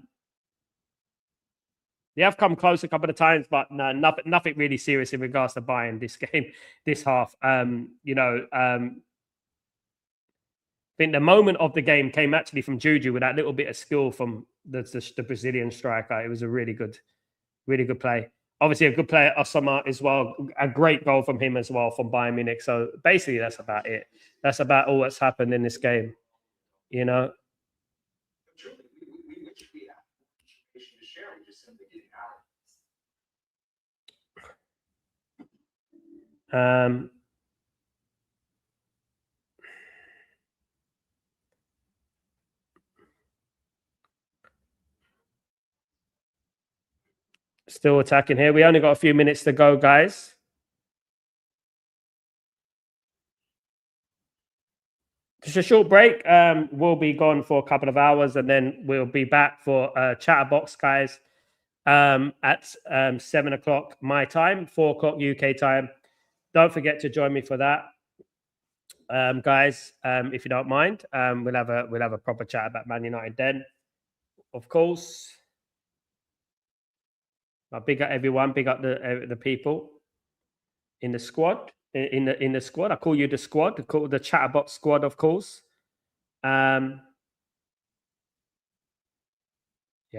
have come close a couple of times, but no, nothing really serious in regards to Bayern this game, this half. You know, I think the moment of the game came actually from Jeju with that little bit of skill from the Brazilian striker. It was a really good play. Obviously, a good player, Osama, as well. A great goal from him as well from Bayern Munich. So basically, that's about it. That's about all that's happened in this game. You know. Still attacking here. We only got a few minutes to go, guys. Just a short break. We'll be gone for a couple of hours, and then we'll be back for Chatterbox, guys, at 7 o'clock my time, 4 o'clock UK time. Don't forget to join me for that, guys. If you don't mind, we'll have a proper chat about Man United then, of course. Big up everyone. Big up the people in the squad. In the squad, I call you the squad. I call the Chatterbox squad, of course. Yeah,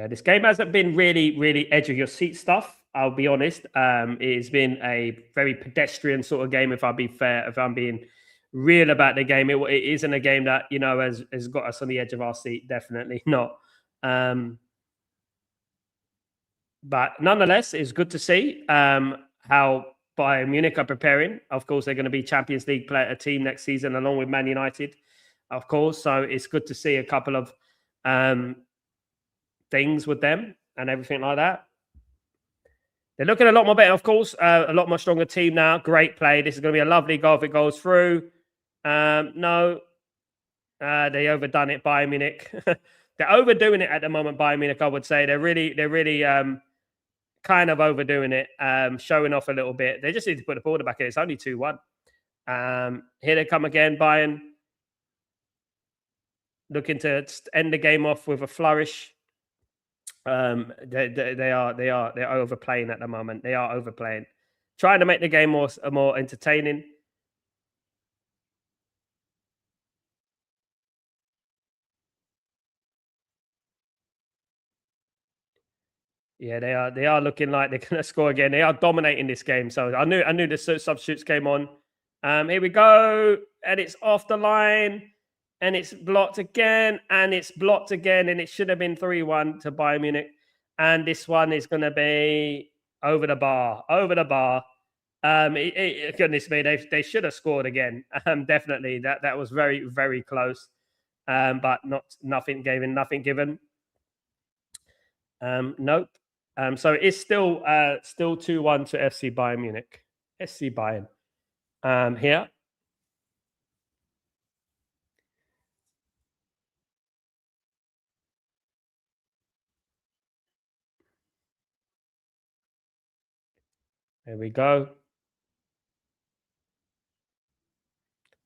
this game hasn't been really edge of your seat stuff. I'll be honest. It's been a very pedestrian sort of game. If I'll be fair, if I'm being real about the game, it isn't a game that, you know, has got us on the edge of our seat. Definitely not. But nonetheless, it's good to see how Bayern Munich are preparing. Of course, they're going to be Champions League team next season, along with Man United, of course. So it's good to see a couple of things with them and everything like that. They're looking a lot more better, of course. A lot more stronger team now. Great play. This is going to be a lovely goal if it goes through. No, they overdone it, Bayern Munich. They're overdoing it at the moment, Bayern Munich, I would say. They're really kind of overdoing it, showing off a little bit. They just need to put the ball back in. It's only 2-1. Here they come again, Bayern. Looking to end the game off with a flourish. They're overplaying at the moment. They are overplaying. Trying to make the game more entertaining. Yeah, they are looking like they're going to score again. They are dominating this game. So I knew the substitutes came on. Here we go, and it's off the line, and it's blocked again, and it's blocked again, and it should have been 3-1 to Bayern Munich, and this one is going to be over the bar. Goodness me, they should have scored again. Definitely, that was very close, but nothing given. Nope. So it's still 2-1 to FC Bayern Munich. SC Bayern. Here. There we go.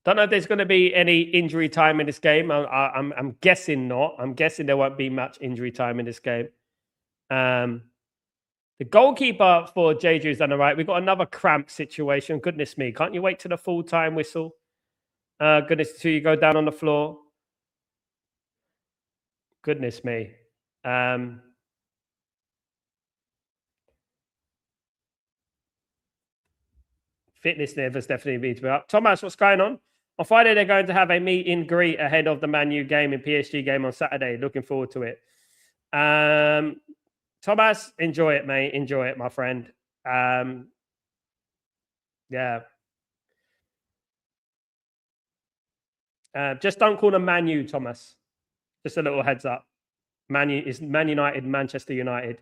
Don't know if there's going to be any injury time in this game. I'm guessing not. I'm guessing there won't be much injury time in this game. The goalkeeper for Jeju's done all right. We've got another cramp situation. Goodness me. Can't you wait to the full-time whistle? Goodness, till you go down on the floor. Goodness me. Fitness levels definitely need to be up. Thomas, what's going on? On Friday, they're going to have a meet and greet ahead of the Man U game and PSG game on Saturday. Looking forward to it. Thomas, enjoy it, mate. Enjoy it, my friend. Yeah. Just don't call them Man U, Thomas. Just a little heads up. Man U is Man United, Manchester United,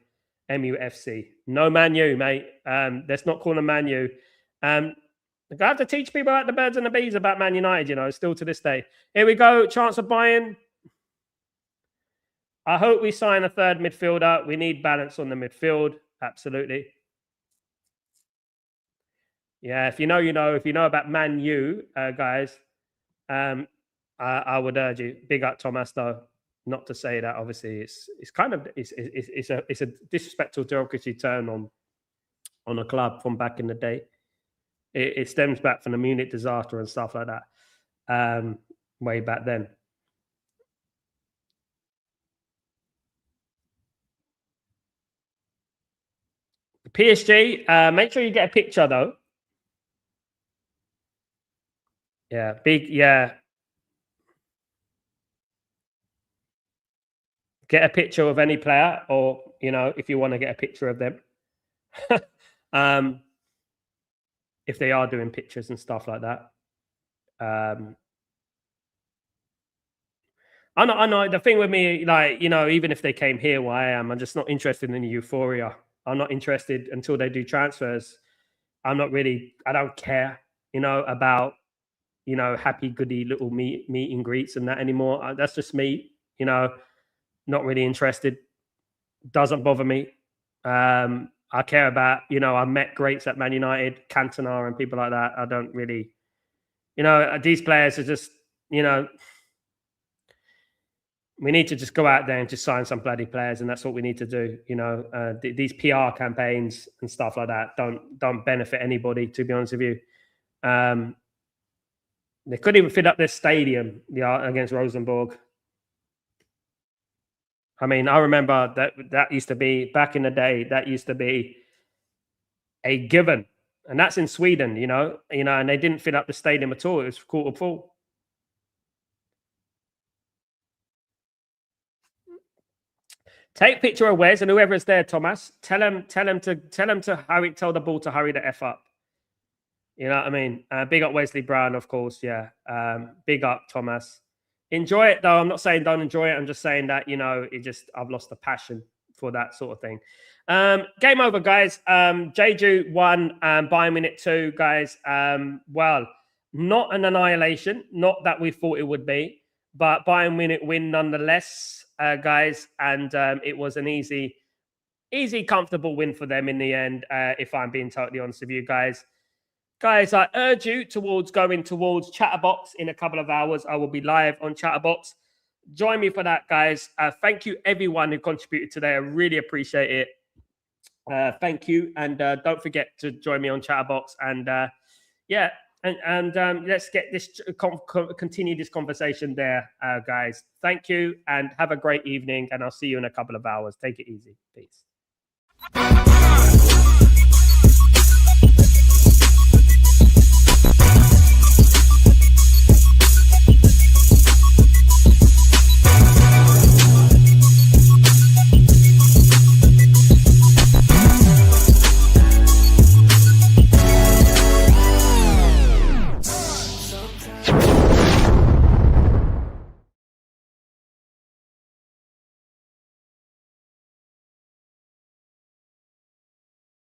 MUFC. No Man U, mate. Let's not call them Man U. I have to teach people about the birds and the bees about Man United, you know, still to this day. Here we go. Chance of buying. I hope we sign a third midfielder. We need balance on the midfield. Absolutely. Yeah, if you know, you know. If you know about Man U, guys, I would urge you. Big up Thomas, though. Not to say that, obviously, it's kind of it's a disrespectful derogatory term on a club from back in the day. It stems back from the Munich disaster and stuff like that, way back then. PSG, make sure you get a picture though. Yeah, big, yeah. Get a picture of any player, or, you know, if you want to get a picture of them. If they are doing pictures and stuff like that. I know the thing with me, like, you know, even if they came here where I am, I'm just not interested in the euphoria. I'm not interested until they do transfers. I don't care, you know, about, you know, happy goody little meet and greets and that anymore. That's just me, you know, not really interested. Doesn't bother me. I care about, you know, I met greats at Man United, Cantona and people like that. I don't really, you know, these players are just, you know, we need to just go out there and just sign some bloody players, and that's what we need to do. You know, these PR campaigns and stuff like that don't benefit anybody, to be honest with you. They couldn't even fit up their stadium against Rosenborg. I mean, I remember that used to be, back in the day, that used to be a given. And that's in Sweden, you know, and they didn't fit up the stadium at all. It was quarter full. Take picture of Wes, and whoever is there, Thomas, tell him to hurry, tell the ball to hurry the F up. You know what I mean? Big up Wesley Brown, of course. Yeah. Big up Thomas. Enjoy it though. I'm not saying don't enjoy it. I'm just saying that, you know, I've lost the passion for that sort of thing. Game over, guys. Jeju 1, Bayern Munich 2, guys. Well, not an annihilation, not that we thought it would be, but Bayern Munich win nonetheless, guys. And it was an easy, comfortable win for them in the end, if I'm being totally honest with you guys. Guys, I urge you going towards Chatterbox in a couple of hours. I will be live on Chatterbox. Join me for that, guys. Thank you, everyone who contributed today. I really appreciate it. Thank you. And don't forget to join me on Chatterbox. And yeah, and let's get this, continue this conversation there, guys. Thank you and have a great evening. And I'll see you in a couple of hours. Take it easy. Peace.